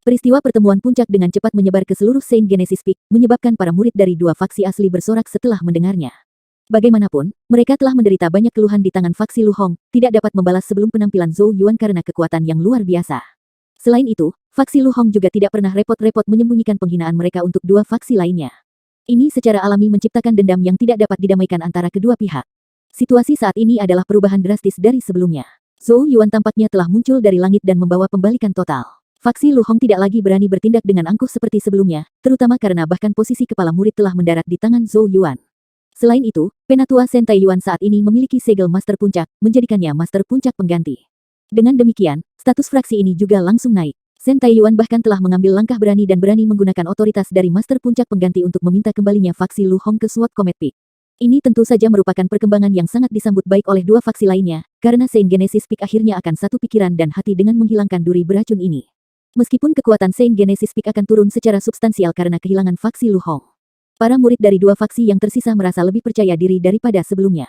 Peristiwa pertemuan puncak dengan cepat menyebar ke seluruh Saint Genesis Peak, menyebabkan para murid dari dua faksi asli bersorak setelah mendengarnya. Bagaimanapun, mereka telah menderita banyak keluhan di tangan faksi Lu Hong, tidak dapat membalas sebelum penampilan Zhou Yuan karena kekuatan yang luar biasa. Selain itu, faksi Lu Hong juga tidak pernah repot-repot menyembunyikan penghinaan mereka untuk dua faksi lainnya. Ini secara alami menciptakan dendam yang tidak dapat didamaikan antara kedua pihak. Situasi saat ini adalah perubahan drastis dari sebelumnya. Zhou Yuan tampaknya telah muncul dari langit dan membawa pembalikan total. Faksi Lu Hong tidak lagi berani bertindak dengan angkuh seperti sebelumnya, terutama karena bahkan posisi kepala murid telah mendarat di tangan Zhou Yuan. Selain itu, Penatua Shen Taiyuan saat ini memiliki segel Master Puncak, menjadikannya Master Puncak pengganti. Dengan demikian, status fraksi ini juga langsung naik. Shen Taiyuan bahkan telah mengambil langkah berani dan berani menggunakan otoritas dari Master Puncak pengganti untuk meminta kembalinya faksi Lu Hong ke Sword Comet Peak. Ini tentu saja merupakan perkembangan yang sangat disambut baik oleh dua faksi lainnya, karena Saint Genesis Peak akhirnya akan satu pikiran dan hati dengan menghilangkan duri beracun ini. Meskipun kekuatan Saint Genesis Peak akan turun secara substansial karena kehilangan faksi Lu Hong, para murid dari dua faksi yang tersisa merasa lebih percaya diri daripada sebelumnya.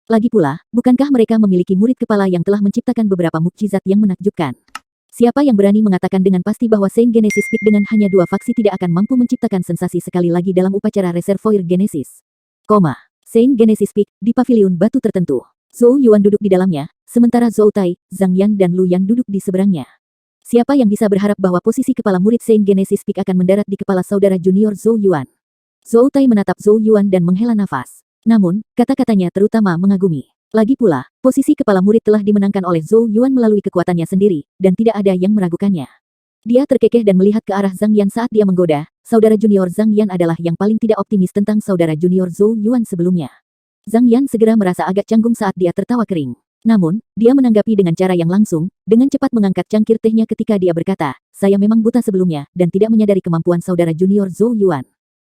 Lagi pula, bukankah mereka memiliki murid kepala yang telah menciptakan beberapa mukjizat yang menakjubkan? Siapa yang berani mengatakan dengan pasti bahwa Saint Genesis Peak dengan hanya dua faksi tidak akan mampu menciptakan sensasi sekali lagi dalam upacara Reservoir Genesis? Saint Genesis Peak, di pavilion batu tertentu. Zhou Yuan duduk di dalamnya, sementara Zhou Tai, Zhang Yan dan Lu Yan duduk di seberangnya. Siapa yang bisa berharap bahwa posisi kepala murid Saint Genesis Peak akan mendarat di kepala saudara junior Zhou Yuan? Zhou Tai menatap Zhou Yuan dan menghela nafas. Namun, kata-katanya terutama mengagumi. Lagi pula, posisi kepala murid telah dimenangkan oleh Zhou Yuan melalui kekuatannya sendiri, dan tidak ada yang meragukannya. Dia terkekeh dan melihat ke arah Zhang Yan saat dia menggoda. Saudara junior Zhang Yan adalah yang paling tidak optimis tentang saudara junior Zhou Yuan sebelumnya. Zhang Yan segera merasa agak canggung saat dia tertawa kering. Namun, dia menanggapi dengan cara yang langsung, dengan cepat mengangkat cangkir tehnya ketika dia berkata, saya memang buta sebelumnya, dan tidak menyadari kemampuan saudara junior Zhou Yuan.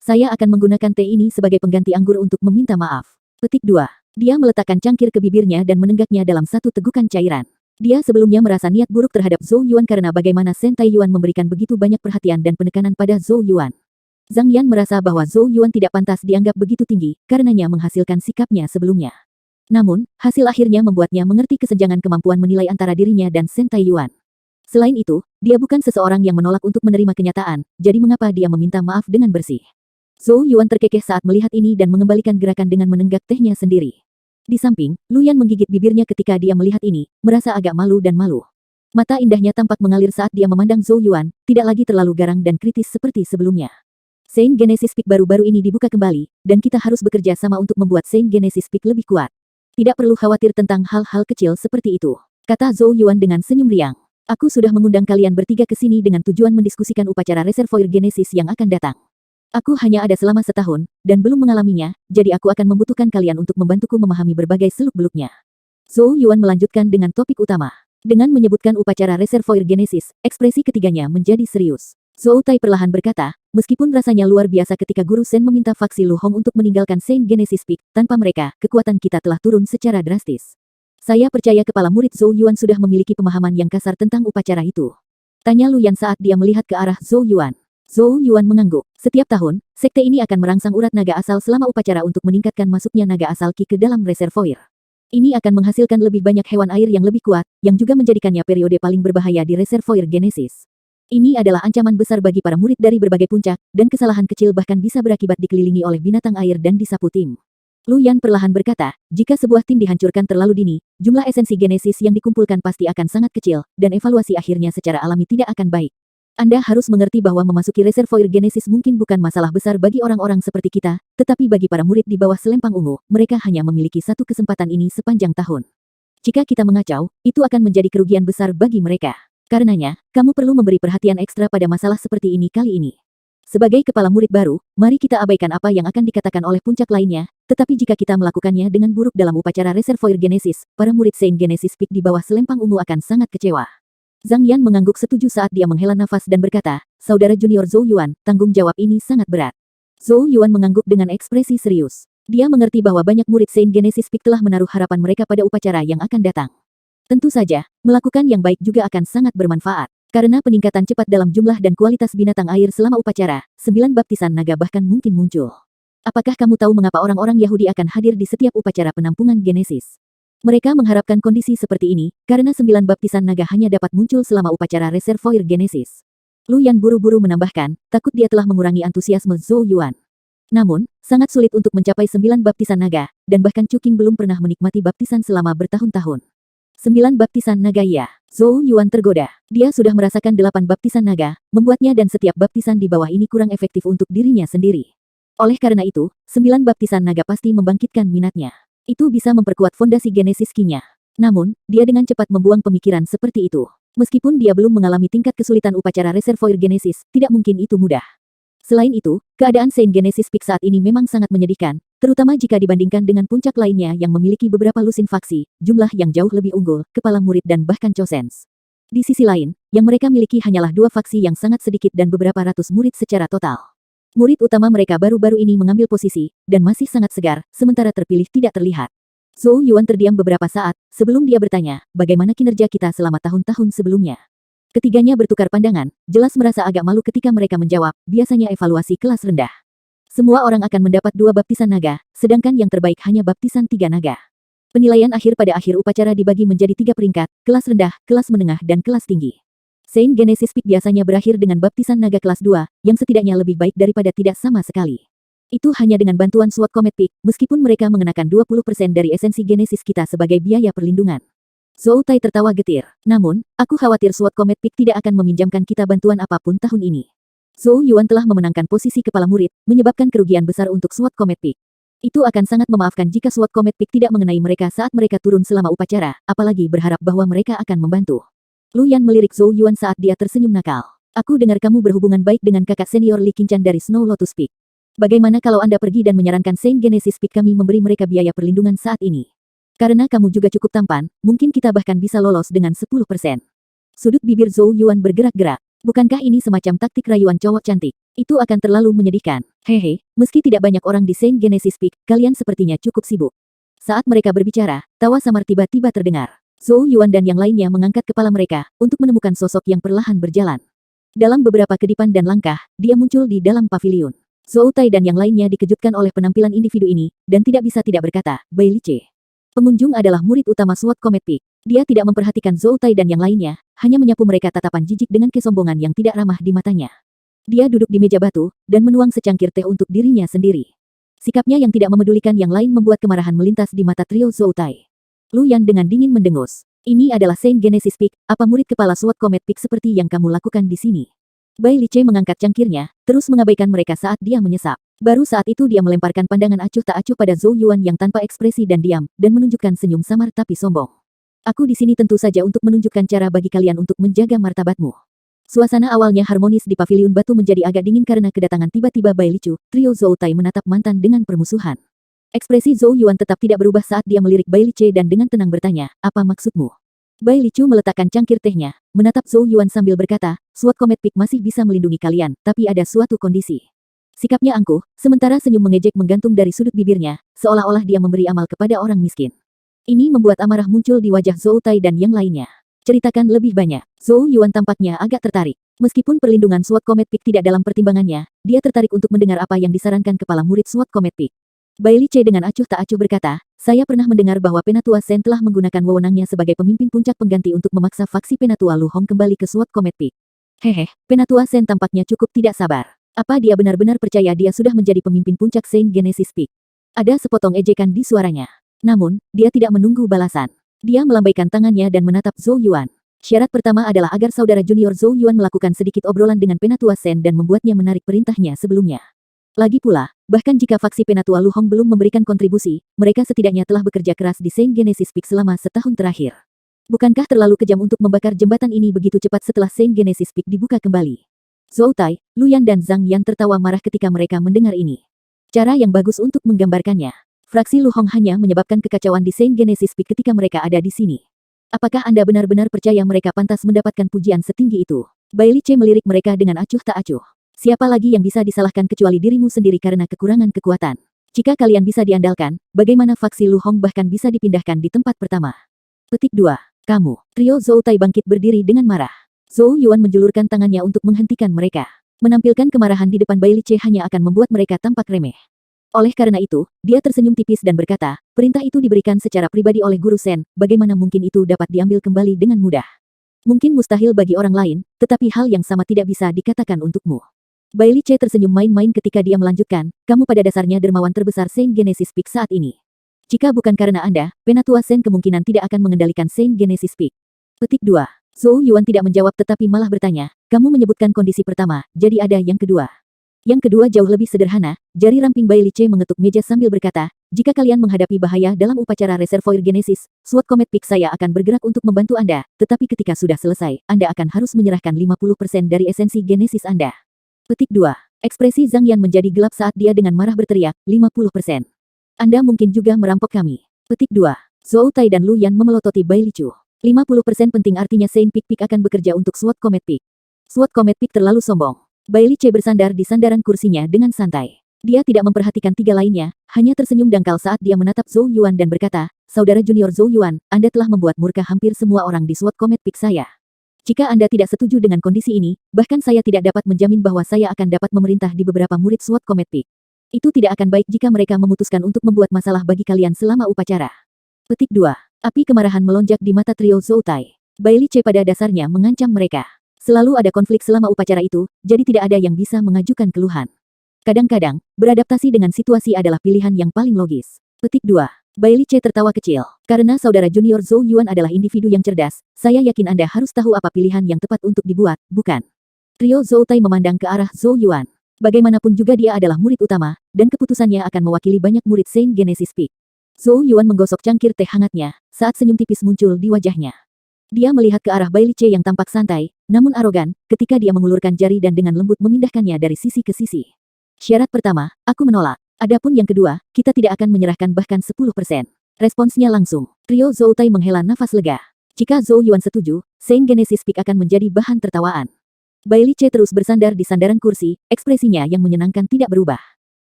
Saya akan menggunakan teh ini sebagai pengganti anggur untuk meminta maaf. Petik 2. Dia meletakkan cangkir ke bibirnya dan menenggaknya dalam satu tegukan cairan. Dia sebelumnya merasa niat buruk terhadap Zhou Yuan karena bagaimana Shen Taiyuan memberikan begitu banyak perhatian dan penekanan pada Zhou Yuan. Zhang Yan merasa bahwa Zhou Yuan tidak pantas dianggap begitu tinggi, karenanya menghasilkan sikapnya sebelumnya. Namun, hasil akhirnya membuatnya mengerti kesenjangan kemampuan menilai antara dirinya dan Shen Taiyuan. Selain itu, dia bukan seseorang yang menolak untuk menerima kenyataan, jadi mengapa dia meminta maaf dengan bersih? Zhou Yuan terkekeh saat melihat ini dan mengembalikan gerakan dengan menenggak tehnya sendiri. Di samping, Lu Yan menggigit bibirnya ketika dia melihat ini, merasa agak malu dan malu. Mata indahnya tampak mengalir saat dia memandang Zhou Yuan, tidak lagi terlalu garang dan kritis seperti sebelumnya. Saint Genesis Peak baru-baru ini dibuka kembali, dan kita harus bekerja sama untuk membuat Saint Genesis Peak lebih kuat. Tidak perlu khawatir tentang hal-hal kecil seperti itu, kata Zhou Yuan dengan senyum riang. Aku sudah mengundang kalian bertiga ke sini dengan tujuan mendiskusikan upacara Reservoir Genesis yang akan datang. Aku hanya ada selama setahun, dan belum mengalaminya, jadi aku akan membutuhkan kalian untuk membantuku memahami berbagai seluk-beluknya. Zhou Yuan melanjutkan dengan topik utama. Dengan menyebutkan upacara Reservoir Genesis, ekspresi ketiganya menjadi serius. Zhou Tai perlahan berkata, meskipun rasanya luar biasa ketika Guru Shen meminta faksi Lu Hong untuk meninggalkan Saint Genesis Peak, tanpa mereka, kekuatan kita telah turun secara drastis. Saya percaya kepala murid Zhou Yuan sudah memiliki pemahaman yang kasar tentang upacara itu. Tanya Lu Yan saat dia melihat ke arah Zhou Yuan. Zhou Yuan mengangguk. Setiap tahun, sekte ini akan merangsang urat naga asal selama upacara untuk meningkatkan masuknya naga asal Qi ke dalam reservoir. Ini akan menghasilkan lebih banyak hewan air yang lebih kuat, yang juga menjadikannya periode paling berbahaya di Reservoir Genesis. Ini adalah ancaman besar bagi para murid dari berbagai puncak, dan kesalahan kecil bahkan bisa berakibat dikelilingi oleh binatang air dan disapu tim. Lu Yan perlahan berkata, jika sebuah tim dihancurkan terlalu dini, jumlah esensi Genesis yang dikumpulkan pasti akan sangat kecil, dan evaluasi akhirnya secara alami tidak akan baik. Anda harus mengerti bahwa memasuki Reservoir Genesis mungkin bukan masalah besar bagi orang-orang seperti kita, tetapi bagi para murid di bawah selempang ungu, mereka hanya memiliki satu kesempatan ini sepanjang tahun. Jika kita mengacau, itu akan menjadi kerugian besar bagi mereka. Karenanya, kamu perlu memberi perhatian ekstra pada masalah seperti ini kali ini. Sebagai kepala murid baru, mari kita abaikan apa yang akan dikatakan oleh puncak lainnya, tetapi jika kita melakukannya dengan buruk dalam upacara Reservoir Genesis, para murid Saint Genesis Peak di bawah selempang ungu akan sangat kecewa. Zhang Yan mengangguk setuju saat dia menghela nafas dan berkata, saudara junior Zhou Yuan, tanggung jawab ini sangat berat. Zhou Yuan mengangguk dengan ekspresi serius. Dia mengerti bahwa banyak murid Saint Genesis Peak telah menaruh harapan mereka pada upacara yang akan datang. Tentu saja, melakukan yang baik juga akan sangat bermanfaat. Karena peningkatan cepat dalam jumlah dan kualitas binatang air selama upacara, 9 baptisan naga bahkan mungkin muncul. Apakah kamu tahu mengapa orang-orang Yahudi akan hadir di setiap upacara penampungan Genesis? Mereka mengharapkan kondisi seperti ini, karena 9 baptisan naga hanya dapat muncul selama upacara Reservoir Genesis. Lu Yan buru-buru menambahkan, takut dia telah mengurangi antusiasme Zhou Yuan. Namun, sangat sulit untuk mencapai 9 baptisan naga, dan bahkan Cuking belum pernah menikmati baptisan selama bertahun-tahun. 9 baptisan naga ya. Zhou Yuan tergoda. Dia sudah merasakan 8 baptisan naga, membuatnya dan setiap baptisan di bawah ini kurang efektif untuk dirinya sendiri. Oleh karena itu, 9 baptisan naga pasti membangkitkan minatnya. Itu bisa memperkuat fondasi genesis Qi-nya. Namun, dia dengan cepat membuang pemikiran seperti itu. Meskipun dia belum mengalami tingkat kesulitan upacara reservoir genesis, tidak mungkin itu mudah. Selain itu, keadaan Saint Genesis Peak saat ini memang sangat menyedihkan, terutama jika dibandingkan dengan puncak lainnya yang memiliki beberapa lusin faksi, jumlah yang jauh lebih unggul, kepala murid dan bahkan Chosens. Di sisi lain, yang mereka miliki hanyalah 2 faksi yang sangat sedikit dan beberapa ratus murid secara total. Murid utama mereka baru-baru ini mengambil posisi, dan masih sangat segar, sementara terpilih tidak terlihat. Zhou Yuan terdiam beberapa saat, sebelum dia bertanya, bagaimana kinerja kita selama tahun-tahun sebelumnya. Ketiganya bertukar pandangan, jelas merasa agak malu ketika mereka menjawab, biasanya evaluasi kelas rendah. Semua orang akan mendapat 2 baptisan naga, sedangkan yang terbaik hanya baptisan 3 naga. Penilaian akhir pada akhir upacara dibagi menjadi 3 peringkat, kelas rendah, kelas menengah dan kelas tinggi. Saint Genesis Peak biasanya berakhir dengan baptisan naga kelas 2, yang setidaknya lebih baik daripada tidak sama sekali. Itu hanya dengan bantuan SWOT Comet Peak, meskipun mereka mengenakan 20% dari esensi genesis kita sebagai biaya perlindungan. Zhou Tai tertawa getir. Namun, aku khawatir SWOT Comet Peak tidak akan meminjamkan kita bantuan apapun tahun ini. Zhou Yuan telah memenangkan posisi kepala murid, menyebabkan kerugian besar untuk SWOT Comet Peak. Itu akan sangat memaafkan jika SWOT Comet Peak tidak mengenai mereka saat mereka turun selama upacara, apalagi berharap bahwa mereka akan membantu. Lu Yan melirik Zhou Yuan saat dia tersenyum nakal. Aku dengar kamu berhubungan baik dengan kakak senior Li Qingshan dari Snow Lotus Peak. Bagaimana kalau Anda pergi dan menyarankan Saint Genesis Peak kami memberi mereka biaya perlindungan saat ini? Karena kamu juga cukup tampan, mungkin kita bahkan bisa lolos dengan 10%. Sudut bibir Zhou Yuan bergerak-gerak. Bukankah ini semacam taktik rayuan cowok cantik? Itu akan terlalu menyedihkan. Hehe, meski tidak banyak orang di Saint Genesis Peak, kalian sepertinya cukup sibuk. Saat mereka berbicara, tawa samar tiba-tiba terdengar. Zhou Yuan dan yang lainnya mengangkat kepala mereka, untuk menemukan sosok yang perlahan berjalan. Dalam beberapa kedipan dan langkah, dia muncul di dalam paviliun. Zhou Tai dan yang lainnya dikejutkan oleh penampilan individu ini, dan tidak bisa tidak berkata, Bai Lice. Pengunjung adalah murid utama SWOT Comet Peak. Dia tidak memperhatikan Zhou Tai dan yang lainnya, hanya menyapu mereka tatapan jijik dengan kesombongan yang tidak ramah di matanya. Dia duduk di meja batu, dan menuang secangkir teh untuk dirinya sendiri. Sikapnya yang tidak memedulikan yang lain membuat kemarahan melintas di mata trio Zhou Tai. Lu Yan dengan dingin mendengus. Ini adalah Saint Genesis Peak, apa murid kepala SWOT Comet Peak seperti yang kamu lakukan di sini? Bai Lice mengangkat cangkirnya, terus mengabaikan mereka saat dia menyesap. Baru saat itu dia melemparkan pandangan acuh tak acuh pada Zhou Yuan yang tanpa ekspresi dan diam, dan menunjukkan senyum samar tapi sombong. Aku di sini tentu saja untuk menunjukkan cara bagi kalian untuk menjaga martabatmu. Suasana awalnya harmonis di paviliun batu menjadi agak dingin karena kedatangan tiba-tiba Bai Licu. Trio Zhou Tai menatap mantan dengan permusuhan. Ekspresi Zhou Yuan tetap tidak berubah saat dia melirik Bai Lice dan dengan tenang bertanya, apa maksudmu? Bai Licu meletakkan cangkir tehnya, menatap Zhou Yuan sambil berkata, SWOT Comet Peak masih bisa melindungi kalian, tapi ada suatu kondisi. Sikapnya angkuh, sementara senyum mengejek menggantung dari sudut bibirnya, seolah-olah dia memberi amal kepada orang miskin. Ini membuat amarah muncul di wajah Zhou Tai dan yang lainnya. Ceritakan lebih banyak. Zhou Yuan tampaknya agak tertarik. Meskipun perlindungan SWOT Comet Peak tidak dalam pertimbangannya, dia tertarik untuk mendengar apa yang disarankan kepala murid SWOT Comet Peak. Bai Lice dengan acuh tak acuh berkata, saya pernah mendengar bahwa Penatua Sen telah menggunakan wewenangnya sebagai pemimpin puncak pengganti untuk memaksa faksi Penatua Lu Hong kembali ke SWOT Comet Peak. Hehe, Penatua Sen tampaknya cukup tidak sabar. Apa dia benar-benar percaya dia sudah menjadi pemimpin puncak Saint Genesis Peak? Ada sepotong ejekan di suaranya. Namun, dia tidak menunggu balasan. Dia melambaikan tangannya dan menatap Zhou Yuan. Syarat pertama adalah agar saudara junior Zhou Yuan melakukan sedikit obrolan dengan Penatua Sen dan membuatnya menarik perintahnya sebelumnya. Lagi pula, bahkan jika faksi Penatua Lu Hong belum memberikan kontribusi, mereka setidaknya telah bekerja keras di Saint Genesis Peak selama setahun terakhir. Bukankah terlalu kejam untuk membakar jembatan ini begitu cepat setelah Saint Genesis Peak dibuka kembali? Zhou Tai, Lu Yan dan Zhang Yan tertawa marah ketika mereka mendengar ini. Cara yang bagus untuk menggambarkannya. Fraksi Lu Hong hanya menyebabkan kekacauan di Saint Genesis Peak ketika mereka ada di sini. Apakah Anda benar-benar percaya mereka pantas mendapatkan pujian setinggi itu? Bai Lice melirik mereka dengan acuh tak acuh. Siapa lagi yang bisa disalahkan kecuali dirimu sendiri karena kekurangan kekuatan? Jika kalian bisa diandalkan, bagaimana faksi Lu Hong bahkan bisa dipindahkan di tempat pertama? Petik 2. Kamu. Trio Zhou Tai bangkit berdiri dengan marah. Zhou Yuan menjulurkan tangannya untuk menghentikan mereka. Menampilkan kemarahan di depan Bai Lice hanya akan membuat mereka tampak remeh. Oleh karena itu, dia tersenyum tipis dan berkata, perintah itu diberikan secara pribadi oleh Guru Sen, bagaimana mungkin itu dapat diambil kembali dengan mudah? Mungkin mustahil bagi orang lain, tetapi hal yang sama tidak bisa dikatakan untukmu. Bailey C tersenyum main-main ketika dia melanjutkan, kamu pada dasarnya dermawan terbesar Saint Genesis Peak saat ini. Jika bukan karena Anda, Penatua Saint kemungkinan tidak akan mengendalikan Saint Genesis Peak. Petik 2. Zhou Yuan tidak menjawab tetapi malah bertanya, kamu menyebutkan kondisi pertama, jadi ada yang kedua. Yang kedua jauh lebih sederhana, jari ramping Bailey C mengetuk meja sambil berkata, jika kalian menghadapi bahaya dalam upacara Reservoir Genesis, SWOT Comet Peak saya akan bergerak untuk membantu Anda, tetapi ketika sudah selesai, Anda akan harus menyerahkan 50% dari esensi Genesis Anda. Petik 2. Ekspresi Zhang Yan menjadi gelap saat dia dengan marah berteriak, 50%. Anda mungkin juga merampok kami. Petik 2. Zhou Tai dan Lu Yan memelototi Bailey Chu. 50% penting artinya Saint Peak Peak akan bekerja untuk SWOT Comet Peak. SWOT Comet Peak terlalu sombong. Bailey C bersandar di sandaran kursinya dengan santai. Dia tidak memperhatikan tiga lainnya, hanya tersenyum dangkal saat dia menatap Zhou Yuan dan berkata, Saudara junior Zhou Yuan, Anda telah membuat murka hampir semua orang di SWOT Comet Peak saya. Jika Anda tidak setuju dengan kondisi ini, bahkan saya tidak dapat menjamin bahwa saya akan dapat memerintah di beberapa murid SWOT Comet Peak. Itu tidak akan baik jika mereka memutuskan untuk membuat masalah bagi kalian selama upacara. Petik 2. Api kemarahan melonjak di mata trio Zhou Tai. Bailey C pada dasarnya mengancam mereka. Selalu ada konflik selama upacara itu, jadi tidak ada yang bisa mengajukan keluhan. Kadang-kadang, beradaptasi dengan situasi adalah pilihan yang paling logis. Petik 2. Bailey C tertawa kecil. Karena saudara junior Zhou Yuan adalah individu yang cerdas, saya yakin Anda harus tahu apa pilihan yang tepat untuk dibuat, bukan? Trio Zhou Tai memandang ke arah Zhou Yuan. Bagaimanapun juga dia adalah murid utama, dan keputusannya akan mewakili banyak murid Saint Genesis Peak. Zhou Yuan menggosok cangkir teh hangatnya, saat senyum tipis muncul di wajahnya. Dia melihat ke arah Bailey C yang tampak santai, namun arogan, ketika dia mengulurkan jari dan dengan lembut memindahkannya dari sisi ke sisi. Syarat pertama, aku menolak. Adapun yang kedua, kita tidak akan menyerahkan bahkan 10%. Responsnya langsung. Trio Zhou Tai menghela nafas lega. Jika Zhou Yuan setuju, Saint Genesis Peak akan menjadi bahan tertawaan. Bailey C terus bersandar di sandaran kursi, ekspresinya yang menyenangkan tidak berubah.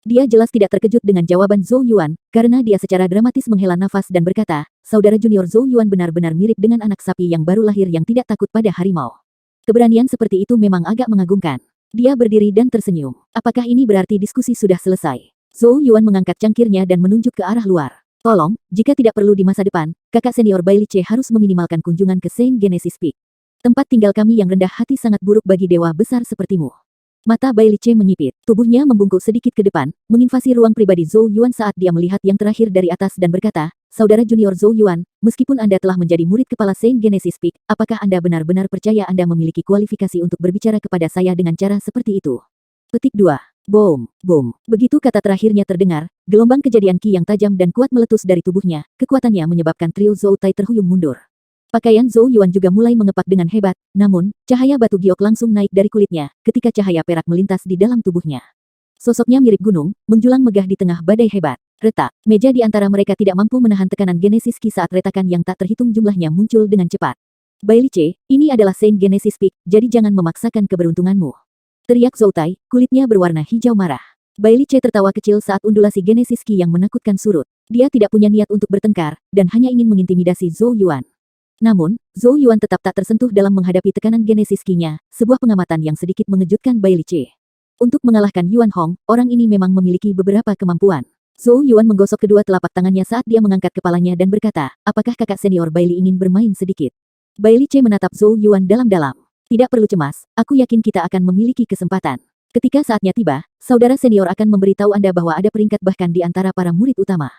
Dia jelas tidak terkejut dengan jawaban Zhou Yuan, karena dia secara dramatis menghela nafas dan berkata, Saudara junior Zhou Yuan benar-benar mirip dengan anak sapi yang baru lahir yang tidak takut pada harimau. Keberanian seperti itu memang agak mengagumkan. Dia berdiri dan tersenyum. Apakah ini berarti diskusi sudah selesai? Zhou Yuan mengangkat cangkirnya dan menunjuk ke arah luar. Tolong, jika tidak perlu di masa depan, kakak senior Bailey C harus meminimalkan kunjungan ke Saint Genesis Peak. Tempat tinggal kami yang rendah hati sangat buruk bagi dewa besar sepertimu. Mata Bailey C menyipit, tubuhnya membungkuk sedikit ke depan, menginvasi ruang pribadi Zhou Yuan saat dia melihat yang terakhir dari atas dan berkata, Saudara junior Zhou Yuan, meskipun Anda telah menjadi murid kepala Saint Genesis Peak, apakah Anda benar-benar percaya Anda memiliki kualifikasi untuk berbicara kepada saya dengan cara seperti itu? Petik 2. Boom, boom. Begitu kata terakhirnya terdengar, gelombang kejadian ki yang tajam dan kuat meletus dari tubuhnya, kekuatannya menyebabkan trio Zhou Tai terhuyung mundur. Pakaian Zhou Yuan juga mulai mengepak dengan hebat, namun, cahaya batu giok langsung naik dari kulitnya, ketika cahaya perak melintas di dalam tubuhnya. Sosoknya mirip gunung, menjulang megah di tengah badai hebat. Retak, meja di antara mereka tidak mampu menahan tekanan Genesis Ki saat retakan yang tak terhitung jumlahnya muncul dengan cepat. Bailey C, ini adalah Saint Genesis Peak, jadi jangan memaksakan keberuntunganmu. Teriak Zhou Tai, kulitnya berwarna hijau marah. Bailey C tertawa kecil saat undulasi Genesis Ki yang menakutkan surut. Dia tidak punya niat untuk bertengkar, dan hanya ingin mengintimidasi Zhou Yuan. Namun, Zhou Yuan tetap tak tersentuh dalam menghadapi tekanan Genesis Ki-nya, sebuah pengamatan yang sedikit mengejutkan Bailey C. Untuk mengalahkan Yuan Hong, orang ini memang memiliki beberapa kemampuan. Zhou Yuan menggosok kedua telapak tangannya saat dia mengangkat kepalanya dan berkata, apakah kakak senior Bailey ingin bermain sedikit? Bailey C menatap Zhou Yuan dalam-dalam. Tidak perlu cemas, aku yakin kita akan memiliki kesempatan. Ketika saatnya tiba, saudara senior akan memberitahu Anda bahwa ada peringkat bahkan di antara para murid utama.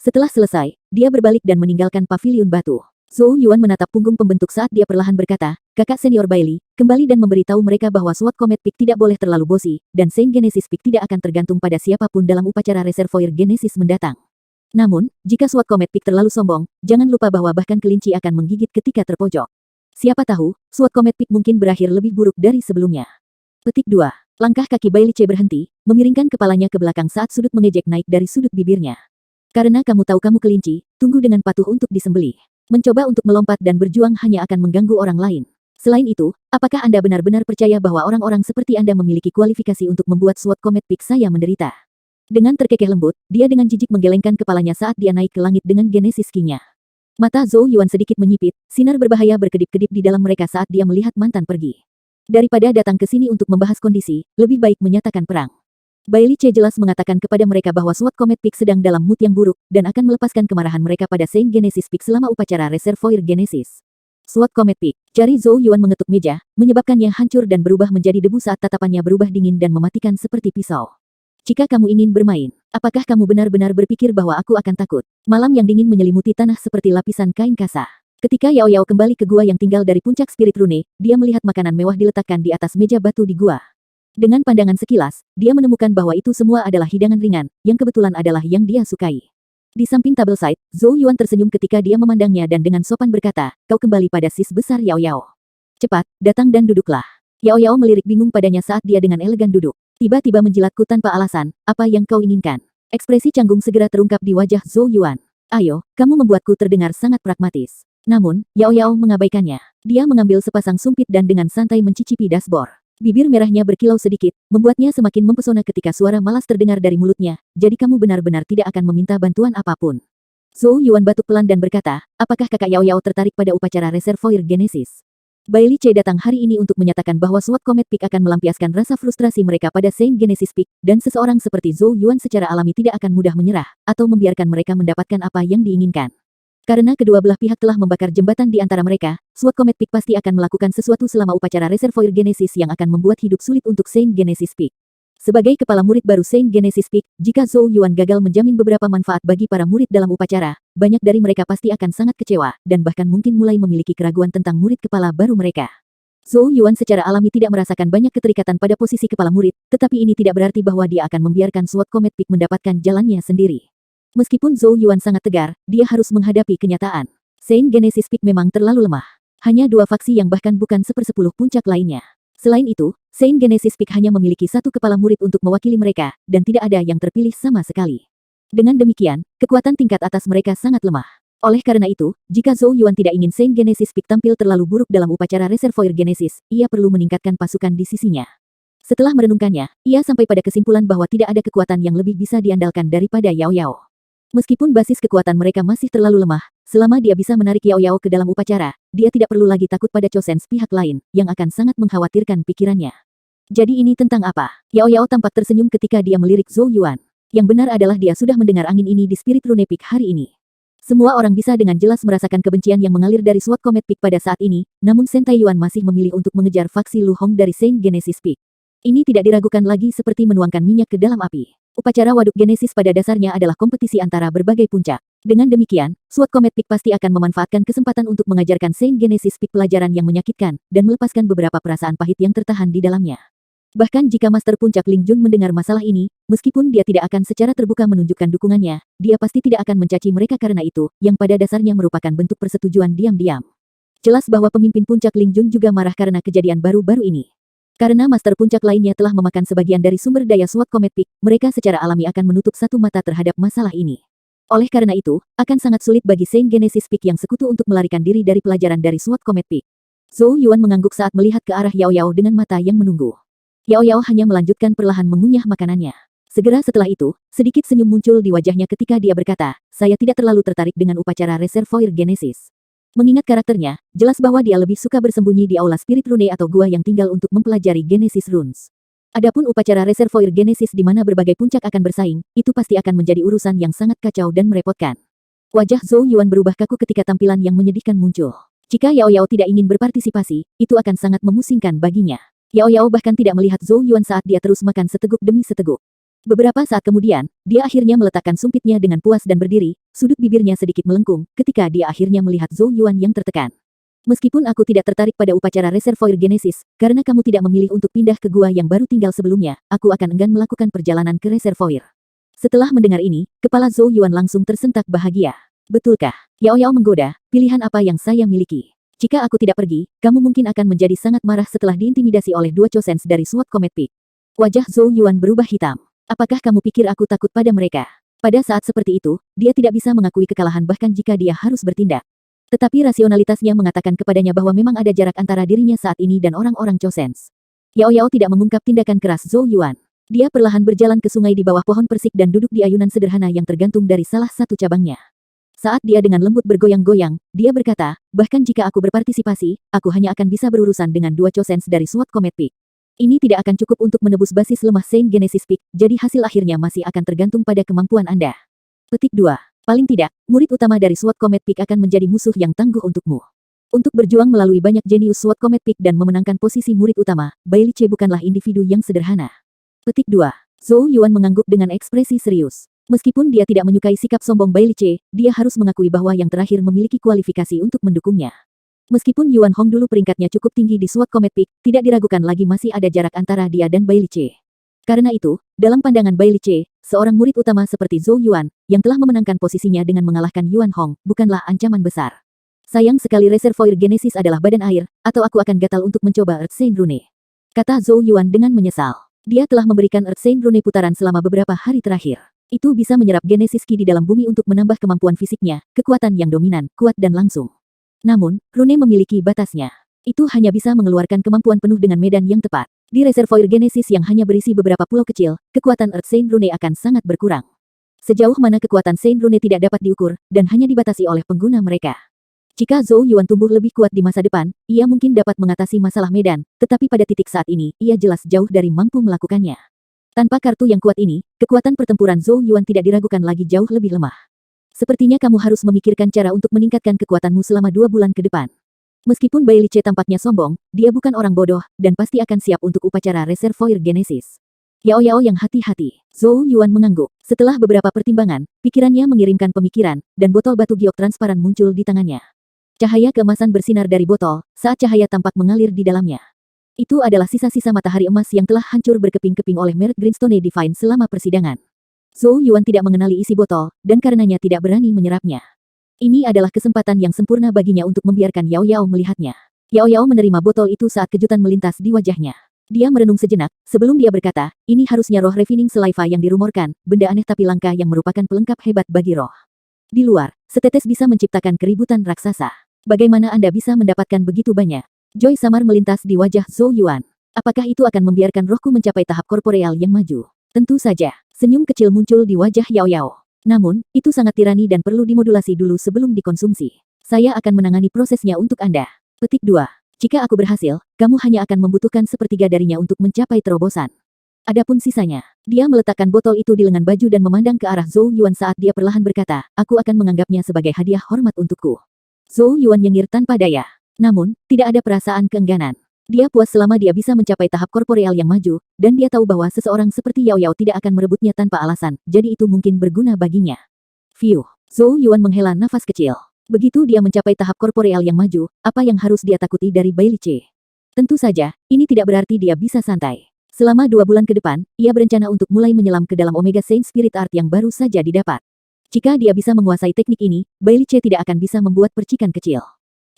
Setelah selesai, dia berbalik dan meninggalkan paviliun batu. Zhou Yuan menatap punggung pembentuk saat dia perlahan berkata, kakak senior Bailey, kembali dan memberitahu mereka bahwa SWOT Comet Peak tidak boleh terlalu bosi, dan Saint Genesis Peak tidak akan tergantung pada siapapun dalam upacara Reservoir Genesis mendatang. Namun, jika SWOT Comet Peak terlalu sombong, jangan lupa bahwa bahkan kelinci akan menggigit ketika terpojok. Siapa tahu, SWOT Comet Peak mungkin berakhir lebih buruk dari sebelumnya. Petik 2. Langkah kaki Bailey C berhenti, memiringkan kepalanya ke belakang saat sudut mengejek naik dari sudut bibirnya. Karena kamu tahu kamu kelinci, tunggu dengan patuh untuk disembelih. Mencoba untuk melompat dan berjuang hanya akan mengganggu orang lain. Selain itu, apakah Anda benar-benar percaya bahwa orang-orang seperti Anda memiliki kualifikasi untuk membuat SWOT Comet Peak saya menderita? Dengan terkekeh lembut, dia dengan jijik menggelengkan kepalanya saat dia naik ke langit dengan Genesis Ki-nya. Mata Zhou Yuan sedikit menyipit, sinar berbahaya berkedip-kedip di dalam mereka saat dia melihat mantan pergi. Daripada datang ke sini untuk membahas kondisi, lebih baik menyatakan perang. Bailey C jelas mengatakan kepada mereka bahwa SWOT Comet Peak sedang dalam mood yang buruk, dan akan melepaskan kemarahan mereka pada Saint Genesis Peak selama upacara Reservoir Genesis. Sword Comet Peak. Jari Zhou Yuan mengetuk meja, menyebabkannya hancur dan berubah menjadi debu saat tatapannya berubah dingin dan mematikan seperti pisau. Jika kamu ingin bermain, apakah kamu benar-benar berpikir bahwa aku akan takut? Malam yang dingin menyelimuti tanah seperti lapisan kain kasa. Ketika Yao Yao kembali ke gua yang tinggal dari puncak spirit rune, dia melihat makanan mewah diletakkan di atas meja batu di gua. Dengan pandangan sekilas, dia menemukan bahwa itu semua adalah hidangan ringan, yang kebetulan adalah yang dia sukai. Di samping tabel side, Zhou Yuan tersenyum ketika dia memandangnya dan dengan sopan berkata, kau kembali pada sis besar Yao Yao. Cepat, datang dan duduklah. Yao Yao melirik bingung padanya saat dia dengan elegan duduk. Tiba-tiba menjilatku tanpa alasan, apa yang kau inginkan? Ekspresi canggung segera terungkap di wajah Zhou Yuan. Ayo, kamu membuatku terdengar sangat pragmatis. Namun, Yao Yao mengabaikannya. Dia mengambil sepasang sumpit dan dengan santai mencicipi dashboard. Bibir merahnya berkilau sedikit, membuatnya semakin mempesona ketika suara malas terdengar dari mulutnya. Jadi kamu benar-benar tidak akan meminta bantuan apapun. Zhou Yuan batuk pelan dan berkata, apakah kakak Yao Yao tertarik pada upacara reservoir Genesis? Bailey Che datang hari ini untuk menyatakan bahwa Sword Comet Peak akan melampiaskan rasa frustrasi mereka pada Saint Genesis Peak, dan seseorang seperti Zhou Yuan secara alami tidak akan mudah menyerah, atau membiarkan mereka mendapatkan apa yang diinginkan. Karena kedua belah pihak telah membakar jembatan di antara mereka, Sword Comet Peak pasti akan melakukan sesuatu selama upacara reservoir Genesis yang akan membuat hidup sulit untuk Saint Genesis Peak. Sebagai kepala murid baru Saint Genesis Peak, jika Zhou Yuan gagal menjamin beberapa manfaat bagi para murid dalam upacara, banyak dari mereka pasti akan sangat kecewa, dan bahkan mungkin mulai memiliki keraguan tentang murid kepala baru mereka. Zhou Yuan secara alami tidak merasakan banyak keterikatan pada posisi kepala murid, tetapi ini tidak berarti bahwa dia akan membiarkan Sword Comet Peak mendapatkan jalannya sendiri. Meskipun Zhou Yuan sangat tegar, dia harus menghadapi kenyataan. Saint Genesis Peak memang terlalu lemah. Hanya dua faksi yang bahkan bukan sepersepuluh puncak lainnya. Selain itu, Saint Genesis Peak hanya memiliki satu kepala murid untuk mewakili mereka, dan tidak ada yang terpilih sama sekali. Dengan demikian, kekuatan tingkat atas mereka sangat lemah. Oleh karena itu, jika Zhou Yuan tidak ingin Saint Genesis Peak tampil terlalu buruk dalam upacara reservoir Genesis, ia perlu meningkatkan pasukan di sisinya. Setelah merenungkannya, ia sampai pada kesimpulan bahwa tidak ada kekuatan yang lebih bisa diandalkan daripada Yao Yao. Meskipun basis kekuatan mereka masih terlalu lemah, selama dia bisa menarik Yao Yao ke dalam upacara, dia tidak perlu lagi takut pada Chosens pihak lain, yang akan sangat mengkhawatirkan pikirannya. Jadi ini tentang apa? Yao Yao tampak tersenyum ketika dia melirik Zhou Yuan. Yang benar adalah dia sudah mendengar angin ini di Spirit Rune Peak hari ini. Semua orang bisa dengan jelas merasakan kebencian yang mengalir dari Sword Comet Peak pada saat ini, namun Shen Taiyuan masih memilih untuk mengejar faksi Lu Hong dari Saint Genesis Peak. Ini tidak diragukan lagi seperti menuangkan minyak ke dalam api. Upacara Waduk Genesis pada dasarnya adalah kompetisi antara berbagai puncak. Dengan demikian, Sword Comet Peak pasti akan memanfaatkan kesempatan untuk mengajarkan Saint Genesis Peak pelajaran yang menyakitkan, dan melepaskan beberapa perasaan pahit yang tertahan di dalamnya. Bahkan jika Master Puncak Ling Jun mendengar masalah ini, meskipun dia tidak akan secara terbuka menunjukkan dukungannya, dia pasti tidak akan mencaci mereka karena itu, yang pada dasarnya merupakan bentuk persetujuan diam-diam. Jelas bahwa pemimpin Puncak Ling Jun juga marah karena kejadian baru-baru ini. Karena Master Puncak lainnya telah memakan sebagian dari sumber daya Sword Comet Peak, mereka secara alami akan menutup satu mata terhadap masalah ini. Oleh karena itu, akan sangat sulit bagi Saint Genesis Peak yang sekutu untuk melarikan diri dari pelajaran dari Sword Comet Peak. Zhou Yuan mengangguk saat melihat ke arah Yao Yao dengan mata yang menunggu. Yao Yao hanya melanjutkan perlahan mengunyah makanannya. Segera setelah itu, sedikit senyum muncul di wajahnya ketika dia berkata, saya tidak terlalu tertarik dengan upacara reservoir Genesis. Mengingat karakternya, jelas bahwa dia lebih suka bersembunyi di aula Spirit Rune atau gua yang tinggal untuk mempelajari Genesis Runes. Adapun upacara reservoir Genesis di mana berbagai puncak akan bersaing, itu pasti akan menjadi urusan yang sangat kacau dan merepotkan. Wajah Zhou Yuan berubah kaku ketika tampilan yang menyedihkan muncul. Jika Yao Yao tidak ingin berpartisipasi, itu akan sangat memusingkan baginya. Yao Yao bahkan tidak melihat Zhou Yuan saat dia terus makan seteguk demi seteguk. Beberapa saat kemudian, dia akhirnya meletakkan sumpitnya dengan puas dan berdiri, sudut bibirnya sedikit melengkung, ketika dia akhirnya melihat Zhou Yuan yang tertekan. Meskipun aku tidak tertarik pada upacara reservoir Genesis, karena kamu tidak memilih untuk pindah ke gua yang baru tinggal sebelumnya, aku akan enggan melakukan perjalanan ke reservoir. Setelah mendengar ini, kepala Zhou Yuan langsung tersentak bahagia. Betulkah? Yao Yao menggoda, pilihan apa yang saya miliki? Jika aku tidak pergi, kamu mungkin akan menjadi sangat marah setelah diintimidasi oleh dua Chosens dari Sword Comet Peak. Wajah Zhou Yuan berubah hitam. Apakah kamu pikir aku takut pada mereka? Pada saat seperti itu, dia tidak bisa mengakui kekalahan bahkan jika dia harus bertindak. Tetapi rasionalitasnya mengatakan kepadanya bahwa memang ada jarak antara dirinya saat ini dan orang-orang Chosens. Yao Yao tidak mengungkap tindakan keras Zhou Yuan. Dia perlahan berjalan ke sungai di bawah pohon persik dan duduk di ayunan sederhana yang tergantung dari salah satu cabangnya. Saat dia dengan lembut bergoyang-goyang, dia berkata, bahkan jika aku berpartisipasi, aku hanya akan bisa berurusan dengan dua Chosens dari Sword Comet Peak. Ini tidak akan cukup untuk menebus basis lemah Saint Genesis Peak, jadi hasil akhirnya masih akan tergantung pada kemampuan Anda. Petik 2. Paling tidak, murid utama dari Sword Comet Peak akan menjadi musuh yang tangguh untukmu. Untuk berjuang melalui banyak jenius SWOT Comet Peak dan memenangkan posisi murid utama, Bai Lice bukanlah individu yang sederhana. Petik 2. Zhou Yuan mengangguk dengan ekspresi serius. Meskipun dia tidak menyukai sikap sombong Bai Lice, dia harus mengakui bahwa yang terakhir memiliki kualifikasi untuk mendukungnya. Meskipun Yuan Hong dulu peringkatnya cukup tinggi di SWOT Comet Peak, tidak diragukan lagi masih ada jarak antara dia dan Bai Lice. Karena itu, dalam pandangan Bai Lice, seorang murid utama seperti Zhou Yuan, yang telah memenangkan posisinya dengan mengalahkan Yuan Hong, bukanlah ancaman besar. Sayang sekali reservoir Genesis adalah badan air, atau aku akan gatal untuk mencoba Earth Saint Rune. Kata Zhou Yuan dengan menyesal. Dia telah memberikan Earth Saint Rune putaran selama beberapa hari terakhir. Itu bisa menyerap Genesis Ki di dalam bumi untuk menambah kemampuan fisiknya, kekuatan yang dominan, kuat dan langsung. Namun, Rune memiliki batasnya. Itu hanya bisa mengeluarkan kemampuan penuh dengan medan yang tepat. Di reservoir Genesis yang hanya berisi beberapa pulau kecil, kekuatan Earth Saint Rune akan sangat berkurang. Sejauh mana kekuatan Saint Rune tidak dapat diukur, dan hanya dibatasi oleh pengguna mereka. Jika Zhou Yuan tumbuh lebih kuat di masa depan, ia mungkin dapat mengatasi masalah medan, tetapi pada titik saat ini, ia jelas jauh dari mampu melakukannya. Tanpa kartu yang kuat ini, kekuatan pertempuran Zhou Yuan tidak diragukan lagi jauh lebih lemah. Sepertinya kamu harus memikirkan cara untuk meningkatkan kekuatanmu selama 2 bulan ke depan. Meskipun Bai Lice tampaknya sombong, dia bukan orang bodoh, dan pasti akan siap untuk upacara reservoir Genesis. Yao Yao yang hati-hati. Zhou Yuan mengangguk. Setelah beberapa pertimbangan, pikirannya mengirimkan pemikiran, dan botol batu giok transparan muncul di tangannya. Cahaya keemasan bersinar dari botol, saat cahaya tampak mengalir di dalamnya. Itu adalah sisa-sisa matahari emas yang telah hancur berkeping-keping oleh merek Greenstone Divine selama persidangan. Zhou Yuan tidak mengenali isi botol, dan karenanya tidak berani menyerapnya. Ini adalah kesempatan yang sempurna baginya untuk membiarkan Yao Yao melihatnya. Yao Yao menerima botol itu saat kejutan melintas di wajahnya. Dia merenung sejenak, sebelum dia berkata, ini harusnya roh Refining Saliva yang dirumorkan, benda aneh tapi langka yang merupakan pelengkap hebat bagi roh. Di luar, setetes bisa menciptakan keributan raksasa. Bagaimana Anda bisa mendapatkan begitu banyak? Joy samar melintas di wajah Zhou Yuan. Apakah itu akan membiarkan rohku mencapai tahap korporeal yang maju? Tentu saja, senyum kecil muncul di wajah Yao Yao. Namun, itu sangat tirani dan perlu dimodulasi dulu sebelum dikonsumsi. Saya akan menangani prosesnya untuk Anda. Petik 2. Jika aku berhasil, kamu hanya akan membutuhkan sepertiga darinya untuk mencapai terobosan. Adapun sisanya, dia meletakkan botol itu di lengan baju dan memandang ke arah Zhou Yuan saat dia perlahan berkata, aku akan menganggapnya sebagai hadiah hormat untukku. Zhou Yuan nyengir tanpa daya. Namun, tidak ada perasaan keengganan. Dia puas selama dia bisa mencapai tahap korporeal yang maju, dan dia tahu bahwa seseorang seperti Yao Yao tidak akan merebutnya tanpa alasan, jadi itu mungkin berguna baginya. Fiuh. Zhou Yuan menghela nafas kecil. Begitu dia mencapai tahap korporeal yang maju, apa yang harus dia takuti dari Bai Lice? Tentu saja, ini tidak berarti dia bisa santai. Selama 2 bulan ke depan, ia berencana untuk mulai menyelam ke dalam Omega Saint Spirit Art yang baru saja didapat. Jika dia bisa menguasai teknik ini, Bai Lice tidak akan bisa membuat percikan kecil.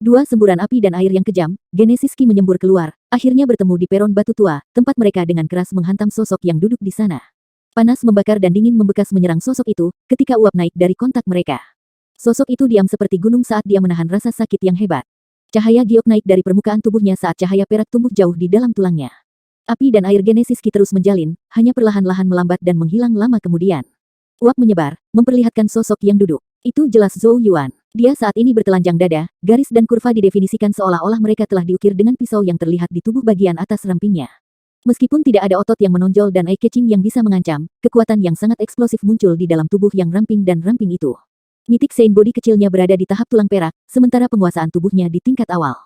2 semburan api dan air yang kejam, Genesis Ki menyembur keluar, akhirnya bertemu di peron batu tua, tempat mereka dengan keras menghantam sosok yang duduk di sana. Panas membakar dan dingin membekas menyerang sosok itu, ketika uap naik dari kontak mereka. Sosok itu diam seperti gunung saat dia menahan rasa sakit yang hebat. Cahaya giok naik dari permukaan tubuhnya saat cahaya perak tumbuh jauh di dalam tulangnya. Api dan air Genesis Ki terus menjalin, hanya perlahan-lahan melambat dan menghilang lama kemudian. Uap menyebar, memperlihatkan sosok yang duduk. Itu jelas Zhou Yuan. Dia saat ini bertelanjang dada, garis dan kurva didefinisikan seolah-olah mereka telah diukir dengan pisau yang terlihat di tubuh bagian atas rampingnya. Meskipun tidak ada otot yang menonjol dan eye-catching yang bisa mengancam, kekuatan yang sangat eksplosif muncul di dalam tubuh yang ramping dan ramping itu. Mythic Saint Body kecilnya berada di tahap tulang perak, sementara penguasaan tubuhnya di tingkat awal.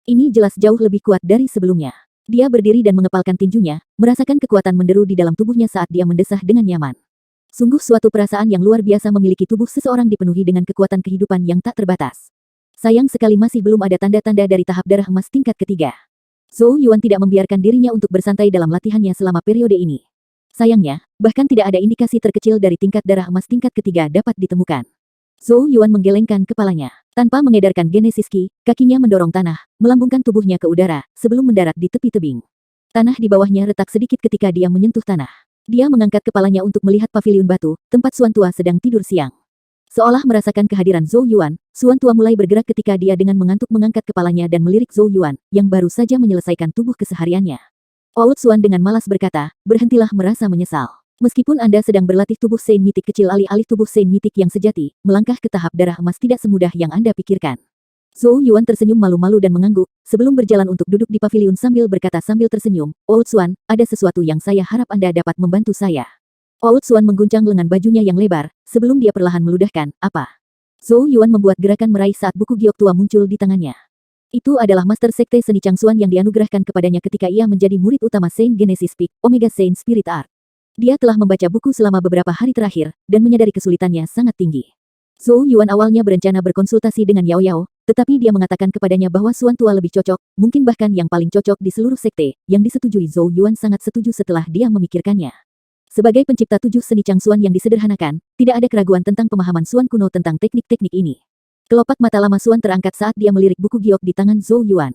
Ini jelas jauh lebih kuat dari sebelumnya. Dia berdiri dan mengepalkan tinjunya, merasakan kekuatan menderu di dalam tubuhnya saat dia mendesah dengan nyaman. Sungguh suatu perasaan yang luar biasa memiliki tubuh seseorang dipenuhi dengan kekuatan kehidupan yang tak terbatas. Sayang sekali masih belum ada tanda-tanda dari tahap darah emas tingkat ketiga. Zhou Yuan tidak membiarkan dirinya untuk bersantai dalam latihannya selama periode ini. Sayangnya, bahkan tidak ada indikasi terkecil dari tingkat darah emas tingkat ketiga dapat ditemukan. Zhou Yuan menggelengkan kepalanya. Tanpa mengedarkan Genesis Ki, kakinya mendorong tanah, melambungkan tubuhnya ke udara, sebelum mendarat di tepi tebing. Tanah di bawahnya retak sedikit ketika dia menyentuh tanah. Dia mengangkat kepalanya untuk melihat paviliun batu, tempat Suan Tua sedang tidur siang. Seolah merasakan kehadiran Zhou Yuan, Suan Tua mulai bergerak ketika dia dengan mengantuk mengangkat kepalanya dan melirik Zhou Yuan, yang baru saja menyelesaikan tubuh kesehariannya. Oud Suan dengan malas berkata, berhentilah merasa menyesal. Meskipun Anda sedang berlatih tubuh Saint Mythic kecil alih-alih tubuh Saint Mythic yang sejati, melangkah ke tahap darah emas tidak semudah yang Anda pikirkan. Zhou Yuan tersenyum malu-malu dan mengangguk, sebelum berjalan untuk duduk di paviliun sambil berkata sambil tersenyum, Oud Suan, ada sesuatu yang saya harap Anda dapat membantu saya. Oud Suan mengguncang lengan bajunya yang lebar, sebelum dia perlahan meludahkan, apa? Zhou Yuan membuat gerakan meraih saat buku giok tua muncul di tangannya. Itu adalah Master Sekte Seni Changsuan yang dianugerahkan kepadanya ketika ia menjadi murid utama Saint Genesis Peak, Omega Saint Spirit Art. Dia telah membaca buku selama beberapa hari terakhir, dan menyadari kesulitannya sangat tinggi. Zhou Yuan awalnya berencana berkonsultasi dengan Yao Yao, tetapi dia mengatakan kepadanya bahwa Suan Tua lebih cocok, mungkin bahkan yang paling cocok di seluruh sekte, yang disetujui. Zhou Yuan sangat setuju setelah dia memikirkannya. Sebagai pencipta 7 seni Changsuan yang disederhanakan, tidak ada keraguan tentang pemahaman Suan kuno tentang teknik-teknik ini. Kelopak mata lama Suan terangkat saat dia melirik buku giok di tangan Zhou Yuan.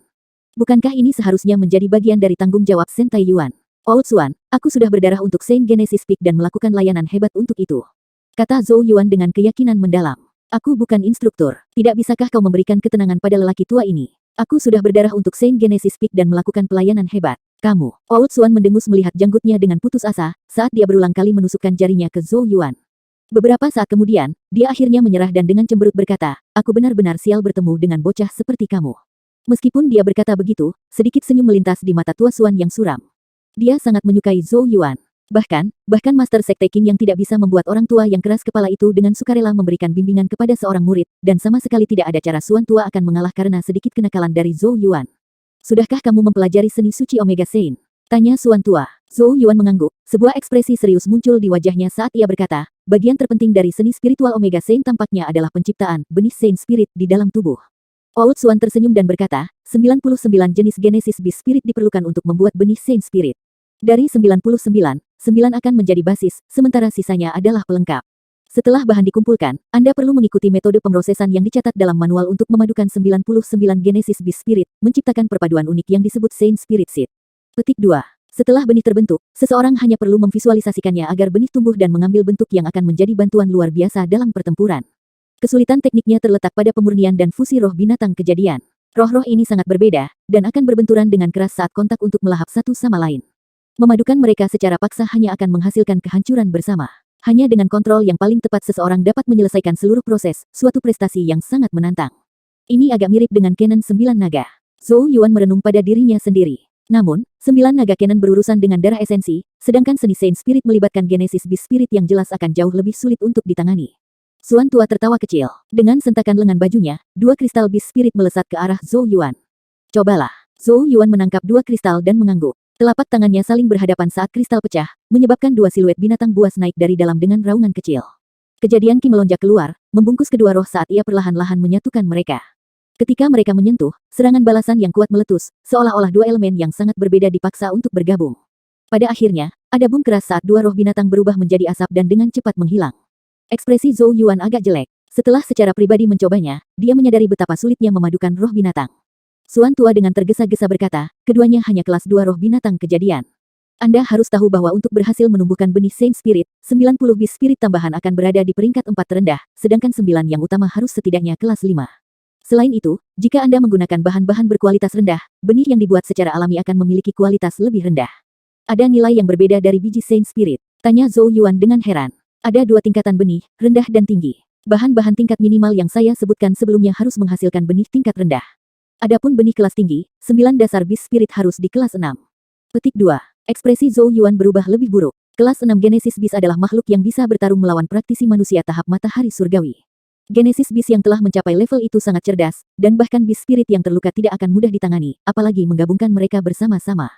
Bukankah ini seharusnya menjadi bagian dari tanggung jawab Sentai Yuan? Old Suan, aku sudah berdarah untuk Saint Genesis Peak dan melakukan layanan hebat untuk itu. Kata Zhou Yuan dengan keyakinan mendalam. Aku bukan instruktur. Tidak bisakah kau memberikan ketenangan pada lelaki tua ini? Aku sudah berdarah untuk Saint Genesis Peak dan melakukan pelayanan hebat. Kamu. Old Suan mendengus melihat janggutnya dengan putus asa, saat dia berulang kali menusukkan jarinya ke Zhou Yuan. Beberapa saat kemudian, dia akhirnya menyerah dan dengan cemberut berkata, aku benar-benar sial bertemu dengan bocah seperti kamu. Meskipun dia berkata begitu, sedikit senyum melintas di mata tua Suan yang suram. Dia sangat menyukai Zhou Yuan. Bahkan Master Sekte King yang tidak bisa membuat orang tua yang keras kepala itu dengan sukarela memberikan bimbingan kepada seorang murid, dan sama sekali tidak ada cara Suan tua akan mengalah karena sedikit kenakalan dari Zhou Yuan. Sudahkah kamu mempelajari seni suci Omega Saint? Tanya Suan tua. Zhou Yuan mengangguk, sebuah ekspresi serius muncul di wajahnya saat ia berkata, bagian terpenting dari seni spiritual Omega Saint tampaknya adalah penciptaan benih Saint Spirit di dalam tubuh. Old Suan tersenyum dan berkata, 99 jenis Genesis Beast Spirit diperlukan untuk membuat benih Saint Spirit. Dari 99, 9 akan menjadi basis, sementara sisanya adalah pelengkap. Setelah bahan dikumpulkan, Anda perlu mengikuti metode pemrosesan yang dicatat dalam manual untuk memadukan 99 Genesis Beast Spirit, menciptakan perpaduan unik yang disebut Saint Spirit Seed. Petik 2. Setelah benih terbentuk, seseorang hanya perlu memvisualisasikannya agar benih tumbuh dan mengambil bentuk yang akan menjadi bantuan luar biasa dalam pertempuran. Kesulitan tekniknya terletak pada pemurnian dan fusi roh binatang kejadian. Roh-roh ini sangat berbeda, dan akan berbenturan dengan keras saat kontak untuk melahap satu sama lain. Memadukan mereka secara paksa hanya akan menghasilkan kehancuran bersama. Hanya dengan kontrol yang paling tepat seseorang dapat menyelesaikan seluruh proses, suatu prestasi yang sangat menantang. Ini agak mirip dengan Canon 9 naga. Zhou Yuan merenung pada dirinya sendiri. Namun, 9 naga Canon berurusan dengan darah esensi, sedangkan seni Saint Spirit melibatkan Genesis Beast Spirit yang jelas akan jauh lebih sulit untuk ditangani. Suan tua tertawa kecil. Dengan sentakan lengan bajunya, 2 kristal Beast Spirit melesat ke arah Zhou Yuan. Cobalah. Zhou Yuan menangkap 2 kristal dan mengangguk. Telapak tangannya saling berhadapan saat kristal pecah, menyebabkan 2 siluet binatang buas naik dari dalam dengan raungan kecil. Kejadian Ki melonjak keluar, membungkus kedua roh saat ia perlahan-lahan menyatukan mereka. Ketika mereka menyentuh, serangan balasan yang kuat meletus, seolah-olah 2 elemen yang sangat berbeda dipaksa untuk bergabung. Pada akhirnya, ada bung keras saat 2 roh binatang berubah menjadi asap dan dengan cepat menghilang. Ekspresi Zhou Yuan agak jelek. Setelah secara pribadi mencobanya, dia menyadari betapa sulitnya memadukan roh binatang. Suan tua dengan tergesa-gesa berkata, keduanya hanya kelas 2 roh binatang kejadian. Anda harus tahu bahwa untuk berhasil menumbuhkan benih Saint Spirit, 90 Beast Spirit tambahan akan berada di peringkat 4 terendah, sedangkan 9 yang utama harus setidaknya kelas 5. Selain itu, jika Anda menggunakan bahan-bahan berkualitas rendah, benih yang dibuat secara alami akan memiliki kualitas lebih rendah. Ada nilai yang berbeda dari biji Saint Spirit? Tanya Zhou Yuan dengan heran. Ada 2 tingkatan benih, rendah dan tinggi. Bahan-bahan tingkat minimal yang saya sebutkan sebelumnya harus menghasilkan benih tingkat rendah. Adapun benih kelas tinggi, 9 dasar Beast Spirit harus di kelas 6. Petik 2. Ekspresi Zhou Yuan berubah lebih buruk. Kelas 6 Genesis Beast adalah makhluk yang bisa bertarung melawan praktisi manusia tahap matahari surgawi. Genesis Beast yang telah mencapai level itu sangat cerdas, dan bahkan Beast Spirit yang terluka tidak akan mudah ditangani, apalagi menggabungkan mereka bersama-sama.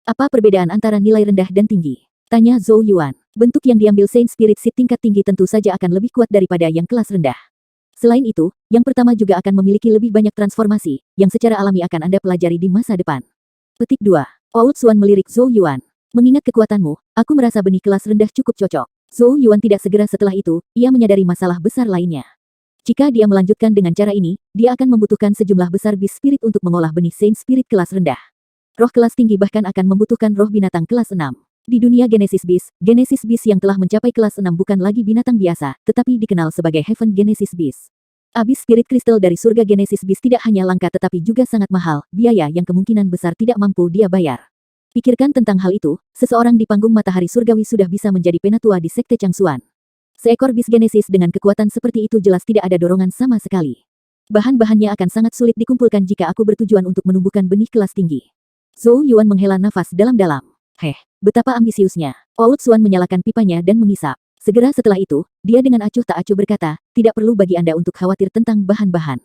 Apa perbedaan antara nilai rendah dan tinggi? Tanya Zhou Yuan. Bentuk yang diambil Saint Spirit Seed tingkat tinggi tentu saja akan lebih kuat daripada yang kelas rendah. Selain itu, yang pertama juga akan memiliki lebih banyak transformasi, yang secara alami akan Anda pelajari di masa depan. Petik 2. Old Suan melirik Zhou Yuan. Mengingat kekuatanmu, aku merasa benih kelas rendah cukup cocok. Zhou Yuan tidak segera setelah itu, ia menyadari masalah besar lainnya. Jika dia melanjutkan dengan cara ini, dia akan membutuhkan sejumlah besar Beast Spirit untuk mengolah benih Saint Spirit kelas rendah. Roh kelas tinggi bahkan akan membutuhkan roh binatang kelas 6. Di dunia Genesis Beast yang telah mencapai kelas 6 bukan lagi binatang biasa, tetapi dikenal sebagai Heaven Genesis Beast. Abis Spirit Crystal dari surga Genesis Beast tidak hanya langka tetapi juga sangat mahal, biaya yang kemungkinan besar tidak mampu dia bayar. Pikirkan tentang hal itu, seseorang di panggung matahari surgawi sudah bisa menjadi penatua di Sekte Changsuan. Seekor Beast Genesis dengan kekuatan seperti itu jelas tidak ada dorongan sama sekali. Bahan-bahannya akan sangat sulit dikumpulkan jika aku bertujuan untuk menumbuhkan benih kelas tinggi. Zhou Yuan menghela nafas dalam-dalam. Betapa ambisiusnya. Old Suan menyalakan pipanya dan mengisap. Segera setelah itu, dia dengan acuh tak acuh berkata, tidak perlu bagi Anda untuk khawatir tentang bahan-bahan.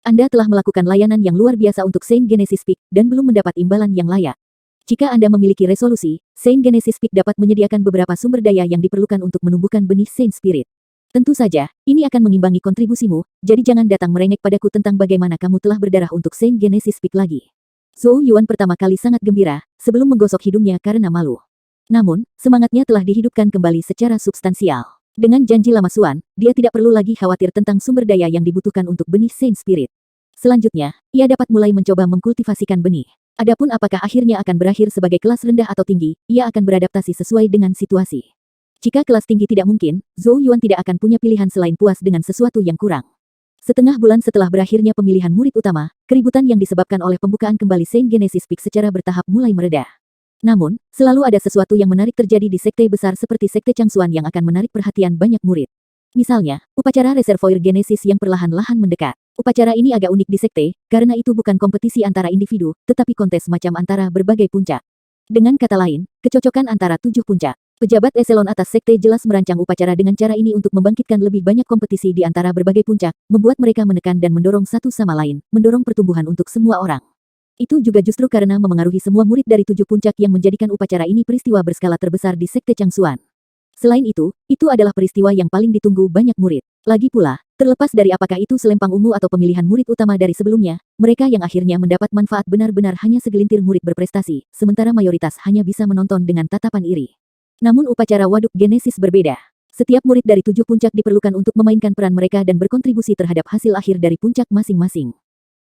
Anda telah melakukan layanan yang luar biasa untuk Saint Genesis Peak dan belum mendapat imbalan yang layak. Jika Anda memiliki resolusi, Saint Genesis Peak dapat menyediakan beberapa sumber daya yang diperlukan untuk menumbuhkan benih Saint Spirit. Tentu saja, ini akan mengimbangi kontribusimu, jadi jangan datang merengek padaku tentang bagaimana kamu telah berdarah untuk Saint Genesis Peak lagi. Zhou Yuan pertama kali sangat gembira, sebelum menggosok hidungnya karena malu. Namun, semangatnya telah dihidupkan kembali secara substansial. Dengan janji Lama Xuan, dia tidak perlu lagi khawatir tentang sumber daya yang dibutuhkan untuk benih Saint Spirit. Selanjutnya, ia dapat mulai mencoba mengkultivasikan benih. Adapun apakah akhirnya akan berakhir sebagai kelas rendah atau tinggi, ia akan beradaptasi sesuai dengan situasi. Jika kelas tinggi tidak mungkin, Zhou Yuan tidak akan punya pilihan selain puas dengan sesuatu yang kurang. Setengah bulan setelah berakhirnya pemilihan murid utama, keributan yang disebabkan oleh pembukaan kembali Saint Genesis Peak secara bertahap mulai mereda. Namun, selalu ada sesuatu yang menarik terjadi di sekte besar seperti Sekte Changxuan yang akan menarik perhatian banyak murid. Misalnya, upacara Reservoir Genesis yang perlahan-lahan mendekat. Upacara ini agak unik di sekte, karena itu bukan kompetisi antara individu, tetapi kontes macam antara berbagai puncak. Dengan kata lain, kecocokan antara 7 puncak. Pejabat eselon atas sekte jelas merancang upacara dengan cara ini untuk membangkitkan lebih banyak kompetisi di antara berbagai puncak, membuat mereka menekan dan mendorong satu sama lain, mendorong pertumbuhan untuk semua orang. Itu juga justru karena memengaruhi semua murid dari 7 puncak yang menjadikan upacara ini peristiwa berskala terbesar di Sekte Changxuan. Selain itu adalah peristiwa yang paling ditunggu banyak murid. Lagi pula, terlepas dari apakah itu selempang ungu atau pemilihan murid utama dari sebelumnya, mereka yang akhirnya mendapat manfaat benar-benar hanya segelintir murid berprestasi, sementara mayoritas hanya bisa menonton dengan tatapan iri. Namun upacara Waduk Genesis berbeda. Setiap murid dari 7 puncak diperlukan untuk memainkan peran mereka dan berkontribusi terhadap hasil akhir dari puncak masing-masing.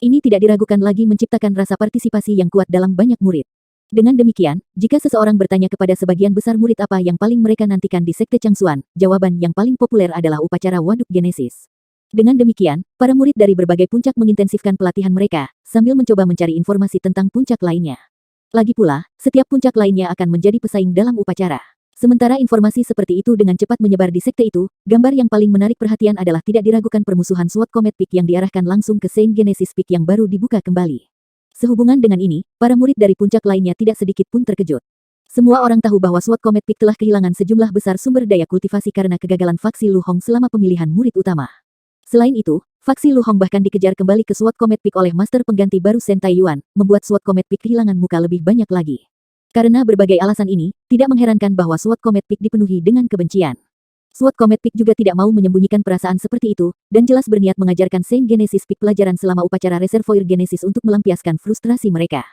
Ini tidak diragukan lagi menciptakan rasa partisipasi yang kuat dalam banyak murid. Dengan demikian, jika seseorang bertanya kepada sebagian besar murid apa yang paling mereka nantikan di Sekte Changxuan, jawaban yang paling populer adalah upacara Waduk Genesis. Dengan demikian, para murid dari berbagai puncak mengintensifkan pelatihan mereka, sambil mencoba mencari informasi tentang puncak lainnya. Lagi pula, setiap puncak lainnya akan menjadi pesaing dalam upacara. Sementara informasi seperti itu dengan cepat menyebar di sekte itu, gambar yang paling menarik perhatian adalah tidak diragukan permusuhan SWOT Comet Peak yang diarahkan langsung ke Saint Genesis Peak yang baru dibuka kembali. Sehubungan dengan ini, para murid dari puncak lainnya tidak sedikit pun terkejut. Semua orang tahu bahwa SWOT Comet Peak telah kehilangan sejumlah besar sumber daya kultivasi karena kegagalan faksi Lu Hong selama pemilihan murid utama. Selain itu, faksi Lu Hong bahkan dikejar kembali ke SWOT Comet Peak oleh master pengganti baru Shen Taiyuan, membuat SWOT Comet Peak kehilangan muka lebih banyak lagi. Karena berbagai alasan ini, tidak mengherankan bahwa SWOT Comet Peak dipenuhi dengan kebencian. SWOT Comet Peak juga tidak mau menyembunyikan perasaan seperti itu, dan jelas berniat mengajarkan Saint Genesis Peak pelajaran selama upacara Reservoir Genesis untuk melampiaskan frustrasi mereka.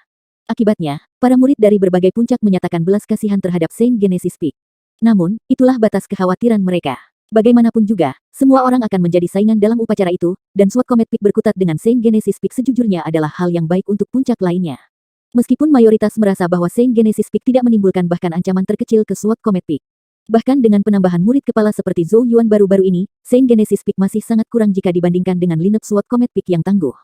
Akibatnya, para murid dari berbagai puncak menyatakan belas kasihan terhadap Saint Genesis Peak. Namun, itulah batas kekhawatiran mereka. Bagaimanapun juga, semua orang akan menjadi saingan dalam upacara itu, dan SWOT Comet Peak berkutat dengan Saint Genesis Peak sejujurnya adalah hal yang baik untuk puncak lainnya. Meskipun mayoritas merasa bahwa Saint Genesis Peak tidak menimbulkan bahkan ancaman terkecil ke SWOT Comet Peak. Bahkan dengan penambahan murid kepala seperti Zhou Yuan baru-baru ini, Saint Genesis Peak masih sangat kurang jika dibandingkan dengan lineup SWOT Comet Peak yang tangguh.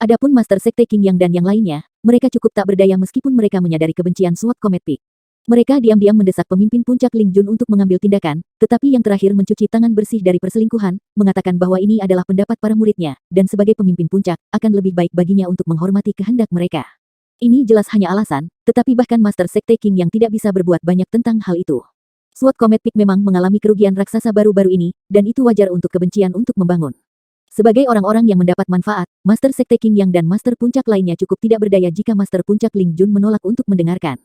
Adapun Master Sekte Qing Yang dan yang lainnya, mereka cukup tak berdaya meskipun mereka menyadari kebencian SWOT Comet Peak. Mereka diam-diam mendesak pemimpin puncak Ling Jun untuk mengambil tindakan, tetapi yang terakhir mencuci tangan bersih dari perselingkuhan, mengatakan bahwa ini adalah pendapat para muridnya, dan sebagai pemimpin puncak, akan lebih baik baginya untuk menghormati kehendak mereka. Ini jelas hanya alasan, tetapi bahkan Master Sekte Qing yang tidak bisa berbuat banyak tentang hal itu. SWOT Comet Peak memang mengalami kerugian raksasa baru-baru ini, dan itu wajar untuk kebencian untuk membangun. Sebagai orang-orang yang mendapat manfaat, Master Sekte Qing Yang dan Master Puncak lainnya cukup tidak berdaya jika Master Puncak Ling Jun menolak untuk mendengarkan.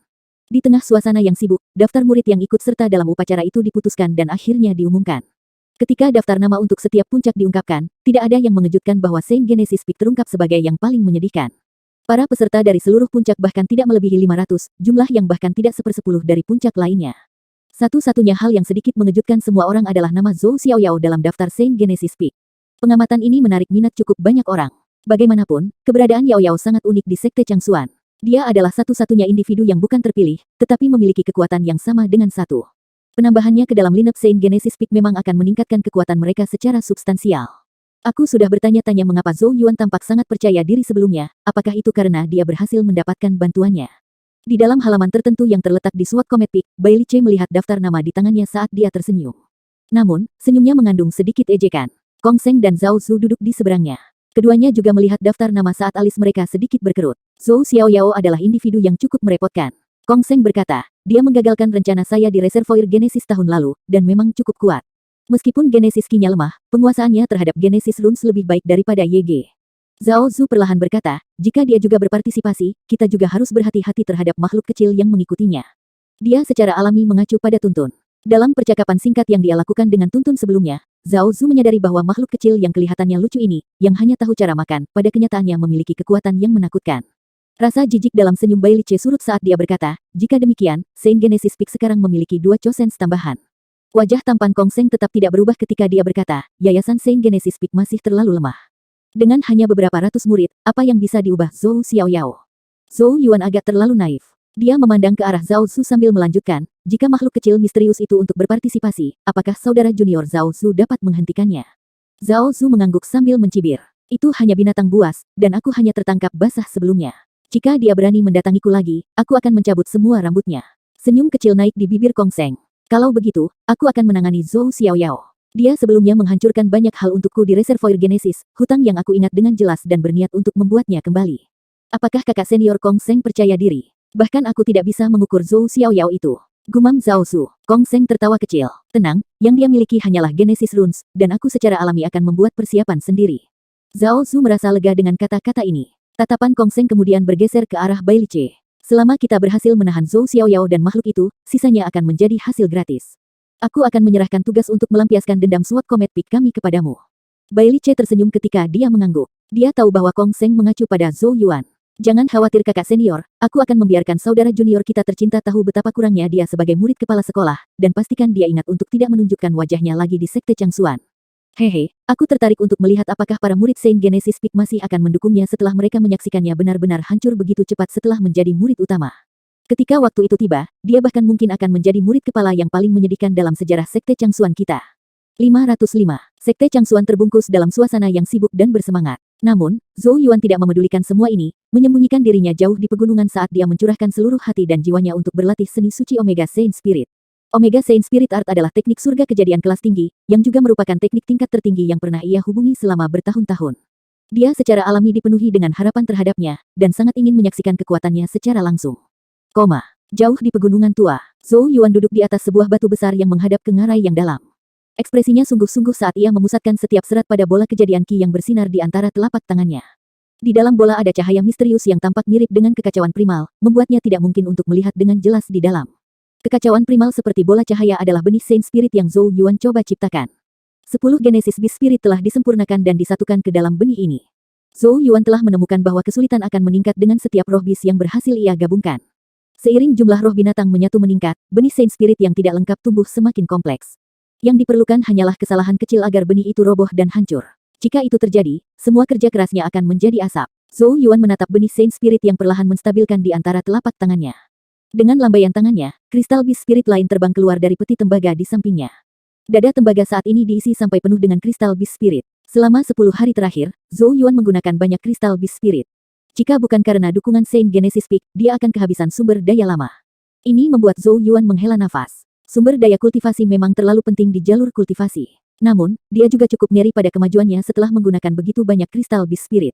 Di tengah suasana yang sibuk, daftar murid yang ikut serta dalam upacara itu diputuskan dan akhirnya diumumkan. Ketika daftar nama untuk setiap puncak diungkapkan, tidak ada yang mengejutkan bahwa Saint Genesis Peak terungkap sebagai yang paling menyedihkan. Para peserta dari seluruh puncak bahkan tidak melebihi 500, jumlah yang bahkan tidak sepersepuluh dari puncak lainnya. Satu-satunya hal yang sedikit mengejutkan semua orang adalah nama Zhou Xiaoyao dalam daftar Saint Genesis Peak. Pengamatan ini menarik minat cukup banyak orang. Bagaimanapun, keberadaan Yao Yao sangat unik di Sekte Changxuan. Dia adalah satu-satunya individu yang bukan terpilih, tetapi memiliki kekuatan yang sama dengan satu. Penambahannya ke dalam lineup Saint Genesis Peak memang akan meningkatkan kekuatan mereka secara substansial. Aku sudah bertanya-tanya mengapa Zhou Yuan tampak sangat percaya diri sebelumnya, apakah itu karena dia berhasil mendapatkan bantuannya. Di dalam halaman tertentu yang terletak di SWOT Comet Peak, Bai Lice melihat daftar nama di tangannya saat dia tersenyum. Namun, senyumnya mengandung sedikit ejekan. Kong Seng dan Zhao Zu duduk di seberangnya. Keduanya juga melihat daftar nama saat alis mereka sedikit berkerut. Zhou Xiaoyao adalah individu yang cukup merepotkan. Kong Seng berkata, dia menggagalkan rencana saya di Reservoir Genesis tahun lalu, dan memang cukup kuat. Meskipun Genesis Qi-nya lemah, penguasaannya terhadap Genesis Runes lebih baik daripada YG. Zhao Zu perlahan berkata, jika dia juga berpartisipasi, kita juga harus berhati-hati terhadap makhluk kecil yang mengikutinya. Dia secara alami mengacu pada Tuntun. Dalam percakapan singkat yang dia lakukan dengan Tuntun sebelumnya, Zhao Zu menyadari bahwa makhluk kecil yang kelihatannya lucu ini, yang hanya tahu cara makan, pada kenyataannya memiliki kekuatan yang menakutkan. Rasa jijik dalam senyum Bai Lice surut saat dia berkata, jika demikian, Saint Genesis Peak sekarang memiliki 2 Chosens tambahan. Wajah tampan Kong Seng tetap tidak berubah ketika dia berkata, Yayasan Saint Genesis Peak masih terlalu lemah. Dengan hanya beberapa ratus murid, apa yang bisa diubah Zhou Xiaoyao? Zhou Yuan agak terlalu naif. Dia memandang ke arah Zhao Zu sambil melanjutkan, jika makhluk kecil misterius itu untuk berpartisipasi, apakah saudara junior Zhao Zu dapat menghentikannya? Zhao Zu mengangguk sambil mencibir. Itu hanya binatang buas, dan aku hanya tertangkap basah sebelumnya. Jika dia berani mendatangiku lagi, aku akan mencabut semua rambutnya. Senyum kecil naik di bibir Kong Seng. Kalau begitu, aku akan menangani Zhou Xiaoyao. Dia sebelumnya menghancurkan banyak hal untukku di Reservoir Genesis, hutang yang aku ingat dengan jelas dan berniat untuk membuatnya kembali. Apakah kakak senior Kong Seng percaya diri? Bahkan aku tidak bisa mengukur Zhou Xiaoyao itu. Gumam Zhao Zu. Kong Seng tertawa kecil. Tenang, yang dia miliki hanyalah Genesis Runes, dan aku secara alami akan membuat persiapan sendiri. Zhao Zu merasa lega dengan kata-kata ini. Tatapan Kong Seng kemudian bergeser ke arah Bai Lice. Selama kita berhasil menahan Zhou Xiaoyao dan makhluk itu, sisanya akan menjadi hasil gratis. Aku akan menyerahkan tugas untuk melampiaskan dendam SWOT Comet Peak kami kepadamu. Bai Lice tersenyum ketika dia mengangguk. Dia tahu bahwa Kong Seng mengacu pada Zhou Yuan. Jangan khawatir kakak senior, aku akan membiarkan saudara junior kita tercinta tahu betapa kurangnya dia sebagai murid kepala sekolah, dan pastikan dia ingat untuk tidak menunjukkan wajahnya lagi di Sekte Changsuan. Hehe, aku tertarik untuk melihat apakah para murid Saint Genesis Peak masih akan mendukungnya setelah mereka menyaksikannya benar-benar hancur begitu cepat setelah menjadi murid utama. Ketika waktu itu tiba, dia bahkan mungkin akan menjadi murid kepala yang paling menyedihkan dalam sejarah Sekte Changsuan kita. 505. Sekte Changsuan terbungkus dalam suasana yang sibuk dan bersemangat. Namun, Zhou Yuan tidak memedulikan semua ini, menyembunyikan dirinya jauh di pegunungan saat dia mencurahkan seluruh hati dan jiwanya untuk berlatih seni suci Omega Saint Spirit. Omega Saint Spirit Art adalah teknik surga kejadian kelas tinggi, yang juga merupakan teknik tingkat tertinggi yang pernah ia hubungi selama bertahun-tahun. Dia secara alami dipenuhi dengan harapan terhadapnya, dan sangat ingin menyaksikan kekuatannya secara langsung. Jauh di pegunungan tua, Zhou Yuan duduk di atas sebuah batu besar yang menghadap ke ngarai yang dalam. Ekspresinya sungguh-sungguh saat ia memusatkan setiap serat pada bola kejadian Qi yang bersinar di antara telapak tangannya. Di dalam bola ada cahaya misterius yang tampak mirip dengan kekacauan primal, membuatnya tidak mungkin untuk melihat dengan jelas di dalam. Kekacauan primal seperti bola cahaya adalah benih Saint Spirit yang Zhou Yuan coba ciptakan. 10 Genesis Beast Spirit telah disempurnakan dan disatukan ke dalam benih ini. Zhou Yuan telah menemukan bahwa kesulitan akan meningkat dengan setiap roh beast yang berhasil ia gabungkan. Seiring jumlah roh binatang menyatu meningkat, benih Saint Spirit yang tidak lengkap tumbuh semakin kompleks. Yang diperlukan hanyalah kesalahan kecil agar benih itu roboh dan hancur. Jika itu terjadi, semua kerja kerasnya akan menjadi asap. Zhou Yuan menatap benih Saint Spirit yang perlahan menstabilkan di antara telapak tangannya. Dengan lambaian tangannya, kristal Beast Spirit lain terbang keluar dari peti tembaga di sampingnya. Dada tembaga saat ini diisi sampai penuh dengan kristal Beast Spirit. Selama 10 hari terakhir, Zhou Yuan menggunakan banyak kristal Beast Spirit. Jika bukan karena dukungan Saint Genesis Peak, dia akan kehabisan sumber daya lama. Ini membuat Zhou Yuan menghela nafas. Sumber daya kultivasi memang terlalu penting di jalur kultivasi. Namun, dia juga cukup ngeri pada kemajuannya setelah menggunakan begitu banyak kristal Beast Spirit.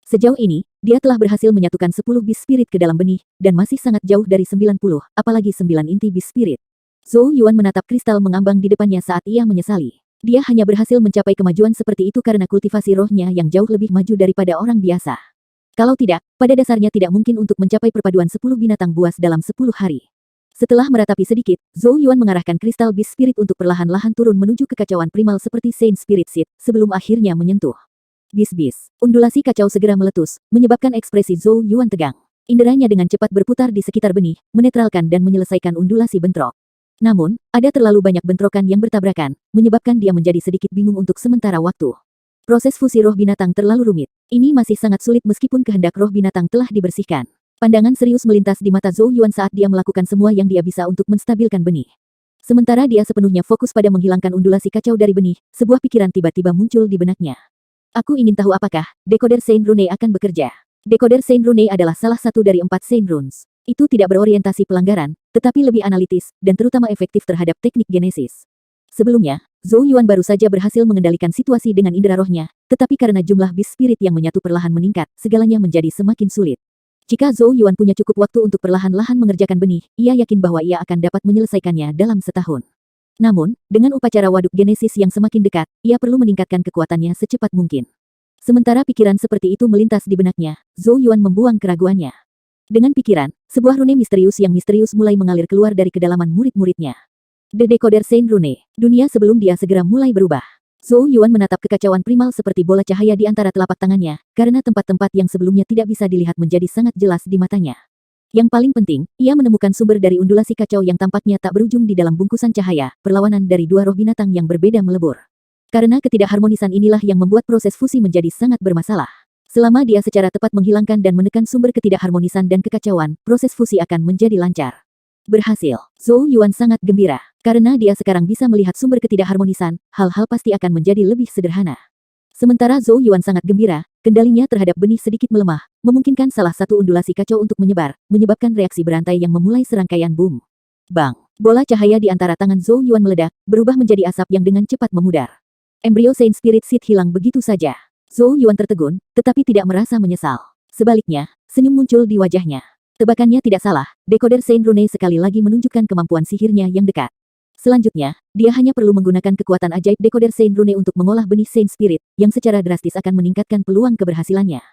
Sejauh ini, dia telah berhasil menyatukan 10 Beast Spirit ke dalam benih, dan masih sangat jauh dari 90, apalagi 9 inti Beast Spirit. Zhou Yuan menatap kristal mengambang di depannya saat ia menyesali. Dia hanya berhasil mencapai kemajuan seperti itu karena kultivasi rohnya yang jauh lebih maju daripada orang biasa. Kalau tidak, pada dasarnya tidak mungkin untuk mencapai perpaduan 10 binatang buas dalam 10 hari. Setelah meratapi sedikit, Zhou Yuan mengarahkan kristal Beast Spirit untuk perlahan-lahan turun menuju kekacauan primal seperti Saint Spirit Seed, sebelum akhirnya menyentuh. Bis-bis. Undulasi kacau segera meletus, menyebabkan ekspresi Zhou Yuan tegang. Inderanya dengan cepat berputar di sekitar benih, menetralkan dan menyelesaikan undulasi bentrok. Namun, ada terlalu banyak bentrokan yang bertabrakan, menyebabkan dia menjadi sedikit bingung untuk sementara waktu. Proses fusi roh binatang terlalu rumit. Ini masih sangat sulit meskipun kehendak roh binatang telah dibersihkan. Pandangan serius melintas di mata Zhou Yuan saat dia melakukan semua yang dia bisa untuk menstabilkan benih. Sementara dia sepenuhnya fokus pada menghilangkan undulasi kacau dari benih, sebuah pikiran tiba-tiba muncul di benaknya. Aku ingin tahu apakah dekoder Saint Rune akan bekerja. Dekoder Saint Rune adalah salah satu dari 4 Saint Runes. Itu tidak berorientasi pelanggaran, tetapi lebih analitis, dan terutama efektif terhadap teknik Genesis. Sebelumnya, Zhou Yuan baru saja berhasil mengendalikan situasi dengan indera rohnya, tetapi karena jumlah Beast Spirit yang menyatu perlahan meningkat, segalanya menjadi semakin sulit. Jika Zhou Yuan punya cukup waktu untuk perlahan-lahan mengerjakan benih, ia yakin bahwa ia akan dapat menyelesaikannya dalam setahun. Namun, dengan upacara waduk Genesis yang semakin dekat, ia perlu meningkatkan kekuatannya secepat mungkin. Sementara pikiran seperti itu melintas di benaknya, Zhou Yuan membuang keraguannya. Dengan pikiran, sebuah rune misterius yang misterius mulai mengalir keluar dari kedalaman murid-muridnya. The Decoder Saint Rune, dunia sebelum dia segera mulai berubah. Zhou Yuan menatap kekacauan primal seperti bola cahaya di antara telapak tangannya, karena tempat-tempat yang sebelumnya tidak bisa dilihat menjadi sangat jelas di matanya. Yang paling penting, ia menemukan sumber dari undulasi kacau yang tampaknya tak berujung di dalam bungkusan cahaya, perlawanan dari dua roh binatang yang berbeda melebur. Karena ketidakharmonisan inilah yang membuat proses fusi menjadi sangat bermasalah. Selama dia secara tepat menghilangkan dan menekan sumber ketidakharmonisan dan kekacauan, proses fusi akan menjadi lancar. Berhasil. Zhou Yuan sangat gembira. Karena dia sekarang bisa melihat sumber ketidakharmonisan, hal-hal pasti akan menjadi lebih sederhana. Sementara Zhou Yuan sangat gembira, kendalinya terhadap benih sedikit melemah, memungkinkan salah satu undulasi kacau untuk menyebar, menyebabkan reaksi berantai yang memulai serangkaian boom. Bang! Bola cahaya di antara tangan Zhou Yuan meledak, berubah menjadi asap yang dengan cepat memudar. Embrio Saint Spirit Seed hilang begitu saja. Zhou Yuan tertegun, tetapi tidak merasa menyesal. Sebaliknya, senyum muncul di wajahnya. Tebakannya tidak salah, Decoder Saint Rune sekali lagi menunjukkan kemampuan sihirnya yang dekat. Selanjutnya, dia hanya perlu menggunakan kekuatan ajaib Decoder Saint Rune untuk mengolah benih Saint Spirit, yang secara drastis akan meningkatkan peluang keberhasilannya.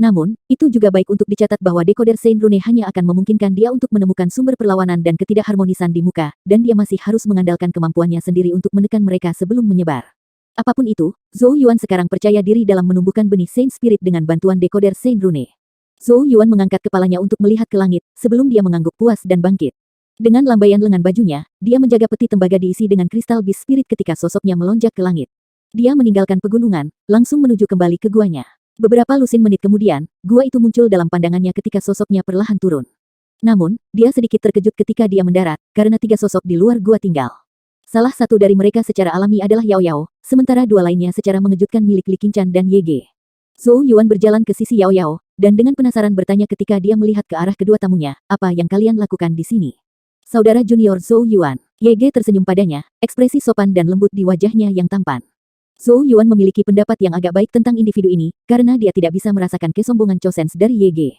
Namun, itu juga baik untuk dicatat bahwa Decoder Saint Rune hanya akan memungkinkan dia untuk menemukan sumber perlawanan dan ketidakharmonisan di muka, dan dia masih harus mengandalkan kemampuannya sendiri untuk menekan mereka sebelum menyebar. Apapun itu, Zhou Yuan sekarang percaya diri dalam menumbuhkan benih Saint Spirit dengan bantuan Decoder Saint Rune. Zhou Yuan mengangkat kepalanya untuk melihat ke langit, sebelum dia mengangguk puas dan bangkit. Dengan lambaian lengan bajunya, dia menjaga peti tembaga diisi dengan kristal Beast Spirit ketika sosoknya melonjak ke langit. Dia meninggalkan pegunungan, langsung menuju kembali ke guanya. Beberapa lusin menit kemudian, gua itu muncul dalam pandangannya ketika sosoknya perlahan turun. Namun, dia sedikit terkejut ketika dia mendarat, karena tiga sosok di luar gua tinggal. Salah satu dari mereka secara alami adalah Yao Yao, sementara dua lainnya secara mengejutkan milik Li Qingshan dan Ye Ge. Zhou Yuan berjalan ke sisi Yao Yao, dan dengan penasaran bertanya ketika dia melihat ke arah kedua tamunya, apa yang kalian lakukan di sini? Saudara junior Zhou Yuan, Ye Ge tersenyum padanya, ekspresi sopan dan lembut di wajahnya yang tampan. Zhou Yuan memiliki pendapat yang agak baik tentang individu ini, karena dia tidak bisa merasakan kesombongan Chosens dari Ye Ge.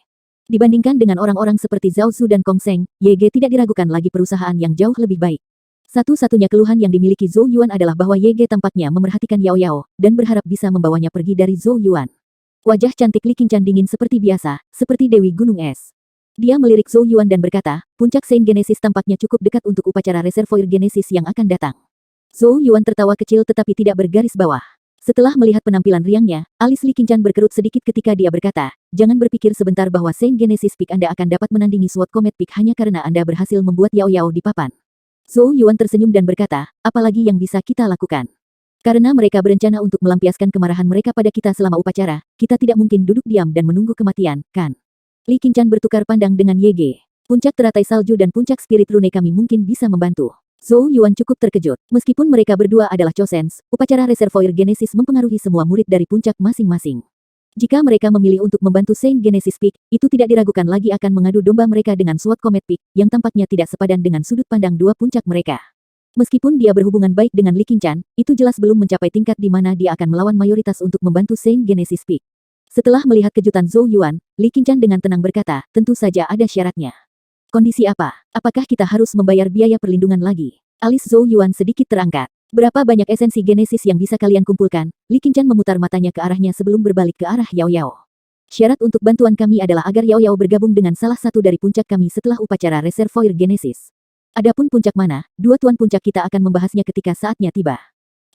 Dibandingkan dengan orang-orang seperti Zhao Zu dan Kong Seng, Ye Ge tidak diragukan lagi perusahaan yang jauh lebih baik. Satu-satunya keluhan yang dimiliki Zhou Yuan adalah bahwa Ye Ge tampaknya memerhatikan Yao Yao, dan berharap bisa membawanya pergi dari Zhou Yuan. Wajah cantik Li Qingshan dingin seperti biasa, seperti Dewi Gunung Es. Dia melirik Zhou Yuan dan berkata, puncak Saint Genesis tampaknya cukup dekat untuk upacara reservoir Genesis yang akan datang. Zhou Yuan tertawa kecil tetapi tidak bergaris bawah. Setelah melihat penampilan riangnya, alis Li Qingshan berkerut sedikit ketika dia berkata, jangan berpikir sebentar bahwa Saint Genesis Peak Anda akan dapat menandingi SWOT Comet Peak hanya karena Anda berhasil membuat Yao Yao di papan. Zhou Yuan tersenyum dan berkata, apalagi yang bisa kita lakukan? Karena mereka berencana untuk melampiaskan kemarahan mereka pada kita selama upacara, kita tidak mungkin duduk diam dan menunggu kematian, kan? Li Qingshan bertukar pandang dengan Ye Ge. Puncak teratai salju dan puncak spirit rune kami mungkin bisa membantu. Zhou Yuan cukup terkejut. Meskipun mereka berdua adalah Chosens, upacara reservoir Genesis mempengaruhi semua murid dari puncak masing-masing. Jika mereka memilih untuk membantu Saint Genesis Peak, itu tidak diragukan lagi akan mengadu domba mereka dengan SWOT Comet Peak, yang tampaknya tidak sepadan dengan sudut pandang dua puncak mereka. Meskipun dia berhubungan baik dengan Li Qingshan, itu jelas belum mencapai tingkat di mana dia akan melawan mayoritas untuk membantu Saint Genesis Peak. Setelah melihat kejutan Zhou Yuan, Li Qingshan dengan tenang berkata, tentu saja ada syaratnya. Kondisi apa? Apakah kita harus membayar biaya perlindungan lagi? Alis Zhou Yuan sedikit terangkat. Berapa banyak esensi Genesis yang bisa kalian kumpulkan? Li Qingshan memutar matanya ke arahnya sebelum berbalik ke arah Yao Yao. Syarat untuk bantuan kami adalah agar Yao Yao bergabung dengan salah satu dari puncak kami setelah upacara reservoir Genesis. Adapun puncak mana, dua tuan puncak kita akan membahasnya ketika saatnya tiba.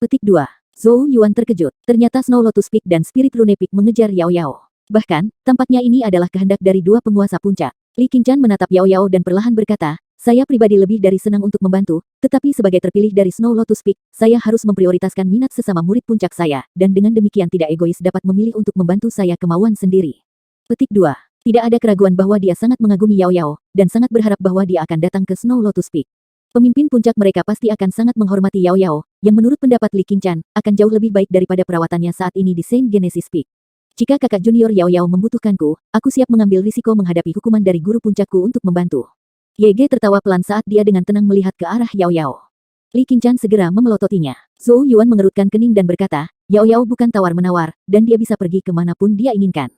Petik 2. Zhou Yuan terkejut. Ternyata Snow Lotus Peak dan Spirit Rune Peak mengejar Yao Yao. Bahkan, tampaknya ini adalah kehendak dari dua penguasa puncak. Li Qingshan menatap Yao Yao dan perlahan berkata, saya pribadi lebih dari senang untuk membantu, tetapi sebagai terpilih dari Snow Lotus Peak, saya harus memprioritaskan minat sesama murid puncak saya, dan dengan demikian tidak egois dapat memilih untuk membantu saya kemauan sendiri. Petik 2. Tidak ada keraguan bahwa dia sangat mengagumi Yao Yao, dan sangat berharap bahwa dia akan datang ke Snow Lotus Peak. Pemimpin puncak mereka pasti akan sangat menghormati Yao Yao, yang menurut pendapat Li Qingshan, akan jauh lebih baik daripada perawatannya saat ini di Saint Genesis Peak. Jika kakak junior Yao Yao membutuhkanku, aku siap mengambil risiko menghadapi hukuman dari guru puncakku untuk membantu. Ye Ge tertawa pelan saat dia dengan tenang melihat ke arah Yao Yao. Li Qingshan segera memelototinya. Zhou Yuan mengerutkan kening dan berkata, Yao Yao bukan tawar-menawar, dan dia bisa pergi kemanapun dia inginkan.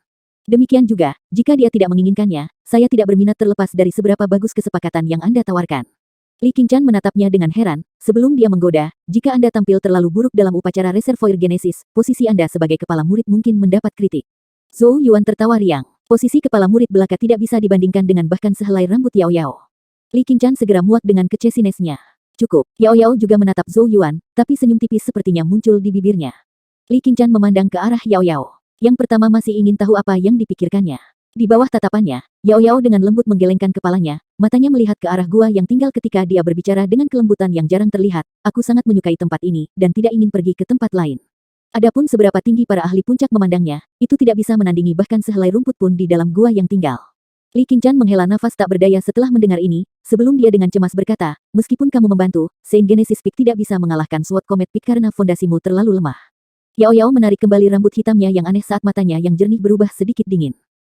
Demikian juga, jika dia tidak menginginkannya, saya tidak berminat terlepas dari seberapa bagus kesepakatan yang Anda tawarkan. Li Qingshan menatapnya dengan heran, sebelum dia menggoda, jika Anda tampil terlalu buruk dalam upacara reservoir genesis, posisi Anda sebagai kepala murid mungkin mendapat kritik. Zhou Yuan tertawa riang. Posisi kepala murid belaka tidak bisa dibandingkan dengan bahkan sehelai rambut Yao Yao. Li Qingshan segera muak dengan kecesinesnya. Cukup, Yao Yao juga menatap Zhou Yuan, tapi senyum tipis sepertinya muncul di bibirnya. Li Qingshan memandang ke arah Yao Yao. Yang pertama masih ingin tahu apa yang dipikirkannya. Di bawah tatapannya, Yao Yao dengan lembut menggelengkan kepalanya, matanya melihat ke arah gua yang tinggal ketika dia berbicara dengan kelembutan yang jarang terlihat. Aku sangat menyukai tempat ini, dan tidak ingin pergi ke tempat lain. Adapun seberapa tinggi para ahli puncak memandangnya, itu tidak bisa menandingi bahkan sehelai rumput pun di dalam gua yang tinggal. Li Qingshan menghela nafas tak berdaya setelah mendengar ini, sebelum dia dengan cemas berkata, meskipun kamu membantu, Saint Genesis Peak tidak bisa mengalahkan Sword Comet Peak karena fondasimu terlalu lemah. Yao Yao menarik kembali rambut hitamnya yang aneh saat matanya yang jernih berubah sedikit dingin.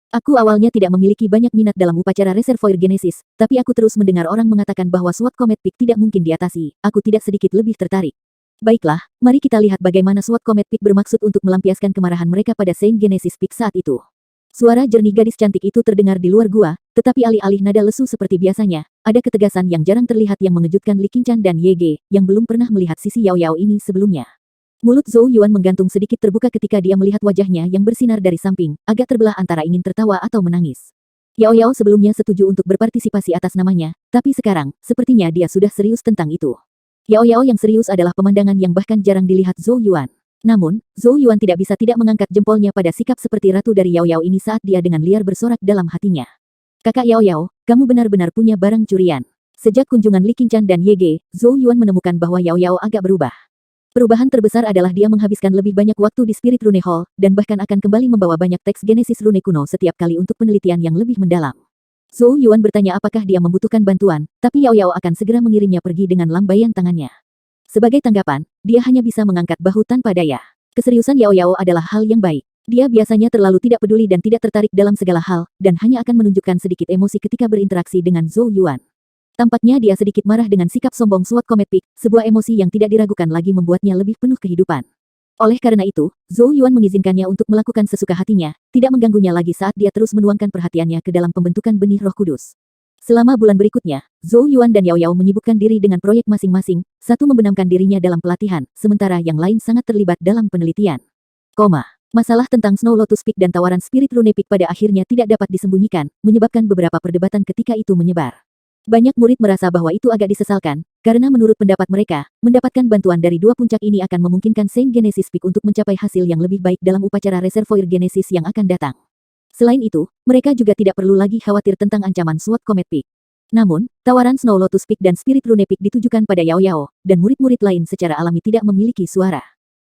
Aku awalnya tidak memiliki banyak minat dalam upacara reservoir genesis, tapi aku terus mendengar orang mengatakan bahwa Sword Comet Peak tidak mungkin diatasi, aku tidak sedikit lebih tertarik. Baiklah, mari kita lihat bagaimana Sword Comet Peak bermaksud untuk melampiaskan kemarahan mereka pada Saint Genesis Peak saat itu. Suara jernih gadis cantik itu terdengar di luar gua, tetapi alih-alih nada lesu seperti biasanya, ada ketegasan yang jarang terlihat yang mengejutkan Li Qingshan dan Ye Ge, yang belum pernah melihat sisi Yao Yao ini sebelumnya. Mulut Zhou Yuan menggantung sedikit terbuka ketika dia melihat wajahnya yang bersinar dari samping, agak terbelah antara ingin tertawa atau menangis. Yao Yao sebelumnya setuju untuk berpartisipasi atas namanya, tapi sekarang, sepertinya dia sudah serius tentang itu. Yao Yao yang serius adalah pemandangan yang bahkan jarang dilihat Zhou Yuan. Namun, Zhou Yuan tidak bisa tidak mengangkat jempolnya pada sikap seperti ratu dari Yao Yao ini saat dia dengan liar bersorak dalam hatinya. Kakak Yao Yao, kamu benar-benar punya barang curian. Sejak kunjungan Li Qingshan dan Ye Ge, Zhou Yuan menemukan bahwa Yao Yao agak berubah. Perubahan terbesar adalah dia menghabiskan lebih banyak waktu di Spirit Rune Hall, dan bahkan akan kembali membawa banyak teks Genesis Rune kuno setiap kali untuk penelitian yang lebih mendalam. Zhou Yuan bertanya apakah dia membutuhkan bantuan, tapi Yao Yao akan segera mengirimnya pergi dengan lambaian tangannya. Sebagai tanggapan, dia hanya bisa mengangkat bahu tanpa daya. Keseriusan Yao Yao adalah hal yang baik. Dia biasanya terlalu tidak peduli dan tidak tertarik dalam segala hal, dan hanya akan menunjukkan sedikit emosi ketika berinteraksi dengan Zhou Yuan. Tampaknya dia sedikit marah dengan sikap sombong Sword Comet Peak, sebuah emosi yang tidak diragukan lagi membuatnya lebih penuh kehidupan. Oleh karena itu, Zhou Yuan mengizinkannya untuk melakukan sesuka hatinya, tidak mengganggunya lagi saat dia terus menuangkan perhatiannya ke dalam pembentukan benih Roh Kudus. Selama bulan berikutnya, Zhou Yuan dan Yao Yao menyibukkan diri dengan proyek masing-masing, satu membenamkan dirinya dalam pelatihan, sementara yang lain sangat terlibat dalam penelitian. Masalah tentang Snow Lotus Peak dan tawaran Spirit Rune Peak pada akhirnya tidak dapat disembunyikan, menyebabkan beberapa perdebatan ketika itu menyebar. Banyak murid merasa bahwa itu agak disesalkan, karena menurut pendapat mereka, mendapatkan bantuan dari dua puncak ini akan memungkinkan Saint Genesis Peak untuk mencapai hasil yang lebih baik dalam upacara reservoir genesis yang akan datang. Selain itu, mereka juga tidak perlu lagi khawatir tentang ancaman Sword Comet Peak. Namun, tawaran Snow Lotus Peak dan Spirit Rune Peak ditujukan pada Yao Yao, dan murid-murid lain secara alami tidak memiliki suara.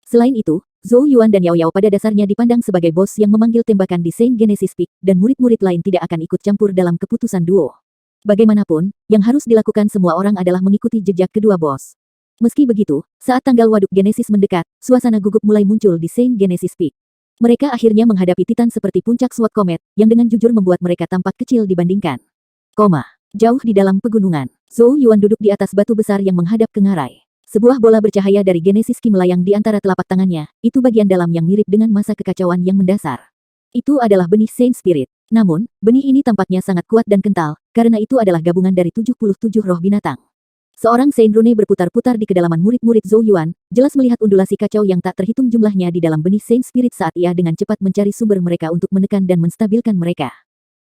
Selain itu, Zhou Yuan dan Yao Yao pada dasarnya dipandang sebagai bos yang memanggil tembakan di Saint Genesis Peak, dan murid-murid lain tidak akan ikut campur dalam keputusan duo. Bagaimanapun, yang harus dilakukan semua orang adalah mengikuti jejak kedua bos. Meski begitu, saat tanggal waduk Genesis mendekat, suasana gugup mulai muncul di Saint Genesis Peak. Mereka akhirnya menghadapi Titan seperti puncak Sword Comet, yang dengan jujur membuat mereka tampak kecil dibandingkan. Jauh di dalam pegunungan, Zhou Yuan duduk di atas batu besar yang menghadap ke ngarai. Sebuah bola bercahaya dari Genesis Ki melayang di antara telapak tangannya, itu bagian dalam yang mirip dengan masa kekacauan yang mendasar. Itu adalah benih Saint Spirit. Namun, benih ini tampaknya sangat kuat dan kental, karena itu adalah gabungan dari 77 roh binatang. Seorang Saint Rune berputar-putar di kedalaman murid-murid Zhou Yuan, jelas melihat undulasi kacau yang tak terhitung jumlahnya di dalam benih Saint Spirit saat ia dengan cepat mencari sumber mereka untuk menekan dan menstabilkan mereka.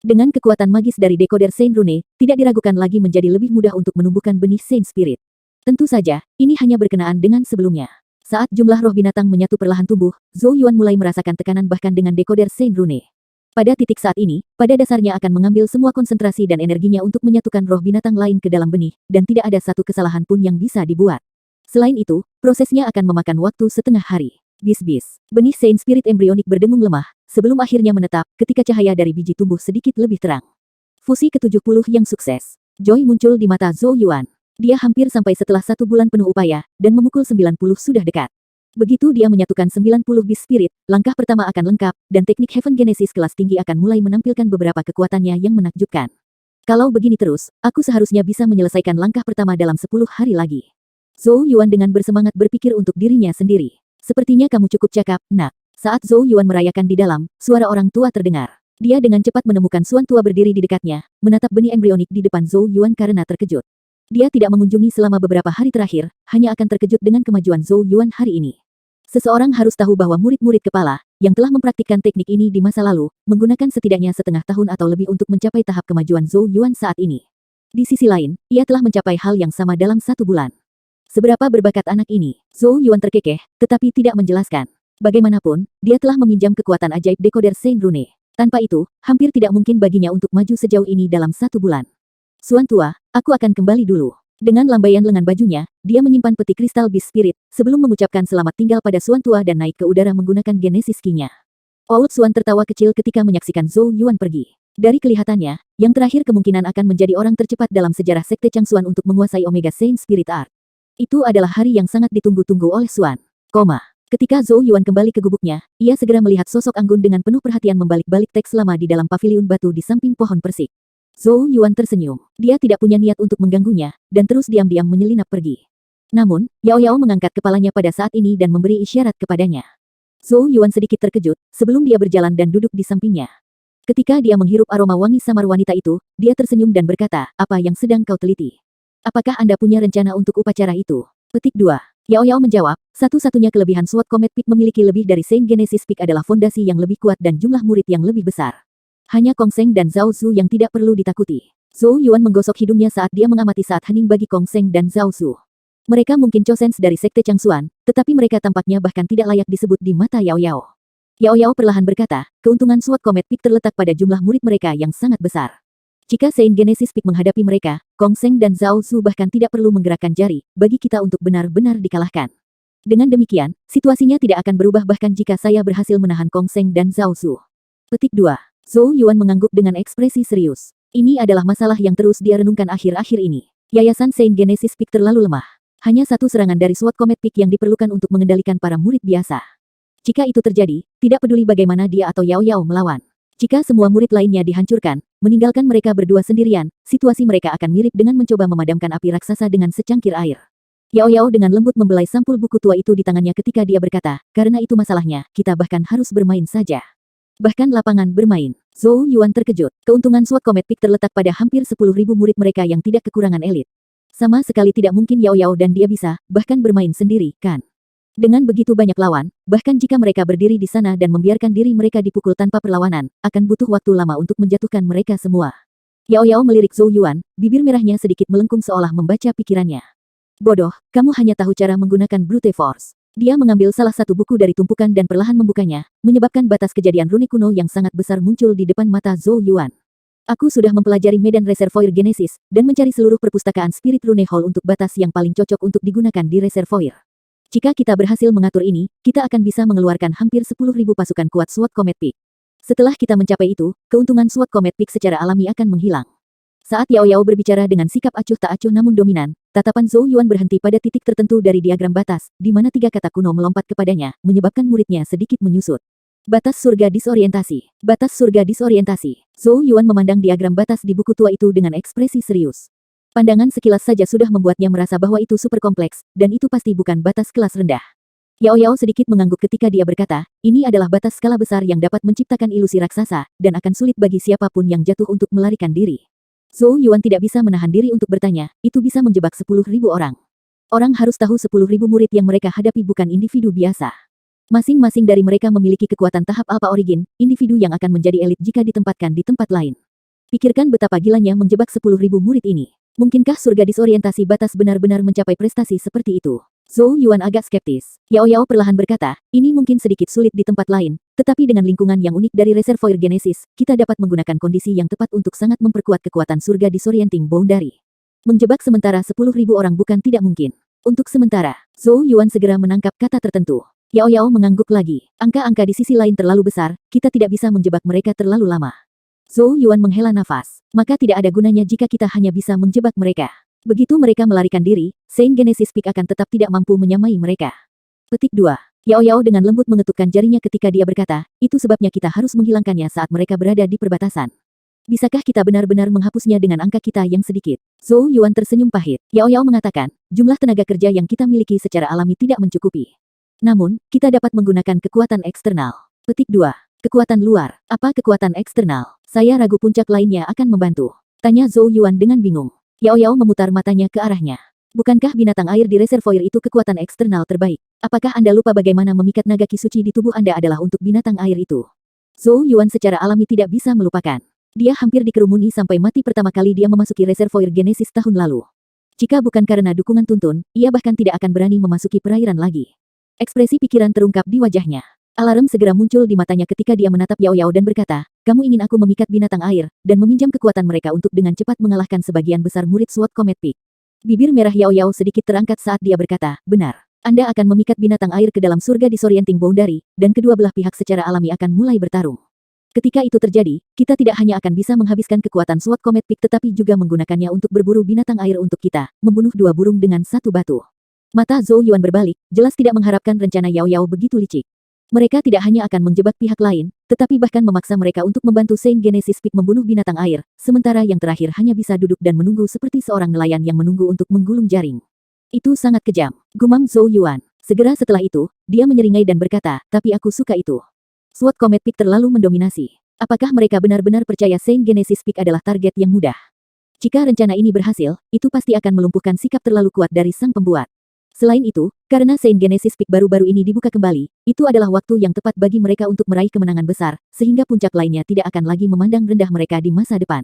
Dengan kekuatan magis dari dekoder Saint Rune, tidak diragukan lagi menjadi lebih mudah untuk menumbuhkan benih Saint Spirit. Tentu saja, ini hanya berkenaan dengan sebelumnya. Saat jumlah roh binatang menyatu perlahan tumbuh, Zhou Yuan mulai merasakan tekanan bahkan dengan dekoder Saint Rune. Pada titik saat ini, pada dasarnya akan mengambil semua konsentrasi dan energinya untuk menyatukan roh binatang lain ke dalam benih, dan tidak ada satu kesalahan pun yang bisa dibuat. Selain itu, prosesnya akan memakan waktu setengah hari. Bis-bis, benih Saint Spirit embrionik berdengung lemah, sebelum akhirnya menetap, ketika cahaya dari biji tumbuh sedikit lebih terang. Fusi ke-70 yang sukses. Joy muncul di mata Zhou Yuan. Dia hampir sampai setelah 1 bulan penuh upaya, dan memukul 90 sudah dekat. Begitu dia menyatukan 90 bis spirit, langkah pertama akan lengkap, dan teknik Heaven Genesis kelas tinggi akan mulai menampilkan beberapa kekuatannya yang menakjubkan. Kalau begini terus, aku seharusnya bisa menyelesaikan langkah pertama dalam 10 hari lagi. Zhou Yuan dengan bersemangat berpikir untuk dirinya sendiri. Sepertinya kamu cukup cakap, nak. Saat Zhou Yuan merayakan di dalam, suara orang tua terdengar. Dia dengan cepat menemukan Suan tua berdiri di dekatnya, menatap benih embrionik di depan Zhou Yuan karena terkejut. Dia tidak mengunjungi selama beberapa hari terakhir, hanya akan terkejut dengan kemajuan Zhou Yuan hari ini. Seseorang harus tahu bahwa murid-murid kepala, yang telah mempraktikkan teknik ini di masa lalu, menggunakan setidaknya setengah tahun atau lebih untuk mencapai tahap kemajuan Zhou Yuan saat ini. Di sisi lain, ia telah mencapai hal yang sama dalam 1 bulan. Seberapa berbakat anak ini? Zhou Yuan terkekeh, tetapi tidak menjelaskan. Bagaimanapun, dia telah meminjam kekuatan ajaib dekoder Saint Rune. Tanpa itu, hampir tidak mungkin baginya untuk maju sejauh ini dalam 1 bulan. Suan tua, aku akan kembali dulu. Dengan lambaian lengan bajunya, dia menyimpan peti kristal Beast Spirit, sebelum mengucapkan selamat tinggal pada Suan tua dan naik ke udara menggunakan Genesis Ki-nya. Oud Suan tertawa kecil ketika menyaksikan Zhou Yuan pergi. Dari kelihatannya, yang terakhir kemungkinan akan menjadi orang tercepat dalam sejarah Sekte Changsuan untuk menguasai Omega Saint Spirit Art. Itu adalah hari yang sangat ditunggu-tunggu oleh Suan. Ketika Zhou Yuan kembali ke gubuknya, ia segera melihat sosok Anggun dengan penuh perhatian membalik-balik teks lama di dalam paviliun batu di samping pohon persik. Zhou Yuan tersenyum. Dia tidak punya niat untuk mengganggunya, dan terus diam-diam menyelinap pergi. Namun, Yao Yao mengangkat kepalanya pada saat ini dan memberi isyarat kepadanya. Zhou Yuan sedikit terkejut, sebelum dia berjalan dan duduk di sampingnya. Ketika dia menghirup aroma wangi samar wanita itu, dia tersenyum dan berkata, apa yang sedang kau teliti? Apakah Anda punya rencana untuk upacara itu? Petik 2. Yao Yao menjawab, satu-satunya kelebihan Sword Comet Peak memiliki lebih dari Saint Genesis Peak adalah fondasi yang lebih kuat dan jumlah murid yang lebih besar. Hanya Kong Seng dan Zhao Zu yang tidak perlu ditakuti. Zhou Yuan menggosok hidungnya saat dia mengamati saat hening bagi Kong Seng dan Zhao Zu. Mereka mungkin Chosens dari Sekte Changsuan, tetapi mereka tampaknya bahkan tidak layak disebut di mata Yao Yao. Yao Yao perlahan berkata, keuntungan Sword Comet Peak terletak pada jumlah murid mereka yang sangat besar. Jika Saint Genesis Peak menghadapi mereka, Kong Seng dan Zhao Zu bahkan tidak perlu menggerakkan jari, bagi kita untuk benar-benar dikalahkan. Dengan demikian, situasinya tidak akan berubah bahkan jika saya berhasil menahan Kong Seng dan Zhao Zu. Petik 2. Zhou Yuan mengangguk dengan ekspresi serius. Ini adalah masalah yang terus dia renungkan akhir-akhir ini. Yayasan Saint Genesis Peak terlalu lemah. Hanya satu serangan dari Sword Comet Peak yang diperlukan untuk mengendalikan para murid biasa. Jika itu terjadi, tidak peduli bagaimana dia atau Yao Yao melawan. Jika semua murid lainnya dihancurkan, meninggalkan mereka berdua sendirian, situasi mereka akan mirip dengan mencoba memadamkan api raksasa dengan secangkir air. Yao Yao dengan lembut membelai sampul buku tua itu di tangannya ketika dia berkata, karena itu masalahnya, kita bahkan harus bermain saja. Bahkan lapangan bermain. Zhou Yuan terkejut. Keuntungan Sword Comet Peak terletak pada hampir 10.000 murid mereka yang tidak kekurangan elit. Sama sekali tidak mungkin Yao Yao dan dia bisa, bahkan bermain sendiri, kan? Dengan begitu banyak lawan, bahkan jika mereka berdiri di sana dan membiarkan diri mereka dipukul tanpa perlawanan, akan butuh waktu lama untuk menjatuhkan mereka semua. Yao Yao melirik Zhou Yuan, bibir merahnya sedikit melengkung seolah membaca pikirannya. Bodoh, kamu hanya tahu cara menggunakan brute force. Dia mengambil salah satu buku dari tumpukan dan perlahan membukanya, menyebabkan batas kejadian rune kuno yang sangat besar muncul di depan mata Zhou Yuan. Aku sudah mempelajari medan reservoir Genesis, dan mencari seluruh perpustakaan Spirit Rune Hall untuk batas yang paling cocok untuk digunakan di reservoir. Jika kita berhasil mengatur ini, kita akan bisa mengeluarkan hampir 10.000 pasukan kuat Sword Comet Peak. Setelah kita mencapai itu, keuntungan Sword Comet Peak secara alami akan menghilang. Saat Yao Yao berbicara dengan sikap acuh tak acuh namun dominan, tatapan Zhou Yuan berhenti pada titik tertentu dari diagram batas, di mana 3 kata kuno melompat kepadanya, menyebabkan muridnya sedikit menyusut. Batas surga disorientasi. Batas surga disorientasi. Zhou Yuan memandang diagram batas di buku tua itu dengan ekspresi serius. Pandangan sekilas saja sudah membuatnya merasa bahwa itu super kompleks, dan itu pasti bukan batas kelas rendah. Yao Yao sedikit mengangguk ketika dia berkata, ini adalah batas skala besar yang dapat menciptakan ilusi raksasa, dan akan sulit bagi siapapun yang jatuh untuk melarikan diri. Zhou Yuan tidak bisa menahan diri untuk bertanya, itu bisa menjebak 10.000 orang. Orang harus tahu 10.000 murid yang mereka hadapi bukan individu biasa. Masing-masing dari mereka memiliki kekuatan tahap Alpha Origin, individu yang akan menjadi elit jika ditempatkan di tempat lain. Pikirkan betapa gilanya menjebak 10.000 murid ini. Mungkinkah surga disorientasi batas benar-benar mencapai prestasi seperti itu? Zhou Yuan agak skeptis. Yao Yao perlahan berkata, ini mungkin sedikit sulit di tempat lain, tetapi dengan lingkungan yang unik dari reservoir Genesis, kita dapat menggunakan kondisi yang tepat untuk sangat memperkuat kekuatan surga disorienting boundary. Menjebak sementara 10.000 orang bukan tidak mungkin. Untuk sementara, Zhou Yuan segera menangkap kata tertentu. Yao Yao mengangguk lagi. Angka-angka di sisi lain terlalu besar, kita tidak bisa menjebak mereka terlalu lama. Zhou Yuan menghela nafas. Maka tidak ada gunanya jika kita hanya bisa menjebak mereka. Begitu mereka melarikan diri, Saint Genesis Peak akan tetap tidak mampu menyamai mereka. Petik 2. Yao Yao dengan lembut mengetukkan jarinya ketika dia berkata, itu sebabnya kita harus menghilangkannya saat mereka berada di perbatasan. Bisakah kita benar-benar menghapusnya dengan angka kita yang sedikit? Zhou Yuan tersenyum pahit. Yao Yao mengatakan, jumlah tenaga kerja yang kita miliki secara alami tidak mencukupi. Namun, kita dapat menggunakan kekuatan eksternal. Petik 2. Kekuatan luar. Apa kekuatan eksternal? Saya ragu puncak lainnya akan membantu. Tanya Zhou Yuan dengan bingung. Yao Yao memutar matanya ke arahnya. Bukankah binatang air di reservoir itu kekuatan eksternal terbaik? Apakah Anda lupa bagaimana memikat naga ki suci di tubuh Anda adalah untuk binatang air itu? Zhou Yuan secara alami tidak bisa melupakan. Dia hampir dikerumuni sampai mati pertama kali dia memasuki reservoir Genesis tahun lalu. Jika bukan karena dukungan Tuntun, ia bahkan tidak akan berani memasuki perairan lagi. Ekspresi pikiran terungkap di wajahnya. Alarm segera muncul di matanya ketika dia menatap Yao Yao dan berkata, kamu ingin aku memikat binatang air, dan meminjam kekuatan mereka untuk dengan cepat mengalahkan sebagian besar murid SWOT Comet Peak. Bibir merah Yao Yao sedikit terangkat saat dia berkata, benar. Anda akan memikat binatang air ke dalam surga disorienting boundary, dan kedua belah pihak secara alami akan mulai bertarung. Ketika itu terjadi, kita tidak hanya akan bisa menghabiskan kekuatan SWOT Comet Peak tetapi juga menggunakannya untuk berburu binatang air untuk kita, membunuh dua burung dengan satu batu. Mata Zhou Yuan berbalik, jelas tidak mengharapkan rencana Yao Yao begitu licik. Mereka tidak hanya akan menjebak pihak lain, tetapi bahkan memaksa mereka untuk membantu Saint Genesis Peak membunuh binatang air, sementara yang terakhir hanya bisa duduk dan menunggu seperti seorang nelayan yang menunggu untuk menggulung jaring. Itu sangat kejam, gumam Zhou Yuan. Segera setelah itu, dia menyeringai dan berkata, tapi aku suka itu. SWOT Comet Peak terlalu mendominasi. Apakah mereka benar-benar percaya Saint Genesis Peak adalah target yang mudah? Jika rencana ini berhasil, itu pasti akan melumpuhkan sikap terlalu kuat dari sang pembuat. Selain itu, karena Saint Genesis Peak baru-baru ini dibuka kembali, itu adalah waktu yang tepat bagi mereka untuk meraih kemenangan besar, sehingga puncak lainnya tidak akan lagi memandang rendah mereka di masa depan.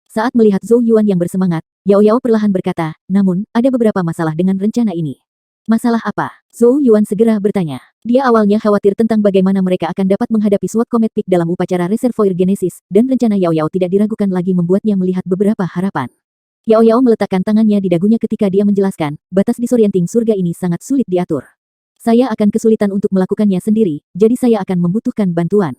Saat melihat Zhou Yuan yang bersemangat, Yao Yao perlahan berkata, namun, ada beberapa masalah dengan rencana ini. Masalah apa? Zhou Yuan segera bertanya. Dia awalnya khawatir tentang bagaimana mereka akan dapat menghadapi SWOT Comet Peak dalam upacara Reservoir Genesis, dan rencana Yao Yao tidak diragukan lagi membuatnya melihat beberapa harapan. Yao Yao meletakkan tangannya di dagunya ketika dia menjelaskan, batas disorienting surga ini sangat sulit diatur. Saya akan kesulitan untuk melakukannya sendiri, jadi saya akan membutuhkan bantuan.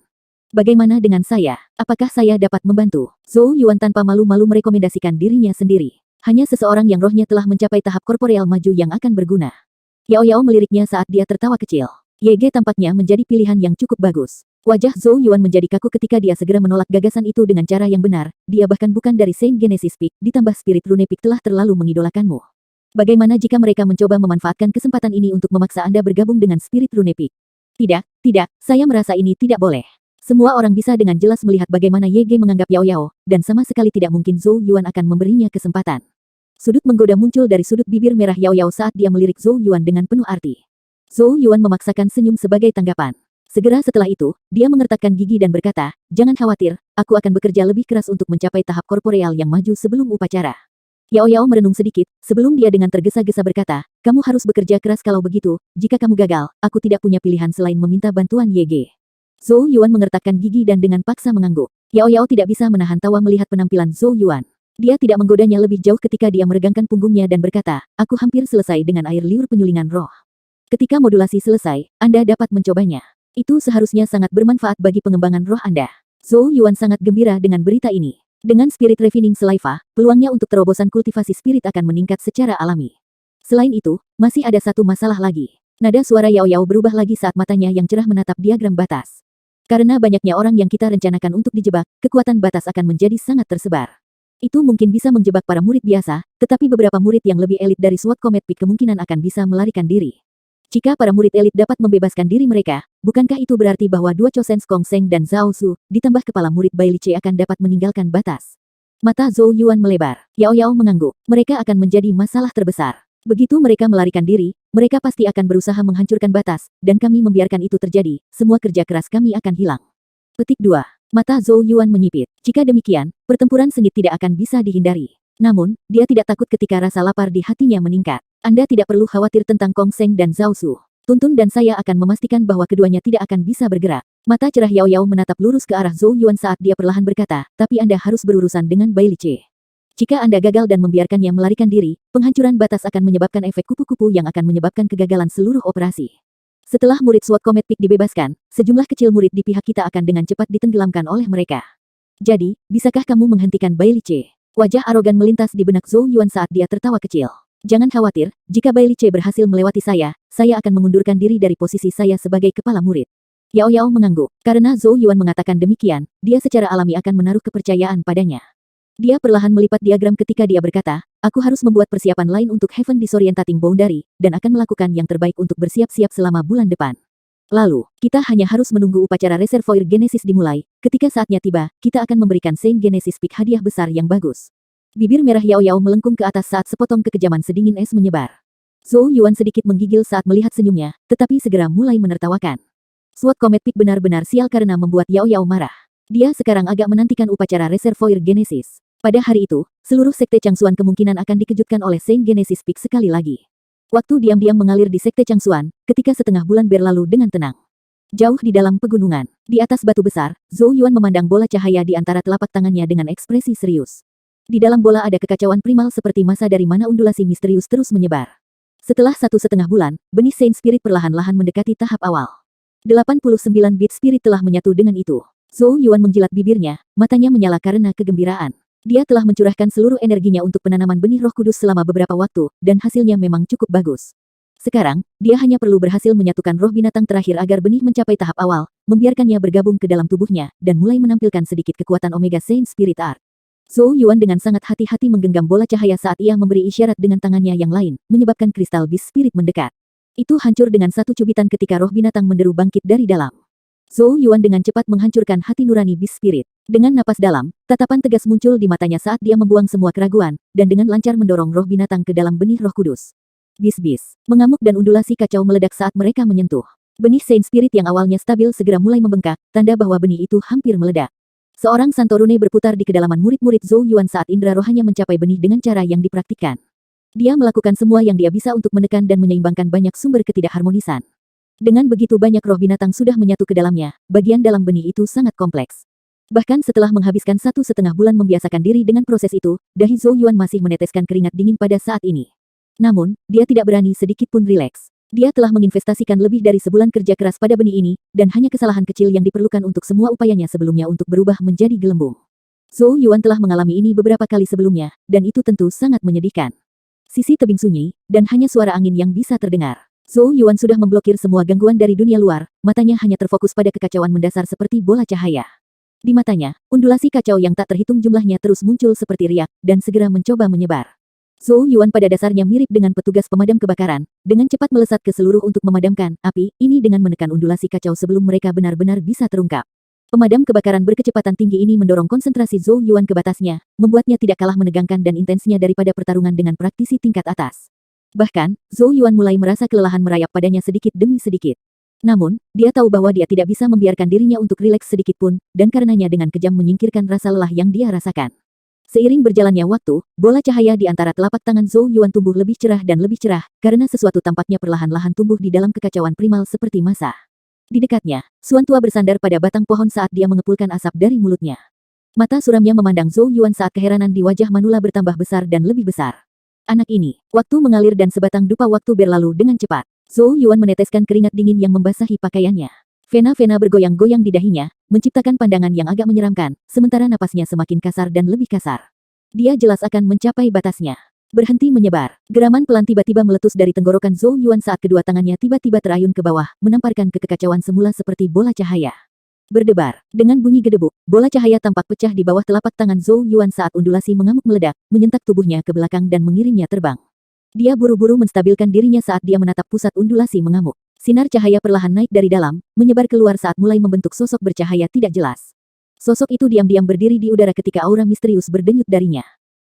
Bagaimana dengan saya? Apakah saya dapat membantu? Zhou Yuan tanpa malu-malu merekomendasikan dirinya sendiri. Hanya seseorang yang rohnya telah mencapai tahap korporeal maju yang akan berguna. Yao Yao meliriknya saat dia tertawa kecil. Yege tampaknya menjadi pilihan yang cukup bagus. Wajah Zhou Yuan menjadi kaku ketika dia segera menolak gagasan itu dengan cara yang benar, dia bahkan bukan dari Saint Genesis Peak, ditambah Spirit Rune Peak telah terlalu mengidolakanmu. Bagaimana jika mereka mencoba memanfaatkan kesempatan ini untuk memaksa Anda bergabung dengan Spirit Rune Peak? Tidak, saya merasa ini tidak boleh. Semua orang bisa dengan jelas melihat bagaimana Yege menganggap Yao Yao, dan sama sekali tidak mungkin Zhou Yuan akan memberinya kesempatan. Sudut menggoda muncul dari sudut bibir merah Yao Yao saat dia melirik Zhou Yuan dengan penuh arti. Zhou Yuan memaksakan senyum sebagai tanggapan. Segera setelah itu, dia mengertakkan gigi dan berkata, jangan khawatir, aku akan bekerja lebih keras untuk mencapai tahap korporeal yang maju sebelum upacara. Yao Yao merenung sedikit, sebelum dia dengan tergesa-gesa berkata, kamu harus bekerja keras kalau begitu, jika kamu gagal, aku tidak punya pilihan selain meminta bantuan Yege. Zhou Yuan mengertakkan gigi dan dengan paksa mengangguk. Yao Yao tidak bisa menahan tawa melihat penampilan Zhou Yuan. Dia tidak menggodanya lebih jauh ketika dia meregangkan punggungnya dan berkata, aku hampir selesai dengan air liur penyulingan roh. Ketika modulasi selesai, Anda dapat mencobanya. Itu seharusnya sangat bermanfaat bagi pengembangan roh Anda. Zhou Yuan sangat gembira dengan berita ini. Dengan spirit refining Saliva, peluangnya untuk terobosan kultivasi spirit akan meningkat secara alami. Selain itu, masih ada satu masalah lagi. Nada suara Yao Yao berubah lagi saat matanya yang cerah menatap diagram batas. Karena banyaknya orang yang kita rencanakan untuk dijebak, kekuatan batas akan menjadi sangat tersebar. Itu mungkin bisa menjebak para murid biasa, tetapi beberapa murid yang lebih elit dari SWOT Comet Peak kemungkinan akan bisa melarikan diri. Jika para murid elit dapat membebaskan diri mereka, bukankah itu berarti bahwa dua Chosen Kong Seng dan Zhao Su, ditambah kepala murid Bai Lice akan dapat meninggalkan batas? Mata Zhou Yuan melebar. Yao Yao mengangguk. Mereka akan menjadi masalah terbesar. Begitu mereka melarikan diri, mereka pasti akan berusaha menghancurkan batas, dan kami membiarkan itu terjadi, semua kerja keras kami akan hilang. Petik 2. Mata Zhou Yuan menyipit. Jika demikian, pertempuran sengit tidak akan bisa dihindari. Namun, dia tidak takut ketika rasa lapar di hatinya meningkat. Anda tidak perlu khawatir tentang Kong Seng dan Zhao Su. Tuntun dan saya akan memastikan bahwa keduanya tidak akan bisa bergerak. Mata cerah Yao Yao menatap lurus ke arah Zhou Yuan saat dia perlahan berkata, tapi Anda harus berurusan dengan Bai Lice. Jika Anda gagal dan membiarkannya melarikan diri, penghancuran batas akan menyebabkan efek kupu-kupu yang akan menyebabkan kegagalan seluruh operasi. Setelah murid SWOT Comet Peak dibebaskan, sejumlah kecil murid di pihak kita akan dengan cepat ditenggelamkan oleh mereka. Jadi, bisakah kamu menghentikan Bai Lice? Wajah arogan melintas di benak Zhou Yuan saat dia tertawa kecil. Jangan khawatir, jika Bai Lice berhasil melewati saya akan mengundurkan diri dari posisi saya sebagai kepala murid. Yao Yao mengangguk. Karena Zhou Yuan mengatakan demikian, dia secara alami akan menaruh kepercayaan padanya. Dia perlahan melipat diagram ketika dia berkata, aku harus membuat persiapan lain untuk Heaven Disorientating Boundary, dan akan melakukan yang terbaik untuk bersiap-siap selama bulan depan. Lalu, kita hanya harus menunggu upacara Reservoir Genesis dimulai, ketika saatnya tiba, kita akan memberikan Saint Genesis Peak hadiah besar yang bagus. Bibir merah Yao Yao melengkung ke atas saat sepotong kekejaman sedingin es menyebar. Zhou Yuan sedikit menggigil saat melihat senyumnya, tetapi segera mulai menertawakan. SWOT Comet Peak benar-benar sial karena membuat Yao Yao marah. Dia sekarang agak menantikan upacara reservoir Genesis. Pada hari itu, seluruh sekte Changsuan kemungkinan akan dikejutkan oleh Saint Genesis Peak sekali lagi. Waktu diam-diam mengalir di sekte Changsuan, ketika setengah bulan berlalu dengan tenang. Jauh di dalam pegunungan, di atas batu besar, Zhou Yuan memandang bola cahaya di antara telapak tangannya dengan ekspresi serius. Di dalam bola ada kekacauan primal seperti masa dari mana undulasi misterius terus menyebar. Setelah 1,5 bulan, benih Saint Spirit perlahan-lahan mendekati tahap awal. 89 bit spirit telah menyatu dengan itu. Zhou Yuan menjilat bibirnya, matanya menyala karena kegembiraan. Dia telah mencurahkan seluruh energinya untuk penanaman benih Roh Kudus selama beberapa waktu, dan hasilnya memang cukup bagus. Sekarang, dia hanya perlu berhasil menyatukan roh binatang terakhir agar benih mencapai tahap awal, membiarkannya bergabung ke dalam tubuhnya, dan mulai menampilkan sedikit kekuatan Omega Saint Spirit Art. Zhou Yuan dengan sangat hati-hati menggenggam bola cahaya saat ia memberi isyarat dengan tangannya yang lain, menyebabkan kristal Beast Spirit mendekat. Itu hancur dengan satu cubitan ketika roh binatang menderu bangkit dari dalam. Zhou Yuan dengan cepat menghancurkan hati nurani Beast Spirit. Dengan napas dalam, tatapan tegas muncul di matanya saat dia membuang semua keraguan, dan dengan lancar mendorong roh binatang ke dalam benih Roh Kudus. Bis-bis, mengamuk dan undulasi kacau meledak saat mereka menyentuh. Benih Saint Spirit yang awalnya stabil segera mulai membengkak, tanda bahwa benih itu hampir meledak. Seorang Santorune berputar di kedalaman murid-murid Zhou Yuan saat indera rohanya mencapai benih dengan cara yang dipraktikkan. Dia melakukan semua yang dia bisa untuk menekan dan menyeimbangkan banyak sumber ketidakharmonisan. Dengan begitu banyak roh binatang sudah menyatu ke dalamnya, bagian dalam benih itu sangat kompleks. Bahkan setelah menghabiskan 1,5 bulan membiasakan diri dengan proses itu, dahi Zhou Yuan masih meneteskan keringat dingin pada saat ini. Namun, dia tidak berani sedikit pun rileks. Dia telah menginvestasikan lebih dari sebulan kerja keras pada benih ini, dan hanya kesalahan kecil yang diperlukan untuk semua upayanya sebelumnya untuk berubah menjadi gelembung. Zhou Yuan telah mengalami ini beberapa kali sebelumnya, dan itu tentu sangat menyedihkan. Sisi tebing sunyi, dan hanya suara angin yang bisa terdengar. Zhou Yuan sudah memblokir semua gangguan dari dunia luar, matanya hanya terfokus pada kekacauan mendasar seperti bola cahaya. Di matanya, undulasi kacau yang tak terhitung jumlahnya terus muncul seperti riak, dan segera mencoba menyebar. Zhou Yuan pada dasarnya mirip dengan petugas pemadam kebakaran, dengan cepat melesat ke seluruh untuk memadamkan api, ini dengan menekan undulasi kacau sebelum mereka benar-benar bisa terungkap. Pemadam kebakaran berkecepatan tinggi ini mendorong konsentrasi Zhou Yuan ke batasnya, membuatnya tidak kalah menegangkan dan intensnya daripada pertarungan dengan praktisi tingkat atas. Bahkan, Zhou Yuan mulai merasa kelelahan merayap padanya sedikit demi sedikit. Namun, dia tahu bahwa dia tidak bisa membiarkan dirinya untuk rileks sedikit pun, dan karenanya dengan kejam menyingkirkan rasa lelah yang dia rasakan. Seiring berjalannya waktu, bola cahaya di antara telapak tangan Zhou Yuan tumbuh lebih cerah dan lebih cerah, karena sesuatu tampaknya perlahan-lahan tumbuh di dalam kekacauan primal seperti massa. Di dekatnya, Suan tua bersandar pada batang pohon saat dia mengepulkan asap dari mulutnya. Mata suramnya memandang Zhou Yuan saat keheranan di wajah Manula bertambah besar dan lebih besar. Anak ini, waktu mengalir dan sebatang dupa waktu berlalu dengan cepat. Zhou Yuan meneteskan keringat dingin yang membasahi pakaiannya. Vena-vena bergoyang-goyang di dahinya, menciptakan pandangan yang agak menyeramkan, sementara napasnya semakin kasar dan lebih kasar. Dia jelas akan mencapai batasnya. Berhenti menyebar. Geraman pelan tiba-tiba meletus dari tenggorokan Zhou Yuan saat kedua tangannya tiba-tiba terayun ke bawah, menamparkan kekacauan semula seperti bola cahaya. Berdebar. Dengan bunyi gedebuk, bola cahaya tampak pecah di bawah telapak tangan Zhou Yuan saat undulasi mengamuk meledak, menyentak tubuhnya ke belakang dan mengirimnya terbang. Dia buru-buru menstabilkan dirinya saat dia menatap pusat undulasi mengamuk. Sinar cahaya perlahan naik dari dalam, menyebar keluar saat mulai membentuk sosok bercahaya tidak jelas. Sosok itu diam-diam berdiri di udara ketika aura misterius berdenyut darinya.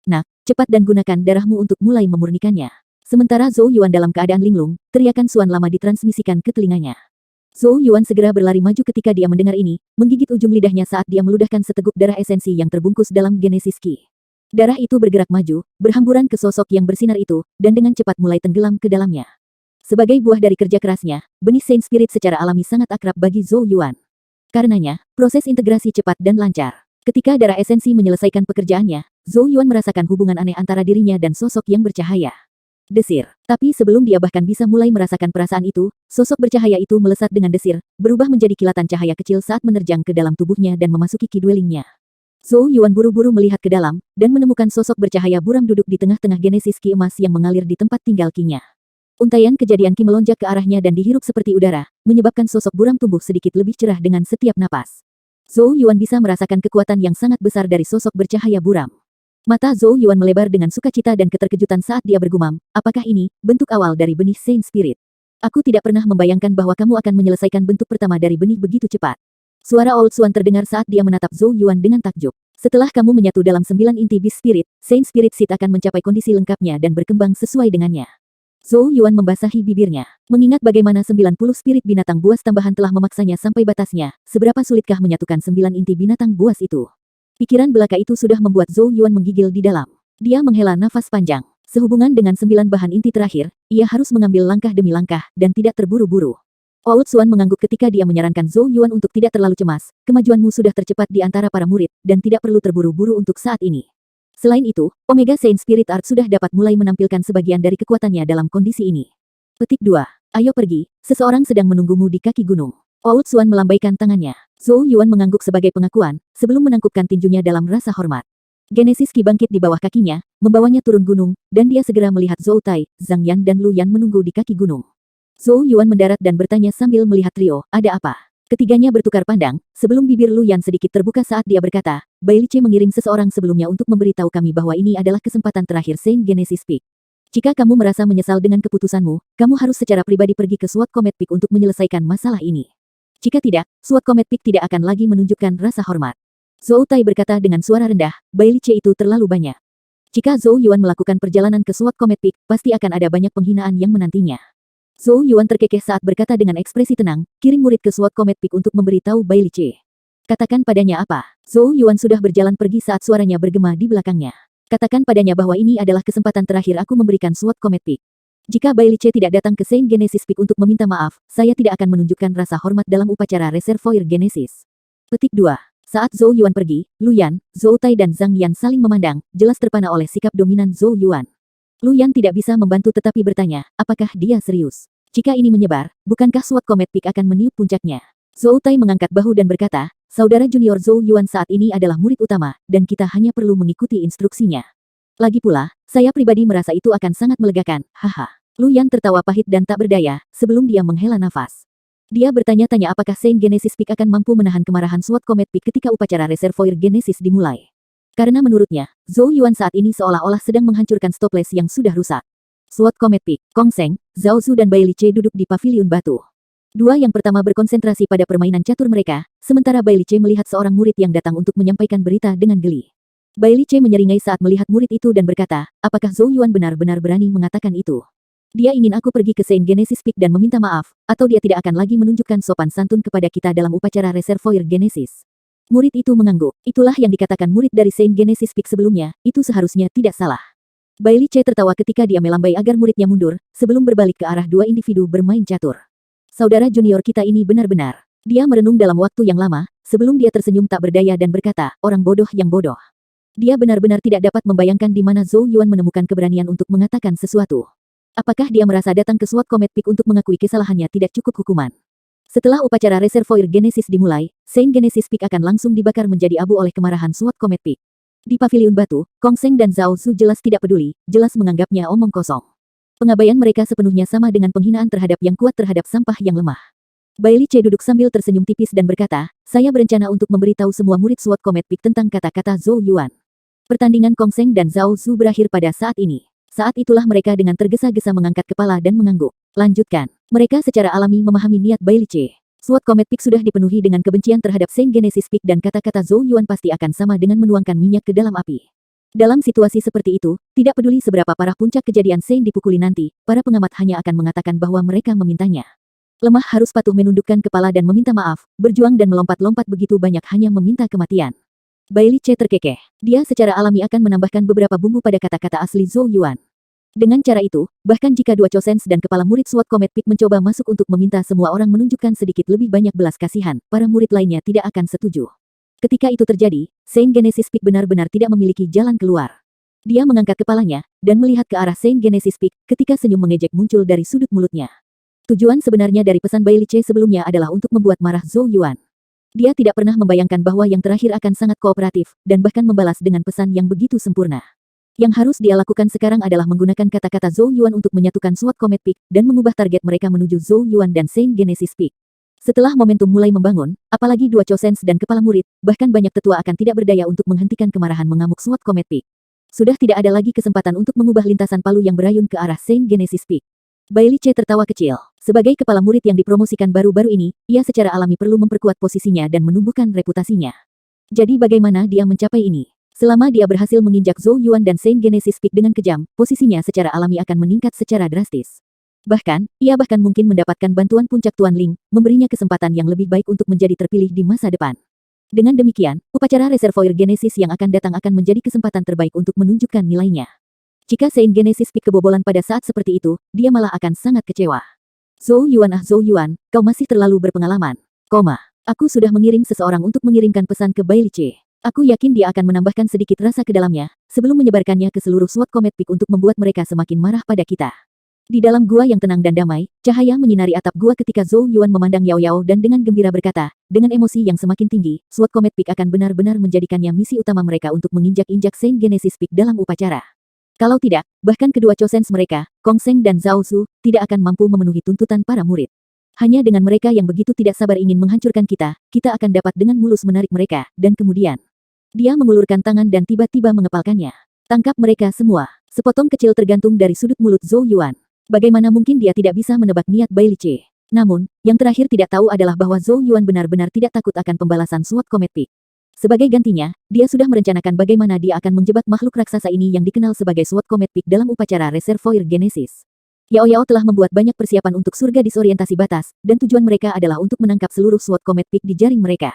Nak, cepat dan gunakan darahmu untuk mulai memurnikannya. Sementara Zhou Yuan dalam keadaan linglung, teriakan Suan lama ditransmisikan ke telinganya. Zhou Yuan segera berlari maju ketika dia mendengar ini, menggigit ujung lidahnya saat dia meludahkan seteguk darah esensi yang terbungkus dalam Genesis Ki. Darah itu bergerak maju, berhamburan ke sosok yang bersinar itu, dan dengan cepat mulai tenggelam ke dalamnya. Sebagai buah dari kerja kerasnya, benih Saint Spirit secara alami sangat akrab bagi Zhou Yuan. Karenanya, proses integrasi cepat dan lancar. Ketika darah esensi menyelesaikan pekerjaannya, Zhou Yuan merasakan hubungan aneh antara dirinya dan sosok yang bercahaya. Desir. Tapi sebelum dia bahkan bisa mulai merasakan perasaan itu, sosok bercahaya itu melesat dengan desir, berubah menjadi kilatan cahaya kecil saat menerjang ke dalam tubuhnya dan memasuki ki dwellingnya. Zhou Yuan buru-buru melihat ke dalam, dan menemukan sosok bercahaya buram duduk di tengah-tengah Genesis ki emas yang mengalir di tempat tinggal kinya. Untaian kejadian ki melonjak ke arahnya dan dihirup seperti udara, menyebabkan sosok buram tumbuh sedikit lebih cerah dengan setiap napas. Zhou Yuan bisa merasakan kekuatan yang sangat besar dari sosok bercahaya buram. Mata Zhou Yuan melebar dengan sukacita dan keterkejutan saat dia bergumam, apakah ini bentuk awal dari benih Saint Spirit? Aku tidak pernah membayangkan bahwa kamu akan menyelesaikan bentuk pertama dari benih begitu cepat. Suara Old Suan terdengar saat dia menatap Zhou Yuan dengan takjub. Setelah kamu menyatu dalam 9 inti Beast Spirit, Saint Spirit Seed akan mencapai kondisi lengkapnya dan berkembang sesuai dengannya. Zhou Yuan membasahi bibirnya. Mengingat bagaimana 90 spirit binatang buas tambahan telah memaksanya sampai batasnya, seberapa sulitkah menyatukan 9 inti binatang buas itu? Pikiran belaka itu sudah membuat Zhou Yuan menggigil di dalam. Dia menghela nafas panjang. Sehubungan dengan 9 bahan inti terakhir, ia harus mengambil langkah demi langkah, dan tidak terburu-buru. Oud Xuan mengangguk ketika dia menyarankan Zhou Yuan untuk tidak terlalu cemas. Kemajuanmu sudah tercepat di antara para murid, dan tidak perlu terburu-buru untuk saat ini. Selain itu, Omega Saint Spirit Art sudah dapat mulai menampilkan sebagian dari kekuatannya dalam kondisi ini. Petik 2. Ayo pergi, seseorang sedang menunggumu di kaki gunung. Oud Xuan melambaikan tangannya. Zhou Yuan mengangguk sebagai pengakuan, sebelum menangkupkan tinjunya dalam rasa hormat. Genesis Ki bangkit di bawah kakinya, membawanya turun gunung, dan dia segera melihat Zhou Tai, Zhang Yan dan Lu Yan menunggu di kaki gunung. Zhou Yuan mendarat dan bertanya sambil melihat trio, ada apa? Ketiganya bertukar pandang, sebelum bibir Lu Yan sedikit terbuka saat dia berkata, Bai Li Ce mengirim seseorang sebelumnya untuk memberitahu kami bahwa ini adalah kesempatan terakhir Saint Genesis Peak. Jika kamu merasa menyesal dengan keputusanmu, kamu harus secara pribadi pergi ke SWOT Comet Peak untuk menyelesaikan masalah ini. Jika tidak, SWOT Comet Peak tidak akan lagi menunjukkan rasa hormat. Zhou Tai berkata dengan suara rendah, Bai Li Ce itu terlalu banyak. Jika Zhou Yuan melakukan perjalanan ke SWOT Comet Peak, pasti akan ada banyak penghinaan yang menantinya. Zhou Yuan terkekeh saat berkata dengan ekspresi tenang, kirim murid ke SWOT Comet Peak untuk memberitahu Bai Li Ce. Katakan padanya apa? Zhou Yuan sudah berjalan pergi saat suaranya bergema di belakangnya. Katakan padanya bahwa ini adalah kesempatan terakhir aku memberikan SWOT Comet Peak. Jika Bai Li Ce tidak datang ke Saint Genesis Peak untuk meminta maaf, saya tidak akan menunjukkan rasa hormat dalam upacara Reservoir Genesis. Petik 2. Saat Zhou Yuan pergi, Lu Yan, Zhou Tai dan Zhang Yan saling memandang, jelas terpana oleh sikap dominan Zhou Yuan. Lu Yan tidak bisa membantu tetapi bertanya, apakah dia serius? Jika ini menyebar, bukankah SWOT Comet Peak akan meniup puncaknya? Zhou Tai mengangkat bahu dan berkata, saudara junior Zhou Yuan saat ini adalah murid utama, dan kita hanya perlu mengikuti instruksinya. Lagi pula, saya pribadi merasa itu akan sangat melegakan, haha. Lu Yan tertawa pahit dan tak berdaya, sebelum dia menghela nafas. Dia bertanya-tanya apakah Saint Genesis Peak akan mampu menahan kemarahan SWOT Comet Peak ketika upacara Reservoir Genesis dimulai. Karena menurutnya, Zhou Yuan saat ini seolah-olah sedang menghancurkan stoples yang sudah rusak. SWOT Comet Peak, Kong Seng, Zhao Zu dan Bai Li Ce duduk di paviliun batu. Dua yang pertama berkonsentrasi pada permainan catur mereka, sementara Bai Li Ce melihat seorang murid yang datang untuk menyampaikan berita dengan geli. Bai Li Ce menyeringai saat melihat murid itu dan berkata, apakah Zhou Yuan benar-benar berani mengatakan itu? Dia ingin aku pergi ke Saint Genesis Peak dan meminta maaf, atau dia tidak akan lagi menunjukkan sopan santun kepada kita dalam upacara Reservoir Genesis. Murid itu mengangguk. Itulah yang dikatakan murid dari Saint Genesis Peak sebelumnya, itu seharusnya tidak salah. Bai Li Ce tertawa ketika dia melambai agar muridnya mundur, sebelum berbalik ke arah dua individu bermain catur. Saudara junior kita ini benar-benar. Dia merenung dalam waktu yang lama, sebelum dia tersenyum tak berdaya dan berkata, orang bodoh yang bodoh. Dia benar-benar tidak dapat membayangkan di mana Zhou Yuan menemukan keberanian untuk mengatakan sesuatu. Apakah dia merasa datang ke SWOT Comet Peak untuk mengakui kesalahannya tidak cukup hukuman? Setelah upacara Reservoir Genesis dimulai, Saint Genesis Peak akan langsung dibakar menjadi abu oleh kemarahan SWOT Comet Peak. Di paviliun batu, Kong Seng dan Zhao Zu jelas tidak peduli, jelas menganggapnya omong kosong. Pengabaian mereka sepenuhnya sama dengan penghinaan terhadap yang kuat terhadap sampah yang lemah. Bai Li Ce duduk sambil tersenyum tipis dan berkata, saya berencana untuk memberitahu semua murid SWOT Comet Peak tentang kata-kata Zhou Yuan. Pertandingan Kong Seng dan Zhao Zu berakhir pada saat ini. Saat itulah mereka dengan tergesa-gesa mengangkat kepala dan mengangguk. Lanjutkan. Mereka secara alami memahami niat Bai Li Ce. SWOT Comet Peak sudah dipenuhi dengan kebencian terhadap Saint Genesis Peak dan kata-kata Zhou Yuan pasti akan sama dengan menuangkan minyak ke dalam api. Dalam situasi seperti itu, tidak peduli seberapa parah puncak kejadian Saint dipukuli nanti, para pengamat hanya akan mengatakan bahwa mereka memintanya. Lemah harus patuh menundukkan kepala dan meminta maaf, berjuang dan melompat-lompat begitu banyak hanya meminta kematian. Bai Li Ce terkekeh. Dia secara alami akan menambahkan beberapa bumbu pada kata-kata asli Zhou Yuan. Dengan cara itu, bahkan jika dua Chosens dan kepala murid SWOT Comet Peak mencoba masuk untuk meminta semua orang menunjukkan sedikit lebih banyak belas kasihan, para murid lainnya tidak akan setuju. Ketika itu terjadi, Saint Genesis Peak benar-benar tidak memiliki jalan keluar. Dia mengangkat kepalanya, dan melihat ke arah Saint Genesis Peak, ketika senyum mengejek muncul dari sudut mulutnya. Tujuan sebenarnya dari pesan Bai Li Ce sebelumnya adalah untuk membuat marah Zhou Yuan. Dia tidak pernah membayangkan bahwa yang terakhir akan sangat kooperatif, dan bahkan membalas dengan pesan yang begitu sempurna. Yang harus dia lakukan sekarang adalah menggunakan kata-kata Zhou Yuan untuk menyatukan SWOT Comet Peak, dan mengubah target mereka menuju Zhou Yuan dan Saint Genesis Peak. Setelah momentum mulai membangun, apalagi dua Chosens dan kepala murid, bahkan banyak tetua akan tidak berdaya untuk menghentikan kemarahan mengamuk SWOT Comet Peak. Sudah tidak ada lagi kesempatan untuk mengubah lintasan palu yang berayun ke arah Saint Genesis Peak. Bai Li Ce tertawa kecil. Sebagai kepala murid yang dipromosikan baru-baru ini, ia secara alami perlu memperkuat posisinya dan menumbuhkan reputasinya. Jadi bagaimana dia mencapai ini? Selama dia berhasil menginjak Zhou Yuan dan Saint Genesis Peak dengan kejam, posisinya secara alami akan meningkat secara drastis. Bahkan, ia bahkan mungkin mendapatkan bantuan puncak Tuan Ling, memberinya kesempatan yang lebih baik untuk menjadi terpilih di masa depan. Dengan demikian, upacara reservoir Genesis yang akan datang akan menjadi kesempatan terbaik untuk menunjukkan nilainya. Jika Saint Genesis Peak kebobolan pada saat seperti itu, dia malah akan sangat kecewa. Zhou Yuan, kau masih terlalu berpengalaman. Aku sudah mengirim seseorang untuk mengirimkan pesan ke Bai Lice. Aku yakin dia akan menambahkan sedikit rasa ke dalamnya, sebelum menyebarkannya ke seluruh SWAT Comet Peak untuk membuat mereka semakin marah pada kita. Di dalam gua yang tenang dan damai, cahaya menyinari atap gua ketika Zhou Yuan memandang Yao Yao dan dengan gembira berkata, dengan emosi yang semakin tinggi, SWAT Comet Peak akan benar-benar menjadikannya misi utama mereka untuk menginjak-injak Saint Genesis Peak dalam upacara. Kalau tidak, bahkan kedua Chosens mereka, Kong Seng dan Zhao Su, tidak akan mampu memenuhi tuntutan para murid. Hanya dengan mereka yang begitu tidak sabar ingin menghancurkan kita akan dapat dengan mulus menarik mereka, dan kemudian dia mengulurkan tangan dan tiba-tiba mengepalkannya. Tangkap mereka semua. Sepotong kecil tergantung dari sudut mulut Zhou Yuan. Bagaimana mungkin dia tidak bisa menebak niat Bai Lice? Namun, yang terakhir tidak tahu adalah bahwa Zhou Yuan benar-benar tidak takut akan pembalasan SWAT Comet Peak. Sebagai gantinya, dia sudah merencanakan bagaimana dia akan menjebak makhluk raksasa ini yang dikenal sebagai SWAT Comet Peak dalam upacara reservoir Genesis. Yao Yao telah membuat banyak persiapan untuk surga disorientasi batas, dan tujuan mereka adalah untuk menangkap seluruh SWAT Comet Peak di jaring mereka.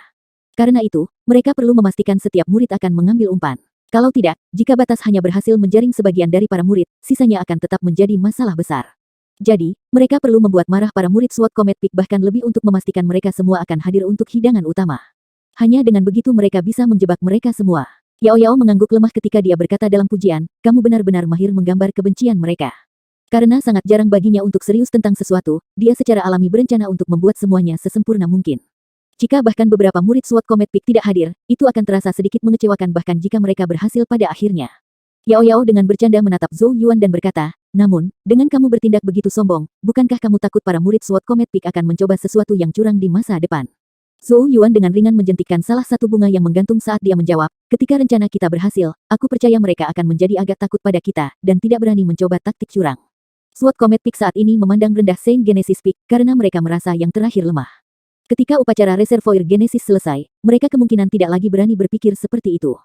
Karena itu, mereka perlu memastikan setiap murid akan mengambil umpan. Kalau tidak, jika batas hanya berhasil menjaring sebagian dari para murid, sisanya akan tetap menjadi masalah besar. Jadi, mereka perlu membuat marah para murid SWAT Comet Peak bahkan lebih untuk memastikan mereka semua akan hadir untuk hidangan utama. Hanya dengan begitu mereka bisa menjebak mereka semua. Yao Yao mengangguk lemah ketika dia berkata dalam pujian, kamu benar-benar mahir menggambar kebencian mereka. Karena sangat jarang baginya untuk serius tentang sesuatu, dia secara alami berencana untuk membuat semuanya sesempurna mungkin. Jika bahkan beberapa murid SWAT Comet Peak tidak hadir, itu akan terasa sedikit mengecewakan bahkan jika mereka berhasil pada akhirnya. Yao Yao dengan bercanda menatap Zhou Yuan dan berkata, namun, dengan kamu bertindak begitu sombong, bukankah kamu takut para murid SWAT Comet Peak akan mencoba sesuatu yang curang di masa depan? Zhou Yuan dengan ringan menjentikkan salah satu bunga yang menggantung saat dia menjawab, ketika rencana kita berhasil, aku percaya mereka akan menjadi agak takut pada kita, dan tidak berani mencoba taktik curang. SWAT Comet Peak saat ini memandang rendah Saint Genesis Peak karena mereka merasa yang terakhir lemah. Ketika upacara reservoir Genesis selesai, mereka kemungkinan tidak lagi berani berpikir seperti itu.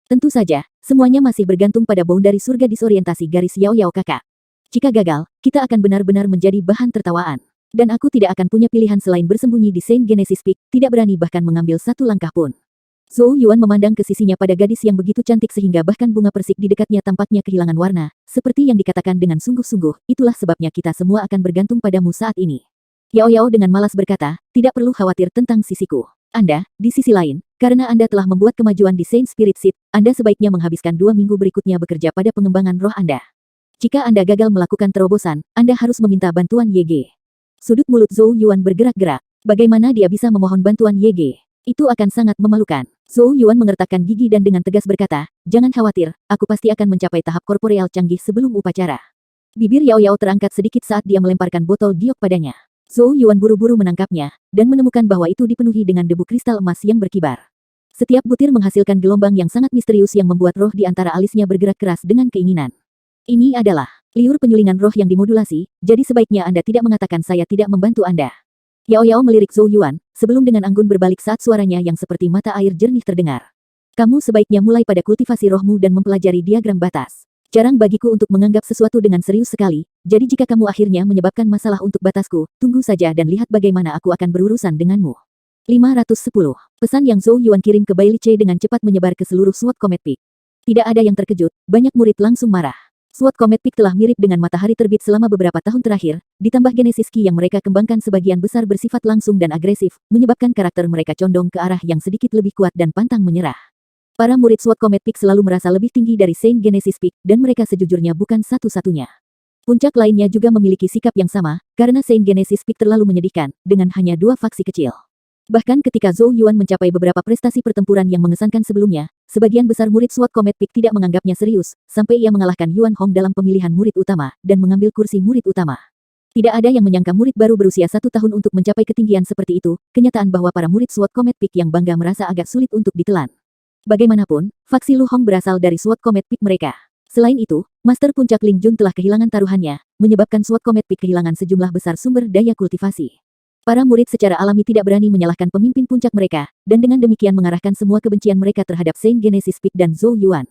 Tentu saja, semuanya masih bergantung pada boundary surga disorientasi garis Yao Yao kakak. Jika gagal, kita akan benar-benar menjadi bahan tertawaan. Dan aku tidak akan punya pilihan selain bersembunyi di Saint Genesis Peak, tidak berani bahkan mengambil satu langkah pun. Zhou Yuan memandang ke sisinya pada gadis yang begitu cantik sehingga bahkan bunga persik di dekatnya tampaknya kehilangan warna, seperti yang dikatakan dengan sungguh-sungguh, itulah sebabnya kita semua akan bergantung padamu saat ini. Yao Yao dengan malas berkata, tidak perlu khawatir tentang sisiku. Anda, di sisi lain, karena Anda telah membuat kemajuan di Saint Spirit Seed, Anda sebaiknya menghabiskan 2 minggu berikutnya bekerja pada pengembangan roh Anda. Jika Anda gagal melakukan terobosan, Anda harus meminta bantuan YG. Sudut mulut Zhou Yuan bergerak-gerak. Bagaimana dia bisa memohon bantuan YG? Itu akan sangat memalukan. Zhou Yuan mengertakkan gigi dan dengan tegas berkata, jangan khawatir, aku pasti akan mencapai tahap korporeal canggih sebelum upacara. Bibir Yao Yao terangkat sedikit saat dia melemparkan botol giok padanya. Zhou Yuan buru-buru menangkapnya, dan menemukan bahwa itu dipenuhi dengan debu kristal emas yang berkibar. Setiap butir menghasilkan gelombang yang sangat misterius yang membuat roh di antara alisnya bergerak keras dengan keinginan. Ini adalah liur penyulingan roh yang dimodulasi, jadi sebaiknya Anda tidak mengatakan saya tidak membantu Anda. Yao Yao melirik Zhou Yuan, sebelum dengan anggun berbalik saat suaranya yang seperti mata air jernih terdengar. Kamu sebaiknya mulai pada kultivasi rohmu dan mempelajari diagram batas. Jarang bagiku untuk menganggap sesuatu dengan serius sekali, jadi jika kamu akhirnya menyebabkan masalah untuk batasku, tunggu saja dan lihat bagaimana aku akan berurusan denganmu. 510. Pesan yang Zhou Yuan kirim ke Bai Lice dengan cepat menyebar ke seluruh SWAT Comet Peak. Tidak ada yang terkejut, banyak murid langsung marah. SWAT Comet Peak telah mirip dengan matahari terbit selama beberapa tahun terakhir, ditambah Genesis Ki yang mereka kembangkan sebagian besar bersifat langsung dan agresif, menyebabkan karakter mereka condong ke arah yang sedikit lebih kuat dan pantang menyerah. Para murid SWAT Comet Peak selalu merasa lebih tinggi dari Saint Genesis Peak, dan mereka sejujurnya bukan satu-satunya. Puncak lainnya juga memiliki sikap yang sama, karena Saint Genesis Peak terlalu menyedihkan, dengan hanya 2 faksi kecil. Bahkan ketika Zhou Yuan mencapai beberapa prestasi pertempuran yang mengesankan sebelumnya, sebagian besar murid SWAT Comet Peak tidak menganggapnya serius, sampai ia mengalahkan Yuan Hong dalam pemilihan murid utama, dan mengambil kursi murid utama. Tidak ada yang menyangka murid baru berusia 1 tahun untuk mencapai ketinggian seperti itu, kenyataan bahwa para murid SWAT Comet Peak yang bangga merasa agak sulit untuk ditelan. Bagaimanapun, faksi Lu Hong berasal dari SWAT Comet Peak mereka. Selain itu, Master Puncak Ling Jun telah kehilangan taruhannya, menyebabkan SWAT Comet Peak kehilangan sejumlah besar sumber daya kultivasi. Para murid secara alami tidak berani menyalahkan pemimpin puncak mereka, dan dengan demikian mengarahkan semua kebencian mereka terhadap Saint Genesis Peak dan Zhou Yuan.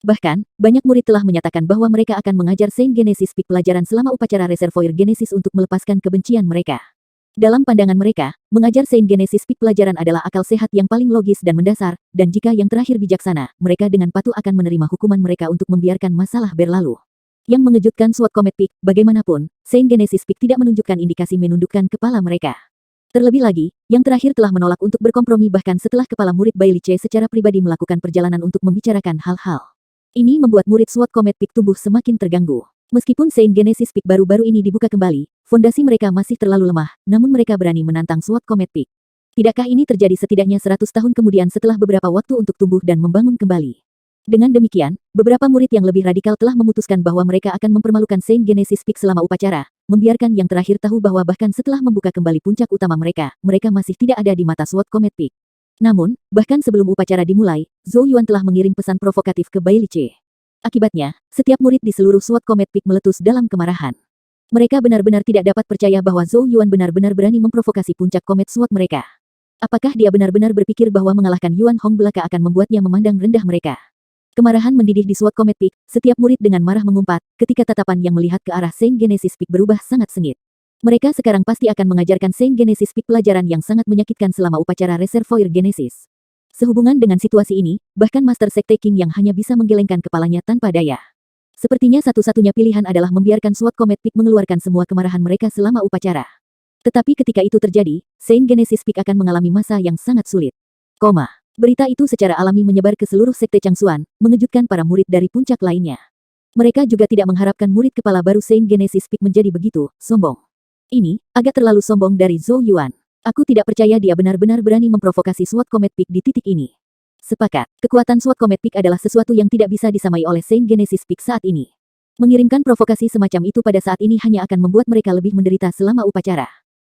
Bahkan, banyak murid telah menyatakan bahwa mereka akan mengajar Saint Genesis Peak pelajaran selama upacara Reservoir Genesis untuk melepaskan kebencian mereka. Dalam pandangan mereka, mengajar Saint Genesis Peak pelajaran adalah akal sehat yang paling logis dan mendasar, dan jika yang terakhir bijaksana, mereka dengan patuh akan menerima hukuman mereka untuk membiarkan masalah berlalu. Yang mengejutkan Sword Comet Peak, bagaimanapun, Saint Genesis Peak tidak menunjukkan indikasi menundukkan kepala mereka. Terlebih lagi, yang terakhir telah menolak untuk berkompromi bahkan setelah kepala murid Bai Lice secara pribadi melakukan perjalanan untuk membicarakan hal-hal. Ini membuat murid Sword Comet Peak tumbuh semakin terganggu. Meskipun Saint Genesis Peak baru-baru ini dibuka kembali, fondasi mereka masih terlalu lemah, namun mereka berani menantang Sword Comet Peak. Tidakkah ini terjadi setidaknya 100 tahun kemudian setelah beberapa waktu untuk tumbuh dan membangun kembali? Dengan demikian, beberapa murid yang lebih radikal telah memutuskan bahwa mereka akan mempermalukan Saint Genesis Peak selama upacara, membiarkan yang terakhir tahu bahwa bahkan setelah membuka kembali puncak utama mereka masih tidak ada di mata Sword Comet Peak. Namun, bahkan sebelum upacara dimulai, Zhou Yuan telah mengirim pesan provokatif ke Bai Lice. Akibatnya, setiap murid di seluruh Sword Comet Peak meletus dalam kemarahan. Mereka benar-benar tidak dapat percaya bahwa Zhou Yuan benar-benar berani memprovokasi puncak Comet Sword mereka. Apakah dia benar-benar berpikir bahwa mengalahkan Yuan Hong belaka akan membuatnya memandang rendah mereka? Kemarahan mendidih di Sword Comet Peak, setiap murid dengan marah mengumpat, ketika tatapan yang melihat ke arah Saint Genesis Peak berubah sangat sengit. Mereka sekarang pasti akan mengajarkan Saint Genesis Peak pelajaran yang sangat menyakitkan selama upacara Reservoir Genesis. Sehubungan dengan situasi ini, bahkan Master Sekte King yang hanya bisa menggelengkan kepalanya tanpa daya. Sepertinya satu-satunya pilihan adalah membiarkan Sword Comet Peak mengeluarkan semua kemarahan mereka selama upacara. Tetapi ketika itu terjadi, Saint Genesis Peak akan mengalami masa yang sangat sulit. Berita itu secara alami menyebar ke seluruh Sekte Changsuan, mengejutkan para murid dari puncak lainnya. Mereka juga tidak mengharapkan murid kepala baru Saint Genesis Peak menjadi begitu sombong. Ini agak terlalu sombong dari Zhou Yuan. Aku tidak percaya dia benar-benar berani memprovokasi Sword Comet Peak di titik ini. Sepakat, kekuatan Sword Comet Peak adalah sesuatu yang tidak bisa disamai oleh Saint Genesis Peak saat ini. Mengirimkan provokasi semacam itu pada saat ini hanya akan membuat mereka lebih menderita selama upacara.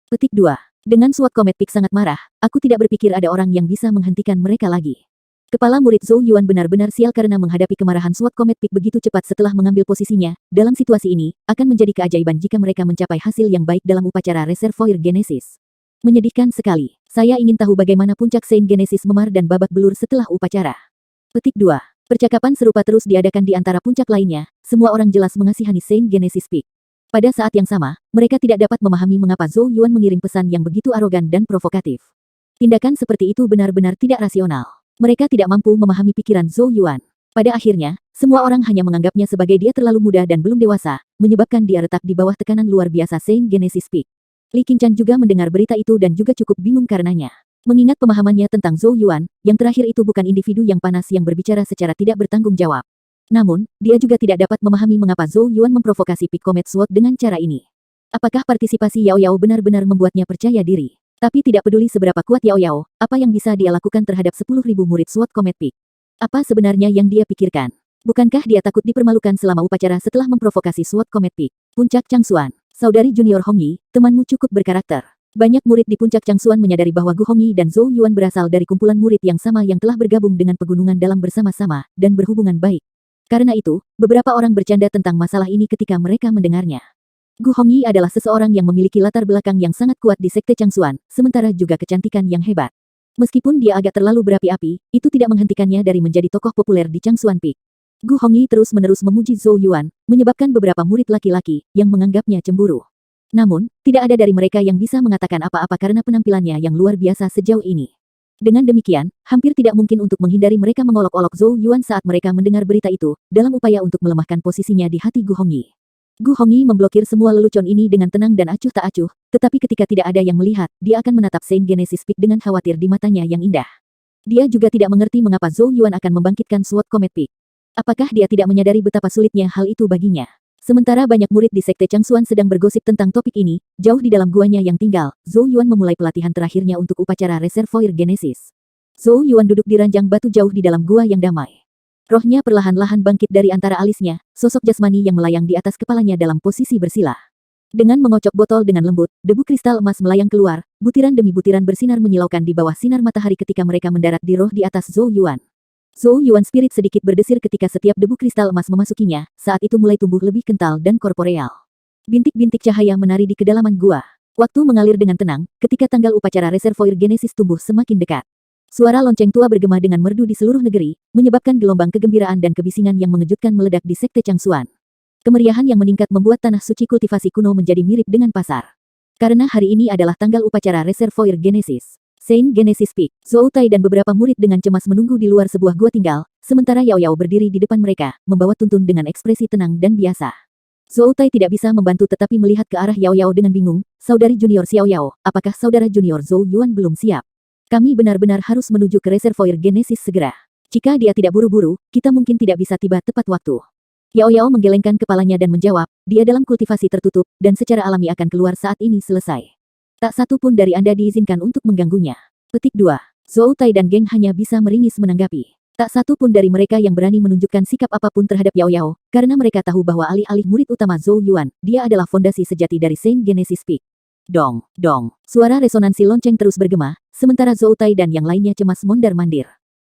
Petik 2. Dengan Sword Comet Peak sangat marah, aku tidak berpikir ada orang yang bisa menghentikan mereka lagi. Kepala murid Zhou Yuan benar-benar sial karena menghadapi kemarahan Sword Comet Peak begitu cepat setelah mengambil posisinya. Dalam situasi ini, akan menjadi keajaiban jika mereka mencapai hasil yang baik dalam upacara Reservoir Genesis. Menyedihkan sekali. Saya ingin tahu bagaimana puncak Saint Genesis memar dan babak belur setelah upacara. Petik 2. Percakapan serupa terus diadakan di antara puncak lainnya, semua orang jelas mengasihani Saint Genesis Peak. Pada saat yang sama, mereka tidak dapat memahami mengapa Zhou Yuan mengirim pesan yang begitu arogan dan provokatif. Tindakan seperti itu benar-benar tidak rasional. Mereka tidak mampu memahami pikiran Zhou Yuan. Pada akhirnya, semua orang hanya menganggapnya sebagai dia terlalu muda dan belum dewasa, menyebabkan dia retak di bawah tekanan luar biasa Saint Genesis Peak. Li Qingshan juga mendengar berita itu dan juga cukup bingung karenanya. Mengingat pemahamannya tentang Zhou Yuan, yang terakhir itu bukan individu yang panas yang berbicara secara tidak bertanggung jawab. Namun, dia juga tidak dapat memahami mengapa Zhou Yuan memprovokasi Peak Comet Sword dengan cara ini. Apakah partisipasi Yao Yao benar-benar membuatnya percaya diri? Tapi tidak peduli seberapa kuat Yao Yao, apa yang bisa dia lakukan terhadap 10.000 murid Sword Comet Peak? Apa sebenarnya yang dia pikirkan? Bukankah dia takut dipermalukan selama upacara setelah memprovokasi Sword Comet Peak? Puncak Changsuan, saudari junior Hong Yi, temanmu cukup berkarakter. Banyak murid di puncak Changsuan menyadari bahwa Gu Hongyi dan Zhou Yuan berasal dari kumpulan murid yang sama yang telah bergabung dengan pegunungan dalam bersama-sama, dan berhubungan baik. Karena itu, beberapa orang bercanda tentang masalah ini ketika mereka mendengarnya. Gu Hongyi adalah seseorang yang memiliki latar belakang yang sangat kuat di Sekte Changsuan, sementara juga kecantikan yang hebat. Meskipun dia agak terlalu berapi-api, itu tidak menghentikannya dari menjadi tokoh populer di Changsuan Peak. Gu Hongyi terus-menerus memuji Zhou Yuan, menyebabkan beberapa murid laki-laki yang menganggapnya cemburu. Namun, tidak ada dari mereka yang bisa mengatakan apa-apa karena penampilannya yang luar biasa sejauh ini. Dengan demikian, hampir tidak mungkin untuk menghindari mereka mengolok-olok Zhou Yuan saat mereka mendengar berita itu, dalam upaya untuk melemahkan posisinya di hati Gu Hongyi. Gu Hongyi memblokir semua lelucon ini dengan tenang dan acuh tak acuh, tetapi ketika tidak ada yang melihat, dia akan menatap Saint Genesis Peak dengan khawatir di matanya yang indah. Dia juga tidak mengerti mengapa Zhou Yuan akan membangkitkan Sword Comet Peak. Apakah dia tidak menyadari betapa sulitnya hal itu baginya? Sementara banyak murid di Sekte Changsuan sedang bergosip tentang topik ini, jauh di dalam guanya yang tinggal, Zhou Yuan memulai pelatihan terakhirnya untuk upacara Reservoir Genesis. Zhou Yuan duduk di ranjang batu jauh di dalam gua yang damai. Rohnya perlahan-lahan bangkit dari antara alisnya, sosok jasmani yang melayang di atas kepalanya dalam posisi bersila. Dengan mengocok botol dengan lembut, debu kristal emas melayang keluar, butiran demi butiran bersinar menyilaukan di bawah sinar matahari ketika mereka mendarat di roh di atas Zhou Yuan. Zhou Yuan spirit sedikit berdesir ketika setiap debu kristal emas memasukinya, saat itu mulai tumbuh lebih kental dan korporeal. Bintik-bintik cahaya menari di kedalaman gua. Waktu mengalir dengan tenang, ketika tanggal upacara reservoir Genesis tumbuh semakin dekat. Suara lonceng tua bergema dengan merdu di seluruh negeri, menyebabkan gelombang kegembiraan dan kebisingan yang mengejutkan meledak di Sekte Changsuan. Kemeriahan yang meningkat membuat tanah suci kultivasi kuno menjadi mirip dengan pasar. Karena hari ini adalah tanggal upacara reservoir Genesis. Saint Genesis Peak, Zhou Tai dan beberapa murid dengan cemas menunggu di luar sebuah gua tinggal, sementara Yao Yao berdiri di depan mereka, membawa tuntun dengan ekspresi tenang dan biasa. Zhou Tai tidak bisa membantu tetapi melihat ke arah Yao Yao dengan bingung. Saudari junior Xiao Yao, apakah saudara junior Zhou Yuan belum siap? Kami benar-benar harus menuju ke reservoir Genesis segera. Jika dia tidak buru-buru, kita mungkin tidak bisa tiba tepat waktu. Yao Yao menggelengkan kepalanya dan menjawab, dia dalam kultivasi tertutup, dan secara alami akan keluar saat ini selesai. Tak satu pun dari Anda diizinkan untuk mengganggunya. Petik 2. Zhou Tai dan geng hanya bisa meringis menanggapi. Tak satu pun dari mereka yang berani menunjukkan sikap apapun terhadap Yao Yao, karena mereka tahu bahwa alih-alih murid utama Zhou Yuan, dia adalah fondasi sejati dari Saint Genesis Peak. Dong, dong. Suara resonansi lonceng terus bergema, sementara Zhou Tai dan yang lainnya cemas mondar-mandir.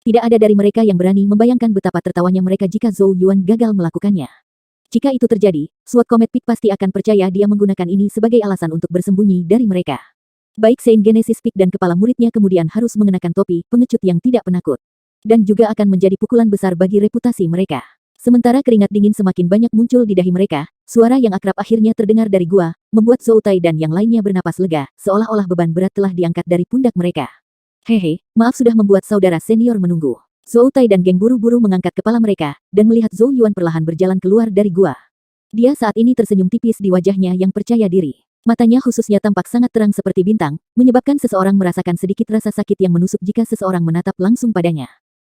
Tidak ada dari mereka yang berani membayangkan betapa tertawanya mereka jika Zhou Yuan gagal melakukannya. Jika itu terjadi, SWAT Comet Peak pasti akan percaya dia menggunakan ini sebagai alasan untuk bersembunyi dari mereka. Baik Saint Genesis Peak dan kepala muridnya kemudian harus mengenakan topi pengecut yang tidak penakut. Dan juga akan menjadi pukulan besar bagi reputasi mereka. Sementara keringat dingin semakin banyak muncul di dahi mereka, suara yang akrab akhirnya terdengar dari gua, membuat Zhou Tai dan yang lainnya bernapas lega, seolah-olah beban berat telah diangkat dari pundak mereka. Hehe, maaf sudah membuat saudara senior menunggu. Zhou Tai dan geng buru-buru mengangkat kepala mereka, dan melihat Zhou Yuan perlahan berjalan keluar dari gua. Dia saat ini tersenyum tipis di wajahnya yang percaya diri. Matanya khususnya tampak sangat terang seperti bintang, menyebabkan seseorang merasakan sedikit rasa sakit yang menusuk jika seseorang menatap langsung padanya.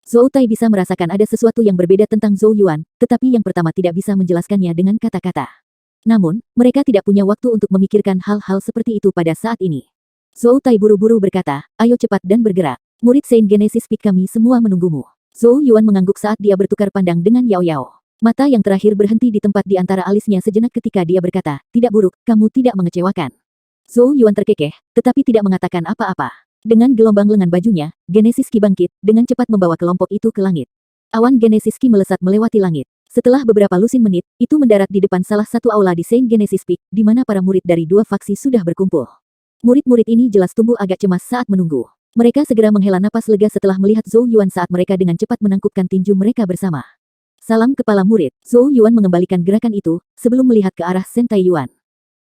Zhou Tai bisa merasakan ada sesuatu yang berbeda tentang Zhou Yuan, tetapi yang pertama tidak bisa menjelaskannya dengan kata-kata. Namun, mereka tidak punya waktu untuk memikirkan hal-hal seperti itu pada saat ini. Zhou Tai buru-buru berkata, ayo cepat dan bergerak. Murid Saint Genesis Peak kami semua menunggumu. Zhou Yuan mengangguk saat dia bertukar pandang dengan Yao Yao. Mata yang terakhir berhenti di tempat di antara alisnya sejenak ketika dia berkata, tidak buruk, kamu tidak mengecewakan. Zhou Yuan terkekeh, tetapi tidak mengatakan apa-apa. Dengan gelombang lengan bajunya, Genesis Ki bangkit, dengan cepat membawa kelompok itu ke langit. Awan Genesis Ki melesat melewati langit. Setelah beberapa lusin menit, itu mendarat di depan salah satu aula di Saint Genesis Peak, di mana para murid dari dua faksi sudah berkumpul. Murid-murid ini jelas tumbuh agak cemas saat menunggu. Mereka segera menghela napas lega setelah melihat Zhou Yuan saat mereka dengan cepat menangkupkan tinju mereka bersama. Salam kepala murid, Zhou Yuan mengembalikan gerakan itu, sebelum melihat ke arah Sen Taiyuan.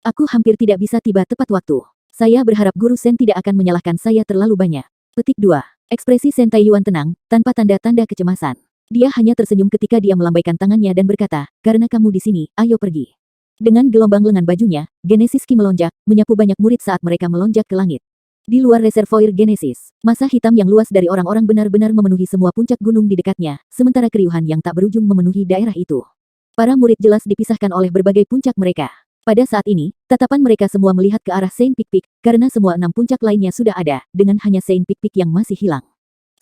Aku hampir tidak bisa tiba tepat waktu. Saya berharap Guru Sen tidak akan menyalahkan saya terlalu banyak. Petik 2. Ekspresi Sen Taiyuan tenang, tanpa tanda-tanda kecemasan. Dia hanya tersenyum ketika dia melambaikan tangannya dan berkata, karena kamu di sini, ayo pergi. Dengan gelombang lengan bajunya, Genesis Ki melonjak, menyapu banyak murid saat mereka melonjak ke langit. Di luar reservoir Genesis, masa hitam yang luas dari orang-orang benar-benar memenuhi semua puncak gunung di dekatnya, sementara keriuhan yang tak berujung memenuhi daerah itu. Para murid jelas dipisahkan oleh berbagai puncak mereka. Pada saat ini, tatapan mereka semua melihat ke arah Saint Peak Peak, karena semua 6 puncak lainnya sudah ada, dengan hanya Saint Peak Peak yang masih hilang.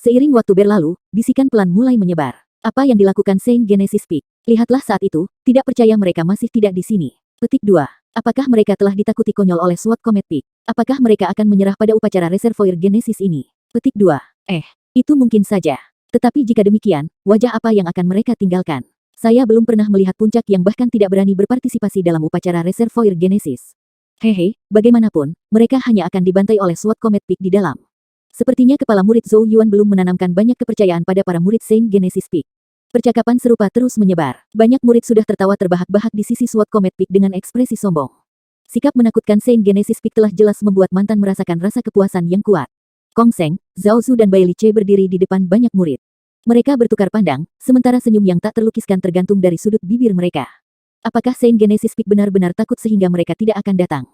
Seiring waktu berlalu, bisikan pelan mulai menyebar. Apa yang dilakukan Saint Genesis Peak? Lihatlah saat itu, tidak percaya mereka masih tidak di sini. Petik 2. Apakah mereka telah ditakuti konyol oleh SWAT Comet Peak? Apakah mereka akan menyerah pada upacara reservoir Genesis ini? Petik 2. Itu mungkin saja. Tetapi jika demikian, wajah apa yang akan mereka tinggalkan? Saya belum pernah melihat puncak yang bahkan tidak berani berpartisipasi dalam upacara reservoir Genesis. Hehe, bagaimanapun, mereka hanya akan dibantai oleh SWAT Comet Peak di dalam. Sepertinya kepala murid Zhou Yuan belum menanamkan banyak kepercayaan pada para murid Saint Genesis Peak. Percakapan serupa terus menyebar. Banyak murid sudah tertawa terbahak-bahak di sisi SWAT Comet Peak dengan ekspresi sombong. Sikap menakutkan Saint Genesis Peak telah jelas membuat mantan merasakan rasa kepuasan yang kuat. Kong Seng, Zhao Zu dan Bai Li Che berdiri di depan banyak murid. Mereka bertukar pandang, sementara senyum yang tak terlukiskan tergantung dari sudut bibir mereka. Apakah Saint Genesis Peak benar-benar takut sehingga mereka tidak akan datang?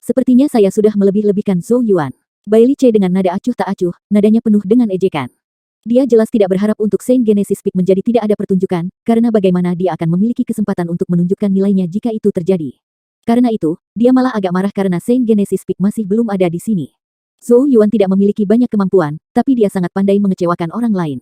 Sepertinya saya sudah melebih-lebihkan Zhou Yuan. Bai Li Che dengan nada acuh tak acuh, nadanya penuh dengan ejekan. Dia jelas tidak berharap untuk Saint Genesis Peak menjadi tidak ada pertunjukan, karena bagaimana dia akan memiliki kesempatan untuk menunjukkan nilainya jika itu terjadi. Karena itu, dia malah agak marah karena Saint Genesis Peak masih belum ada di sini. Zhou Yuan tidak memiliki banyak kemampuan, tapi dia sangat pandai mengecewakan orang lain.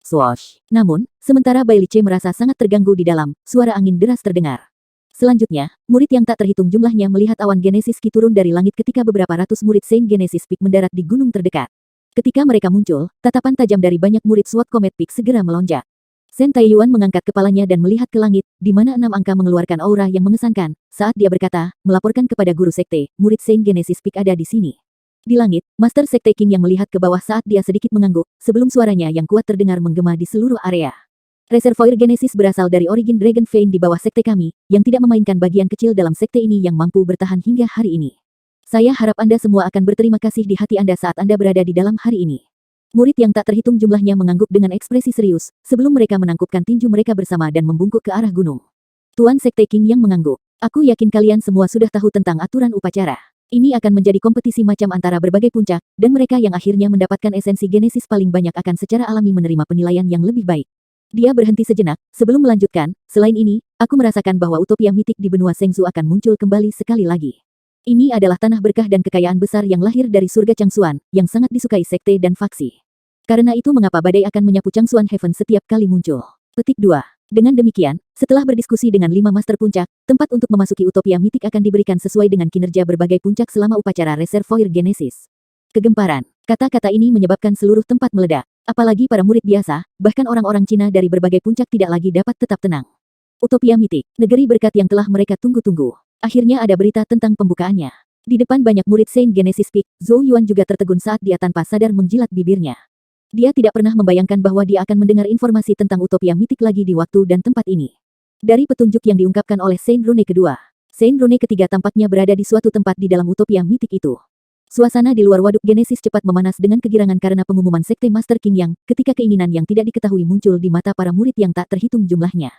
Swoosh. Namun, sementara Bai Li Che merasa sangat terganggu di dalam, suara angin deras terdengar. Selanjutnya, murid yang tak terhitung jumlahnya melihat awan Genesis Ki turun dari langit ketika beberapa ratus murid Saint Genesis Peak mendarat di gunung terdekat. Ketika mereka muncul, tatapan tajam dari banyak murid SWAT Comet Peak segera melonjak. Shen Taiyuan mengangkat kepalanya dan melihat ke langit, di mana 6 angka mengeluarkan aura yang mengesankan, saat dia berkata, melaporkan kepada guru sekte, murid Saint Genesis Peak ada di sini. Di langit, Master Sekte King yang melihat ke bawah saat dia sedikit mengangguk, sebelum suaranya yang kuat terdengar menggema di seluruh area. Reservoir Genesis berasal dari origin Dragon Vein di bawah sekte kami, yang tidak memainkan bagian kecil dalam sekte ini yang mampu bertahan hingga hari ini. Saya harap Anda semua akan berterima kasih di hati Anda saat Anda berada di dalam hari ini. Murid yang tak terhitung jumlahnya mengangguk dengan ekspresi serius, sebelum mereka menangkupkan tinju mereka bersama dan membungkuk ke arah gunung. Tuan Sekte King yang mengangguk. Aku yakin kalian semua sudah tahu tentang aturan upacara. Ini akan menjadi kompetisi macam antara berbagai puncak, dan mereka yang akhirnya mendapatkan esensi Genesis paling banyak akan secara alami menerima penilaian yang lebih baik. Dia berhenti sejenak, sebelum melanjutkan, selain ini, aku merasakan bahwa utopia mitik di benua Shengzu akan muncul kembali sekali lagi. Ini adalah tanah berkah dan kekayaan besar yang lahir dari surga Changsuan, yang sangat disukai sekte dan faksi. Karena itu mengapa badai akan menyapu Changsuan Heaven setiap kali muncul. Petik 2. Dengan demikian, setelah berdiskusi dengan 5 master puncak, tempat untuk memasuki utopia mitik akan diberikan sesuai dengan kinerja berbagai puncak selama upacara Reservoir Genesis. Kegemparan. Kata-kata ini menyebabkan seluruh tempat meledak. Apalagi para murid biasa, bahkan orang-orang Cina dari berbagai puncak tidak lagi dapat tetap tenang. Utopia mitik, negeri berkat yang telah mereka tunggu-tunggu. Akhirnya ada berita tentang pembukaannya. Di depan banyak murid Saint Genesis Peak, Zhou Yuan juga tertegun saat dia tanpa sadar menjilat bibirnya. Dia tidak pernah membayangkan bahwa dia akan mendengar informasi tentang utopia mitik lagi di waktu dan tempat ini. Dari petunjuk yang diungkapkan oleh Saint Rune kedua, Saint Rune ketiga tampaknya berada di suatu tempat di dalam utopia mitik itu. Suasana di luar waduk Genesis cepat memanas dengan kegirangan karena pengumuman Sekte Master King yang, ketika keinginan yang tidak diketahui muncul di mata para murid yang tak terhitung jumlahnya.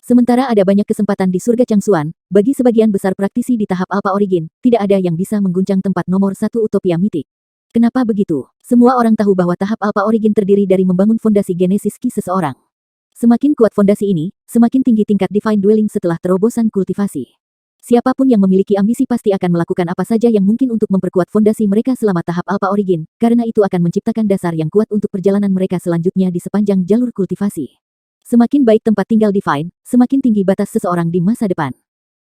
Sementara ada banyak kesempatan di surga Changsuan, bagi sebagian besar praktisi di tahap Alpha Origin, tidak ada yang bisa mengguncang tempat nomor 1 utopia mitik. Kenapa begitu? Semua orang tahu bahwa tahap Alpha Origin terdiri dari membangun fondasi Genesis Ki seseorang. Semakin kuat fondasi ini, semakin tinggi tingkat Divine Dwelling setelah terobosan kultivasi. Siapapun yang memiliki ambisi pasti akan melakukan apa saja yang mungkin untuk memperkuat fondasi mereka selama tahap Alpha Origin, karena itu akan menciptakan dasar yang kuat untuk perjalanan mereka selanjutnya di sepanjang jalur kultivasi. Semakin baik tempat tinggal Divine, semakin tinggi batas seseorang di masa depan.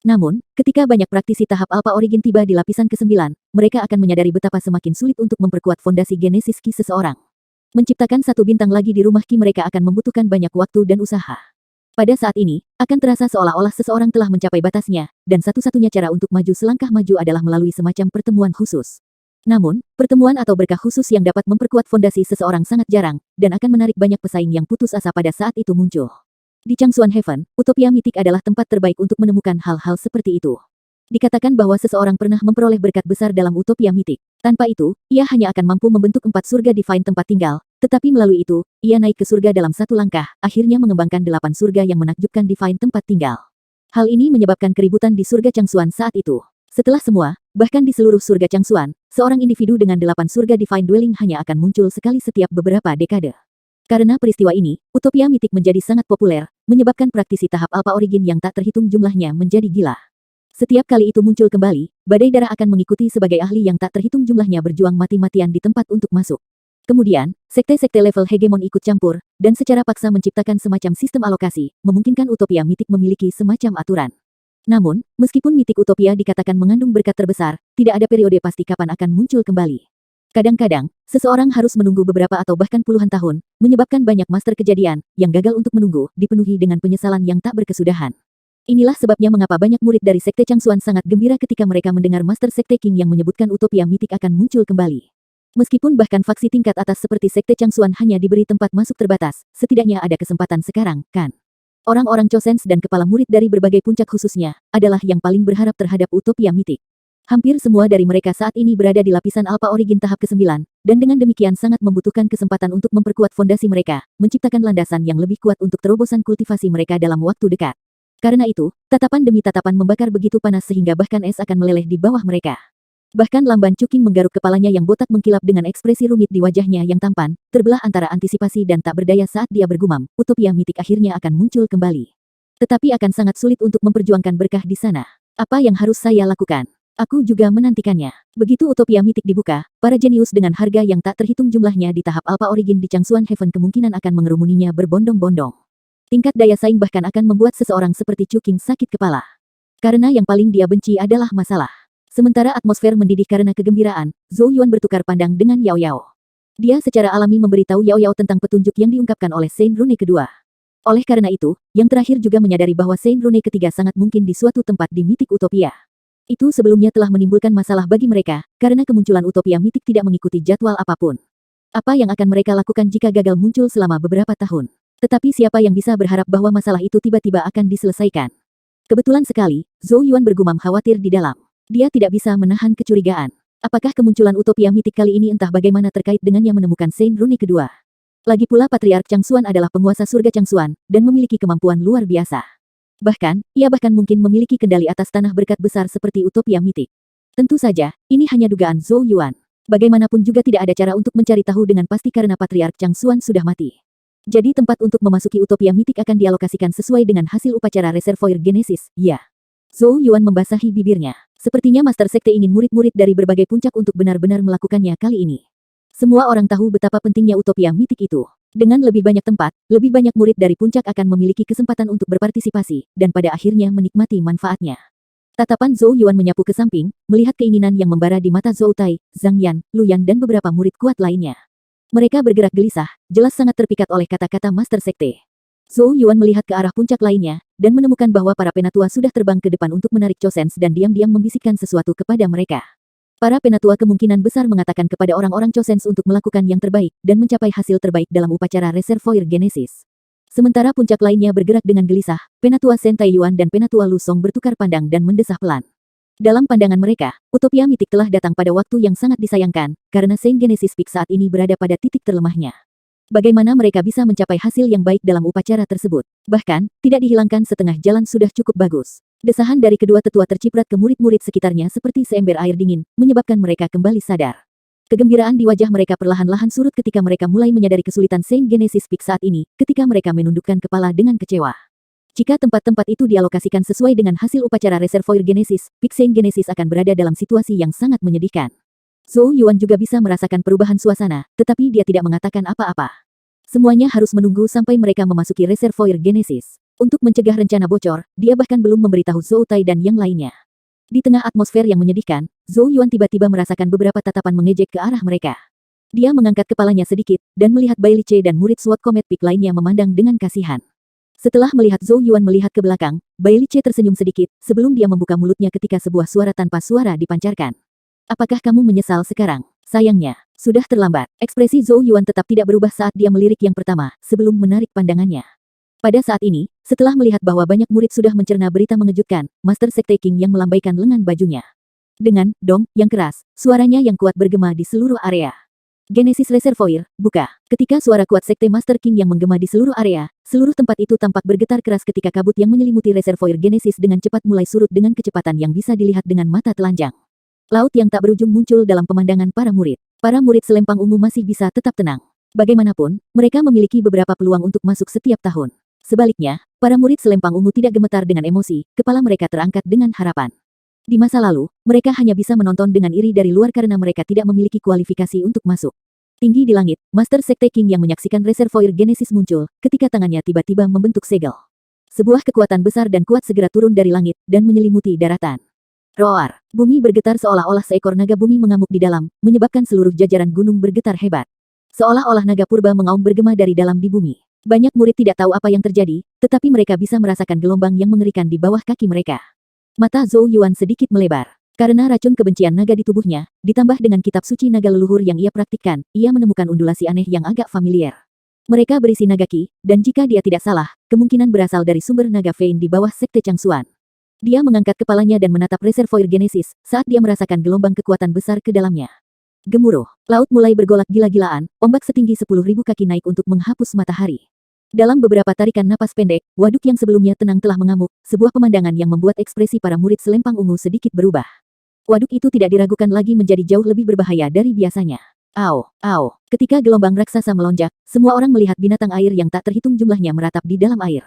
Namun, ketika banyak praktisi tahap Alpha Origin tiba di lapisan ke-9, mereka akan menyadari betapa semakin sulit untuk memperkuat fondasi Genesis Ki seseorang. Menciptakan satu bintang lagi di rumah Ki mereka akan membutuhkan banyak waktu dan usaha. Pada saat ini, akan terasa seolah-olah seseorang telah mencapai batasnya, dan satu-satunya cara untuk maju selangkah maju adalah melalui semacam pertemuan khusus. Namun, pertemuan atau berkah khusus yang dapat memperkuat fondasi seseorang sangat jarang, dan akan menarik banyak pesaing yang putus asa pada saat itu muncul. Di Changsuan Heaven, utopia mitik adalah tempat terbaik untuk menemukan hal-hal seperti itu. Dikatakan bahwa seseorang pernah memperoleh berkat besar dalam utopia mitik. Tanpa itu, ia hanya akan mampu membentuk 4 surga Divine tempat tinggal, tetapi melalui itu, ia naik ke surga dalam satu langkah, akhirnya mengembangkan 8 surga yang menakjubkan Divine tempat tinggal. Hal ini menyebabkan keributan di surga Changsuan saat itu. Setelah semua, bahkan di seluruh surga Changsuan, seorang individu dengan 8 surga Divine Dwelling hanya akan muncul sekali setiap beberapa dekade. Karena peristiwa ini, utopia mitik menjadi sangat populer, menyebabkan praktisi tahap Alpha Origin yang tak terhitung jumlahnya menjadi gila. Setiap kali itu muncul kembali, badai darah akan mengikuti sebagai ahli yang tak terhitung jumlahnya berjuang mati-matian di tempat untuk masuk. Kemudian, sekte-sekte level hegemon ikut campur, dan secara paksa menciptakan semacam sistem alokasi, memungkinkan utopia mitik memiliki semacam aturan. Namun, meskipun mitik utopia dikatakan mengandung berkat terbesar, tidak ada periode pasti kapan akan muncul kembali. Kadang-kadang, seseorang harus menunggu beberapa atau bahkan puluhan tahun, menyebabkan banyak master kejadian, yang gagal untuk menunggu, dipenuhi dengan penyesalan yang tak berkesudahan. Inilah sebabnya mengapa banyak murid dari Sekte Changsuan sangat gembira ketika mereka mendengar Master Sekte King yang menyebutkan utopia mitik akan muncul kembali. Meskipun bahkan faksi tingkat atas seperti Sekte Changsuan hanya diberi tempat masuk terbatas, setidaknya ada kesempatan sekarang, kan? Orang-orang Chosens dan kepala murid dari berbagai puncak khususnya, adalah yang paling berharap terhadap utopia mitik. Hampir semua dari mereka saat ini berada di lapisan Alpha Origin tahap ke-9, dan dengan demikian sangat membutuhkan kesempatan untuk memperkuat fondasi mereka, menciptakan landasan yang lebih kuat untuk terobosan kultivasi mereka dalam waktu dekat. Karena itu, tatapan demi tatapan membakar begitu panas sehingga bahkan es akan meleleh di bawah mereka. Bahkan Lamban Cuking menggaruk kepalanya yang botak mengkilap dengan ekspresi rumit di wajahnya yang tampan, terbelah antara antisipasi dan tak berdaya saat dia bergumam, utopia mitik akhirnya akan muncul kembali. Tetapi akan sangat sulit untuk memperjuangkan berkah di sana. Apa yang harus saya lakukan? Aku juga menantikannya. Begitu utopia mitik dibuka, para jenius dengan harga yang tak terhitung jumlahnya di tahap Alpha Origin di Changsuan Heaven kemungkinan akan mengerumuninya berbondong-bondong. Tingkat daya saing bahkan akan membuat seseorang seperti Cuking sakit kepala. Karena yang paling dia benci adalah masalah. Sementara atmosfer mendidih karena kegembiraan, Zhou Yuan bertukar pandang dengan Yao Yao. Dia secara alami memberitahu Yao Yao tentang petunjuk yang diungkapkan oleh Saint Rune kedua. Oleh karena itu, yang terakhir juga menyadari bahwa Saint Rune ketiga sangat mungkin di suatu tempat di mitik utopia. Itu sebelumnya telah menimbulkan masalah bagi mereka, karena kemunculan utopia mitik tidak mengikuti jadwal apapun. Apa yang akan mereka lakukan jika gagal muncul selama beberapa tahun? Tetapi siapa yang bisa berharap bahwa masalah itu tiba-tiba akan diselesaikan? Kebetulan sekali, Zhou Yuan bergumam khawatir di dalam. Dia tidak bisa menahan kecurigaan. Apakah kemunculan utopia mitik kali ini entah bagaimana terkait dengan yang menemukan Saint Rune kedua? Lagi pula Patriark Changsuan adalah penguasa surga Changsuan, dan memiliki kemampuan luar biasa. Bahkan, ia bahkan mungkin memiliki kendali atas tanah berkat besar seperti utopia mitik. Tentu saja, ini hanya dugaan Zhou Yuan. Bagaimanapun juga tidak ada cara untuk mencari tahu dengan pasti karena Patriark Changsuan sudah mati. Jadi tempat untuk memasuki utopia mitik akan dialokasikan sesuai dengan hasil upacara Reservoir Genesis, ya. Zhou Yuan membasahi bibirnya. Sepertinya Master Sekte ingin murid-murid dari berbagai puncak untuk benar-benar melakukannya kali ini. Semua orang tahu betapa pentingnya utopia mitik itu. Dengan lebih banyak tempat, lebih banyak murid dari puncak akan memiliki kesempatan untuk berpartisipasi, dan pada akhirnya menikmati manfaatnya. Tatapan Zhou Yuan menyapu ke samping, melihat keinginan yang membara di mata Zhou Tai, Zhang Yan, Lu Yan dan beberapa murid kuat lainnya. Mereka bergerak gelisah, jelas sangat terpikat oleh kata-kata Master Sekte. Zhou Yuan melihat ke arah puncak lainnya, dan menemukan bahwa para penatua sudah terbang ke depan untuk menarik Chosens dan diam-diam membisikkan sesuatu kepada mereka. Para penatua kemungkinan besar mengatakan kepada orang-orang Chosens untuk melakukan yang terbaik dan mencapai hasil terbaik dalam upacara Reservoir Genesis. Sementara puncak lainnya bergerak dengan gelisah, penatua Shen Taiyuan dan penatua Lu Song bertukar pandang dan mendesah pelan. Dalam pandangan mereka, utopia mitik telah datang pada waktu yang sangat disayangkan, karena Saint Genesis Peak saat ini berada pada titik terlemahnya. Bagaimana mereka bisa mencapai hasil yang baik dalam upacara tersebut? Bahkan, tidak dihilangkan setengah jalan sudah cukup bagus. Desahan dari kedua tetua terciprat ke murid-murid sekitarnya seperti seember air dingin, menyebabkan mereka kembali sadar. Kegembiraan di wajah mereka perlahan-lahan surut ketika mereka mulai menyadari kesulitan Saint Genesis Peak saat ini, ketika mereka menundukkan kepala dengan kecewa. Jika tempat-tempat itu dialokasikan sesuai dengan hasil upacara Reservoir Genesis, Peak Saint Genesis akan berada dalam situasi yang sangat menyedihkan. Zhou Yuan juga bisa merasakan perubahan suasana, tetapi dia tidak mengatakan apa-apa. Semuanya harus menunggu sampai mereka memasuki Reservoir Genesis. Untuk mencegah rencana bocor, dia bahkan belum memberitahu Zhou Tai dan yang lainnya. Di tengah atmosfer yang menyedihkan, Zhou Yuan tiba-tiba merasakan beberapa tatapan mengejek ke arah mereka. Dia mengangkat kepalanya sedikit, dan melihat Bai Li Che dan murid SWAT Comet Peak lainnya memandang dengan kasihan. Setelah melihat Zhou Yuan melihat ke belakang, Bai Li Che tersenyum sedikit, sebelum dia membuka mulutnya ketika sebuah suara tanpa suara dipancarkan. Apakah kamu menyesal sekarang? Sayangnya, sudah terlambat. Ekspresi Zhou Yuan tetap tidak berubah saat dia melirik yang pertama, sebelum menarik pandangannya. Pada saat ini, setelah melihat bahwa banyak murid sudah mencerna berita mengejutkan, Master Sekte King yang melambaikan lengan bajunya. Dengan dong yang keras, suaranya yang kuat bergema di seluruh area. Genesis Reservoir, buka. Ketika suara kuat Sekte Master King yang menggema di seluruh area, seluruh tempat itu tampak bergetar keras ketika kabut yang menyelimuti Reservoir Genesis dengan cepat mulai surut dengan kecepatan yang bisa dilihat dengan mata telanjang. Laut yang tak berujung muncul dalam pemandangan para murid. Para murid selempang ungu masih bisa tetap tenang. Bagaimanapun, mereka memiliki beberapa peluang untuk masuk setiap tahun. Sebaliknya, para murid selempang ungu tidak gemetar dengan emosi, kepala mereka terangkat dengan harapan. Di masa lalu, mereka hanya bisa menonton dengan iri dari luar karena mereka tidak memiliki kualifikasi untuk masuk. Tinggi di langit, Master Sekte King yang menyaksikan Reservoir Genesis muncul, ketika tangannya tiba-tiba membentuk segel. Sebuah kekuatan besar dan kuat segera turun dari langit, dan menyelimuti daratan. Roar! Bumi bergetar seolah-olah seekor naga bumi mengamuk di dalam, menyebabkan seluruh jajaran gunung bergetar hebat. Seolah-olah naga purba mengaum bergema dari dalam di bumi. Banyak murid tidak tahu apa yang terjadi, tetapi mereka bisa merasakan gelombang yang mengerikan di bawah kaki mereka. Mata Zhou Yuan sedikit melebar. Karena racun kebencian naga di tubuhnya, ditambah dengan kitab suci naga leluhur yang ia praktikkan, ia menemukan undulasi aneh yang agak familiar. Mereka berisi naga ki, dan jika dia tidak salah, kemungkinan berasal dari sumber naga Fein di bawah Sekte Changsuan. Dia mengangkat kepalanya dan menatap Reservoir Genesis, saat dia merasakan gelombang kekuatan besar ke dalamnya. Gemuruh, laut mulai bergolak gila-gilaan, ombak setinggi 10.000 kaki naik untuk menghapus matahari. Dalam beberapa tarikan napas pendek, waduk yang sebelumnya tenang telah mengamuk, sebuah pemandangan yang membuat ekspresi para murid selempang ungu sedikit berubah. Waduk itu tidak diragukan lagi menjadi jauh lebih berbahaya dari biasanya. Au, au, ketika gelombang raksasa melonjak, semua orang melihat binatang air yang tak terhitung jumlahnya meratap di dalam air.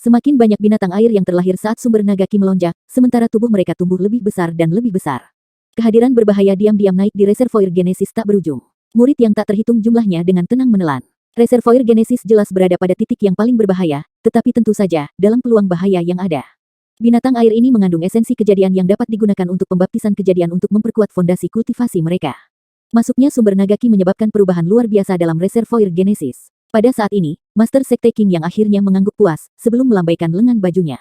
Semakin banyak binatang air yang terlahir saat sumber naga ki melonjak, sementara tubuh mereka tumbuh lebih besar dan lebih besar. Kehadiran berbahaya diam-diam naik di Reservoir Genesis tak berujung. Murid yang tak terhitung jumlahnya dengan tenang menelan. Reservoir Genesis jelas berada pada titik yang paling berbahaya, tetapi tentu saja, dalam peluang bahaya yang ada. Binatang air ini mengandung esensi kejadian yang dapat digunakan untuk pembaptisan kejadian untuk memperkuat fondasi kultivasi mereka. Masuknya sumber naga ki menyebabkan perubahan luar biasa dalam Reservoir Genesis. Pada saat ini, Master Sekte King yang akhirnya mengangguk puas, sebelum melambaikan lengan bajunya.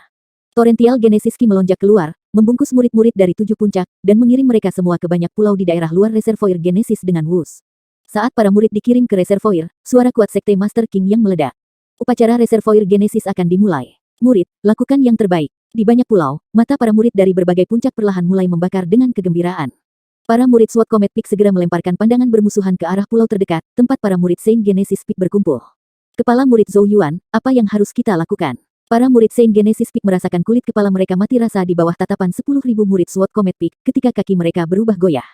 Torrential Genesis Ki melonjak keluar, membungkus murid-murid dari 7 puncak, dan mengirim mereka semua ke banyak pulau di daerah luar reservoir Genesis dengan wus. Saat para murid dikirim ke reservoir, suara kuat Sekte Master King yang meledak. Upacara reservoir Genesis akan dimulai. Murid, lakukan yang terbaik. Di banyak pulau, mata para murid dari berbagai puncak perlahan mulai membakar dengan kegembiraan. Para murid SWAT Comet Peak segera melemparkan pandangan bermusuhan ke arah pulau terdekat, tempat para murid Saint Genesis Peak berkumpul. Kepala murid Zhou Yuan, apa yang harus kita lakukan? Para murid Saint Genesis Peak merasakan kulit kepala mereka mati rasa di bawah tatapan 10.000 murid SWAT Comet Peak ketika kaki mereka berubah goyah.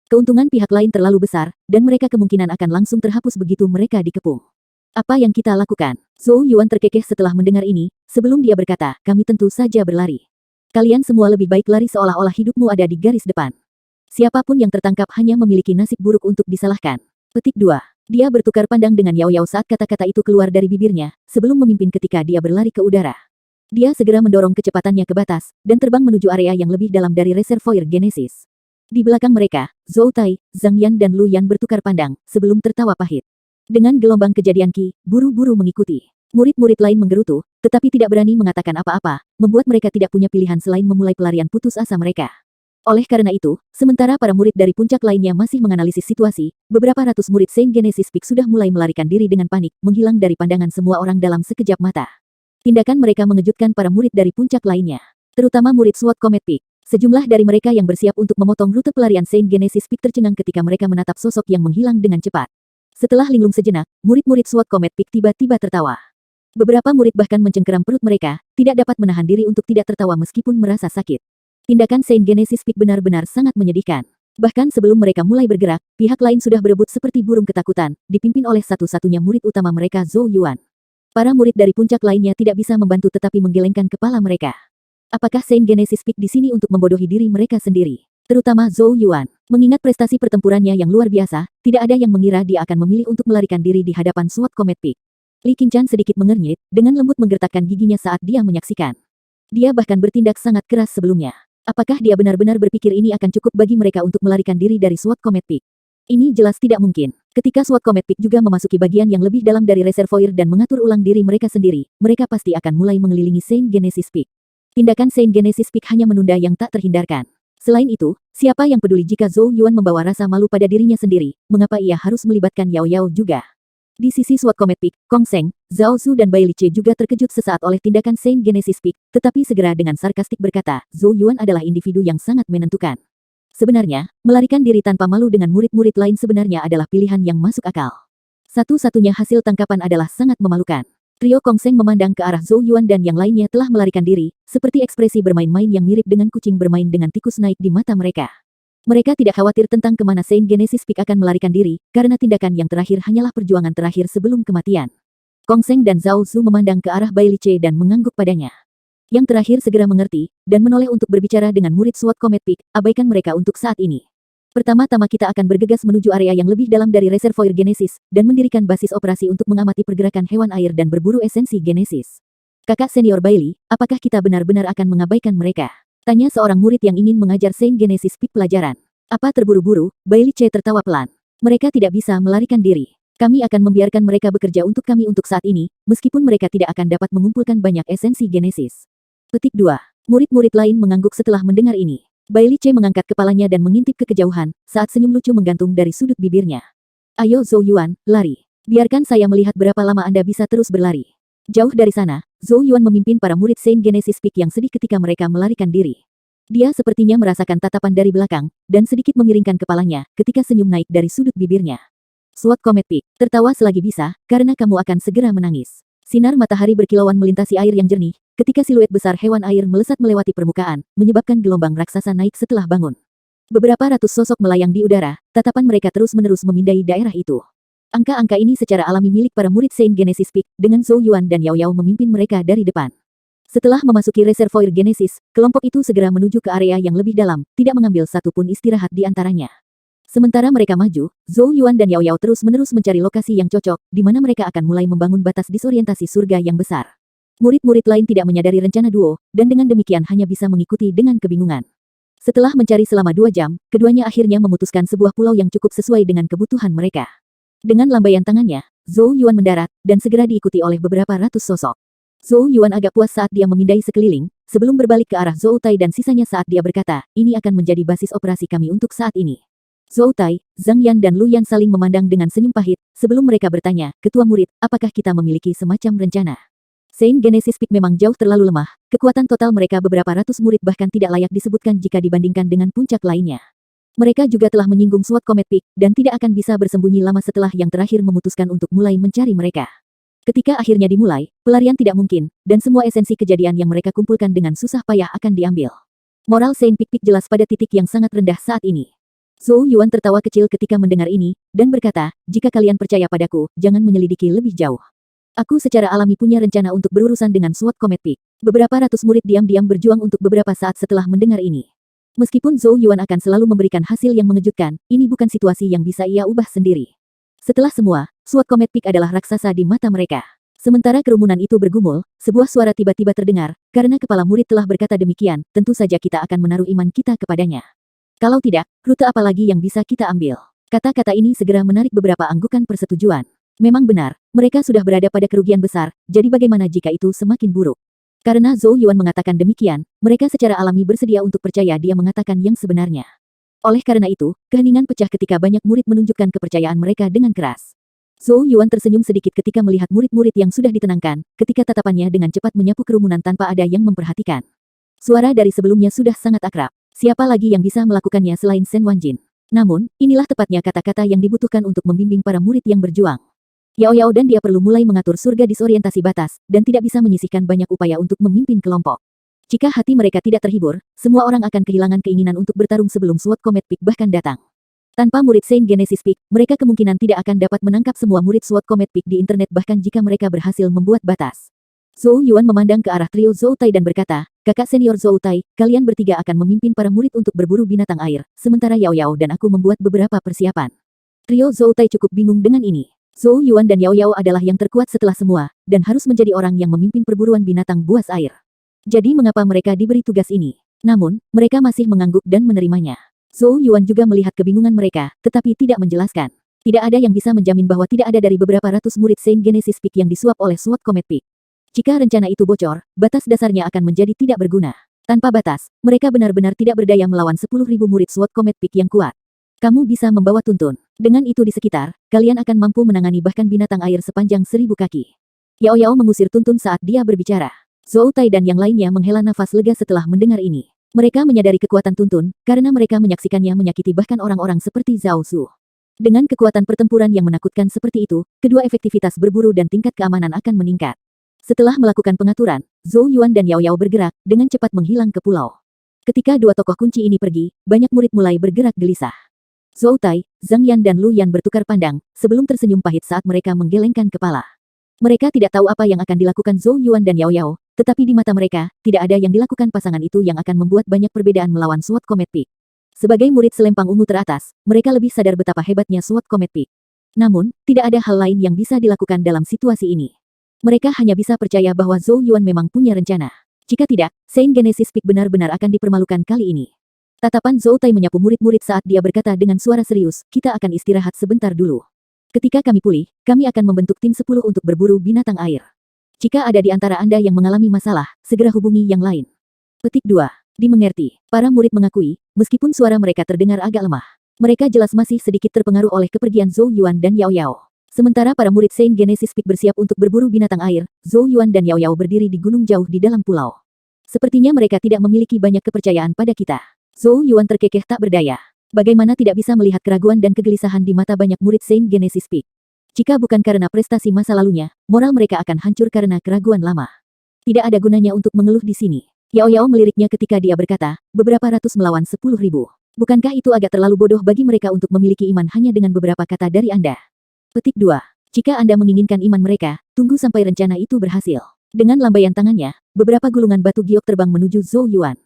Keuntungan pihak lain terlalu besar, dan mereka kemungkinan akan langsung terhapus begitu mereka dikepung. Apa yang kita lakukan? Zhou Yuan terkekeh setelah mendengar ini, sebelum dia berkata, kami tentu saja berlari. Kalian semua lebih baik lari seolah-olah hidupmu ada di garis depan. Siapapun yang tertangkap hanya memiliki nasib buruk untuk disalahkan. Petik 2. Dia bertukar pandang dengan Yao Yao saat kata-kata itu keluar dari bibirnya, sebelum memimpin ketika dia berlari ke udara. Dia segera mendorong kecepatannya ke batas, dan terbang menuju area yang lebih dalam dari reservoir Genesis. Di belakang mereka, Zhou Tai, Zhang Yan dan Lu Yan bertukar pandang, sebelum tertawa pahit. Dengan gelombang kejadian Qi, buru-buru mengikuti. Murid-murid lain menggerutu, tetapi tidak berani mengatakan apa-apa, membuat mereka tidak punya pilihan selain memulai pelarian putus asa mereka. Oleh karena itu, sementara para murid dari puncak lainnya masih menganalisis situasi, beberapa ratus murid Saint Genesis Peak sudah mulai melarikan diri dengan panik, menghilang dari pandangan semua orang dalam sekejap mata. Tindakan mereka mengejutkan para murid dari puncak lainnya, terutama murid SWAT Comet Peak. Sejumlah dari mereka yang bersiap untuk memotong rute pelarian Saint Genesis Peak tercengang ketika mereka menatap sosok yang menghilang dengan cepat. Setelah linglung sejenak, murid-murid SWAT Comet Peak tiba-tiba tertawa. Beberapa murid bahkan mencengkeram perut mereka, tidak dapat menahan diri untuk tidak tertawa meskipun merasa sakit. Tindakan Saint Genesis Peak benar-benar sangat menyedihkan. Bahkan sebelum mereka mulai bergerak, pihak lain sudah berebut seperti burung ketakutan, dipimpin oleh satu-satunya murid utama mereka Zhou Yuan. Para murid dari puncak lainnya tidak bisa membantu tetapi menggelengkan kepala mereka. Apakah Saint Genesis Peak di sini untuk membodohi diri mereka sendiri? Terutama Zhou Yuan. Mengingat prestasi pertempurannya yang luar biasa, tidak ada yang mengira dia akan memilih untuk melarikan diri di hadapan SWAT Comet Peak. Li Qingshan sedikit mengernyit, dengan lembut menggertakkan giginya saat dia menyaksikan. Dia bahkan bertindak sangat keras sebelumnya. Apakah dia benar-benar berpikir ini akan cukup bagi mereka untuk melarikan diri dari SWAT Comet Peak? Ini jelas tidak mungkin. Ketika SWAT Comet Peak juga memasuki bagian yang lebih dalam dari reservoir dan mengatur ulang diri mereka sendiri, mereka pasti akan mulai mengelilingi Saint Genesis Peak. Tindakan Saint Genesis Peak hanya menunda yang tak terhindarkan. Selain itu, siapa yang peduli jika Zhou Yuan membawa rasa malu pada dirinya sendiri, mengapa ia harus melibatkan Yao Yao juga? Di sisi SWAT Comet Peak, Kong Seng, Zhao Zu dan Bai Lice juga terkejut sesaat oleh tindakan Saint Genesis Peak, tetapi segera dengan sarkastik berkata, Zhou Yuan adalah individu yang sangat menentukan. Sebenarnya, melarikan diri tanpa malu dengan murid-murid lain sebenarnya adalah pilihan yang masuk akal. Satu-satunya hasil tangkapan adalah sangat memalukan. Trio Kong Seng memandang ke arah Zhou Yuan dan yang lainnya telah melarikan diri, seperti ekspresi bermain-main yang mirip dengan kucing bermain dengan tikus naik di mata mereka. Mereka tidak khawatir tentang kemana Saint Genesis Peak akan melarikan diri, karena tindakan yang terakhir hanyalah perjuangan terakhir sebelum kematian. Kong Seng dan Zhao Zu memandang ke arah Bai Lice dan mengangguk padanya. Yang terakhir segera mengerti, dan menoleh untuk berbicara dengan murid SWAT Comet Peak, abaikan mereka untuk saat ini. Pertama-tama kita akan bergegas menuju area yang lebih dalam dari reservoir Genesis, dan mendirikan basis operasi untuk mengamati pergerakan hewan air dan berburu esensi Genesis. Kakak senior Bailey, apakah kita benar-benar akan mengabaikan mereka? Tanya seorang murid yang ingin mengajar Saint Genesis Peak pelajaran. Apa terburu-buru? Bai Lice tertawa pelan. Mereka tidak bisa melarikan diri. Kami akan membiarkan mereka bekerja untuk kami untuk saat ini, meskipun mereka tidak akan dapat mengumpulkan banyak esensi Genesis. Petik 2. Murid-murid lain mengangguk setelah mendengar ini. Bai Lice mengangkat kepalanya dan mengintip ke kejauhan, saat senyum lucu menggantung dari sudut bibirnya. Ayo Zhou Yuan, lari. Biarkan saya melihat berapa lama Anda bisa terus berlari. Jauh dari sana, Zhou Yuan memimpin para murid Saint Genesis Peak yang sedih ketika mereka melarikan diri. Dia sepertinya merasakan tatapan dari belakang, dan sedikit memiringkan kepalanya, ketika senyum naik dari sudut bibirnya. SWAT Comet Peak, tertawa selagi bisa, karena kamu akan segera menangis. Sinar matahari berkilauan melintasi air yang jernih, ketika siluet besar hewan air melesat melewati permukaan, menyebabkan gelombang raksasa naik setelah bangun. Beberapa ratus sosok melayang di udara, tatapan mereka terus-menerus memindai daerah itu. Angka-angka ini secara alami milik para murid Saint Genesis Peak, dengan Zhou Yuan dan Yao Yao memimpin mereka dari depan. Setelah memasuki reservoir Genesis, kelompok itu segera menuju ke area yang lebih dalam, tidak mengambil satupun istirahat di antaranya. Sementara mereka maju, Zhou Yuan dan Yao Yao terus-menerus mencari lokasi yang cocok, di mana mereka akan mulai membangun batas disorientasi surga yang besar. Murid-murid lain tidak menyadari rencana duo, dan dengan demikian hanya bisa mengikuti dengan kebingungan. Setelah mencari selama 2 jam, keduanya akhirnya memutuskan sebuah pulau yang cukup sesuai dengan kebutuhan mereka. Dengan lambaian tangannya, Zhou Yuan mendarat, dan segera diikuti oleh beberapa ratus sosok. Zhou Yuan agak puas saat dia memindai sekeliling, sebelum berbalik ke arah Zhou Tai dan sisanya saat dia berkata, ini akan menjadi basis operasi kami untuk saat ini. Zhou Tai, Zhang Yan dan Lu Yan saling memandang dengan senyum pahit, sebelum mereka bertanya, Ketua Murid, apakah kita memiliki semacam rencana? Saint Genesis Peak memang jauh terlalu lemah, kekuatan total mereka beberapa ratus murid bahkan tidak layak disebutkan jika dibandingkan dengan puncak lainnya. Mereka juga telah menyinggung SWOT Comet Peak, dan tidak akan bisa bersembunyi lama setelah yang terakhir memutuskan untuk mulai mencari mereka. Ketika akhirnya dimulai, pelarian tidak mungkin, dan semua esensi kejadian yang mereka kumpulkan dengan susah payah akan diambil. Moral Saint Peak jelas pada titik yang sangat rendah saat ini. Zhou Yuan tertawa kecil ketika mendengar ini, dan berkata, jika kalian percaya padaku, jangan menyelidiki lebih jauh. Aku secara alami punya rencana untuk berurusan dengan SWOT Comet Peak. Beberapa ratus murid diam-diam berjuang untuk beberapa saat setelah mendengar ini. Meskipun Zhou Yuan akan selalu memberikan hasil yang mengejutkan, ini bukan situasi yang bisa ia ubah sendiri. Setelah semua, SWOT Comet Peak adalah raksasa di mata mereka. Sementara kerumunan itu bergumul, sebuah suara tiba-tiba terdengar, karena kepala murid telah berkata demikian, tentu saja kita akan menaruh iman kita kepadanya. Kalau tidak, rute apa lagi yang bisa kita ambil? Kata-kata ini segera menarik beberapa anggukan persetujuan. Memang benar, mereka sudah berada pada kerugian besar, jadi bagaimana jika itu semakin buruk? Karena Zhou Yuan mengatakan demikian, mereka secara alami bersedia untuk percaya dia mengatakan yang sebenarnya. Oleh karena itu, keheningan pecah ketika banyak murid menunjukkan kepercayaan mereka dengan keras. Zhou Yuan tersenyum sedikit ketika melihat murid-murid yang sudah ditenangkan, ketika tatapannya dengan cepat menyapu kerumunan tanpa ada yang memperhatikan. Suara dari sebelumnya sudah sangat akrab. Siapa lagi yang bisa melakukannya selain Shen Wanjin? Namun, inilah tepatnya kata-kata yang dibutuhkan untuk membimbing para murid yang berjuang. Yao Yao dan dia perlu mulai mengatur surga disorientasi batas, dan tidak bisa menyisihkan banyak upaya untuk memimpin kelompok. Jika hati mereka tidak terhibur, semua orang akan kehilangan keinginan untuk bertarung sebelum SWOT Comet Peak bahkan datang. Tanpa murid Saint Genesis Peak, mereka kemungkinan tidak akan dapat menangkap semua murid SWOT Comet Peak di internet bahkan jika mereka berhasil membuat batas. Zhou Yuan memandang ke arah trio Zhou Tai dan berkata, kakak senior Zhou Tai, kalian bertiga akan memimpin para murid untuk berburu binatang air, sementara Yao Yao dan aku membuat beberapa persiapan. Trio Zhou Tai cukup bingung dengan ini. Zhou Yuan dan Yao Yao adalah yang terkuat setelah semua, dan harus menjadi orang yang memimpin perburuan binatang buas air. Jadi mengapa mereka diberi tugas ini? Namun, mereka masih mengangguk dan menerimanya. Zhou Yuan juga melihat kebingungan mereka, tetapi tidak menjelaskan. Tidak ada yang bisa menjamin bahwa tidak ada dari beberapa ratus murid Saint Genesis Peak yang disuap oleh SWOT Comet Peak. Jika rencana itu bocor, batas dasarnya akan menjadi tidak berguna. Tanpa batas, mereka benar-benar tidak berdaya melawan 10.000 murid SWOT Comet Peak yang kuat. Kamu bisa membawa tuntun. Dengan itu di sekitar, kalian akan mampu menangani bahkan binatang air sepanjang 1000 kaki. Yao Yao mengusir tuntun saat dia berbicara. Zhou Tai dan yang lainnya menghela nafas lega setelah mendengar ini. Mereka menyadari kekuatan tuntun, karena mereka menyaksikannya menyakiti bahkan orang-orang seperti Zhao Su. Dengan kekuatan pertempuran yang menakutkan seperti itu, kedua efektivitas berburu dan tingkat keamanan akan meningkat. Setelah melakukan pengaturan, Zhou Yuan dan Yao Yao bergerak, dengan cepat menghilang ke pulau. Ketika dua tokoh kunci ini pergi, banyak murid mulai bergerak gelisah. Zhou Tai, Zhang Yan dan Lu Yan bertukar pandang, sebelum tersenyum pahit saat mereka menggelengkan kepala. Mereka tidak tahu apa yang akan dilakukan Zhou Yuan dan Yao Yao, tetapi di mata mereka, tidak ada yang dilakukan pasangan itu yang akan membuat banyak perbedaan melawan SWOT Comet Peak. Sebagai murid selempang ungu teratas, mereka lebih sadar betapa hebatnya SWOT Comet Peak. Namun, tidak ada hal lain yang bisa dilakukan dalam situasi ini. Mereka hanya bisa percaya bahwa Zhou Yuan memang punya rencana. Jika tidak, Saint Genesis Peak benar-benar akan dipermalukan kali ini. Tatapan Zhou Tai menyapu murid-murid saat dia berkata dengan suara serius, kita akan istirahat sebentar dulu. Ketika kami pulih, kami akan membentuk tim 10 untuk berburu binatang air. Jika ada di antara Anda yang mengalami masalah, segera hubungi yang lain. Petik 2. Dimengerti. Para murid mengakui, meskipun suara mereka terdengar agak lemah. Mereka jelas masih sedikit terpengaruh oleh kepergian Zhou Yuan dan Yao Yao. Sementara para murid Saint Genesis Peak bersiap untuk berburu binatang air, Zhou Yuan dan Yao Yao berdiri di gunung jauh di dalam pulau. Sepertinya mereka tidak memiliki banyak kepercayaan pada kita. Zhou Yuan terkekeh tak berdaya. Bagaimana tidak bisa melihat keraguan dan kegelisahan di mata banyak murid Saint Genesis Peak? Jika bukan karena prestasi masa lalunya, moral mereka akan hancur karena keraguan lama. Tidak ada gunanya untuk mengeluh di sini. Yao Yao meliriknya ketika dia berkata, beberapa ratus melawan 10.000. Bukankah itu agak terlalu bodoh bagi mereka untuk memiliki iman hanya dengan beberapa kata dari Anda? Petik 2. Jika Anda menginginkan iman mereka, tunggu sampai rencana itu berhasil. Dengan lambaian tangannya, beberapa gulungan batu giok terbang menuju Zhou Yuan.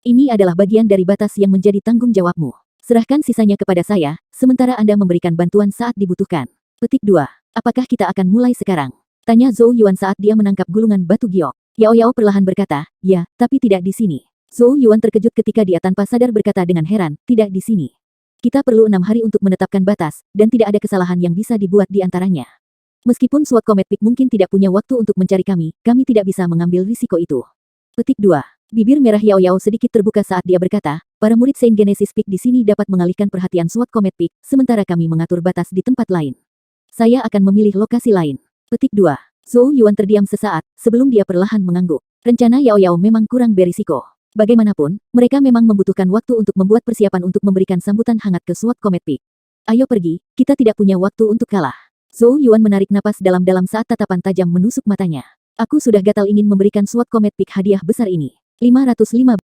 Ini adalah bagian dari batas yang menjadi tanggung jawabmu. Serahkan sisanya kepada saya, sementara Anda memberikan bantuan saat dibutuhkan. Petik 2. Apakah kita akan mulai sekarang? Tanya Zhou Yuan saat dia menangkap gulungan batu giok. Yao Yao perlahan berkata, ya, tapi tidak di sini. Zhou Yuan terkejut ketika dia tanpa sadar berkata dengan heran, tidak di sini. Kita perlu 6 hari untuk menetapkan batas, dan tidak ada kesalahan yang bisa dibuat di antaranya. Meskipun SWOT Comet Peak mungkin tidak punya waktu untuk mencari kami tidak bisa mengambil risiko itu. Petik 2. Bibir merah Yao Yao sedikit terbuka saat dia berkata, para murid Saint Genesis Peak di sini dapat mengalihkan perhatian SWOT Comet Peak, sementara kami mengatur batas di tempat lain. Saya akan memilih lokasi lain. Petik 2. Zhou Yuan terdiam sesaat, sebelum dia perlahan mengangguk. Rencana Yao Yao memang kurang berisiko. Bagaimanapun, mereka memang membutuhkan waktu untuk membuat persiapan untuk memberikan sambutan hangat ke SWOT Comet Peak. Ayo pergi, kita tidak punya waktu untuk kalah. Zhou Yuan menarik napas dalam-dalam saat tatapan tajam menusuk matanya. Aku sudah gatal ingin memberikan SWOT Comet Peak hadiah besar ini. 505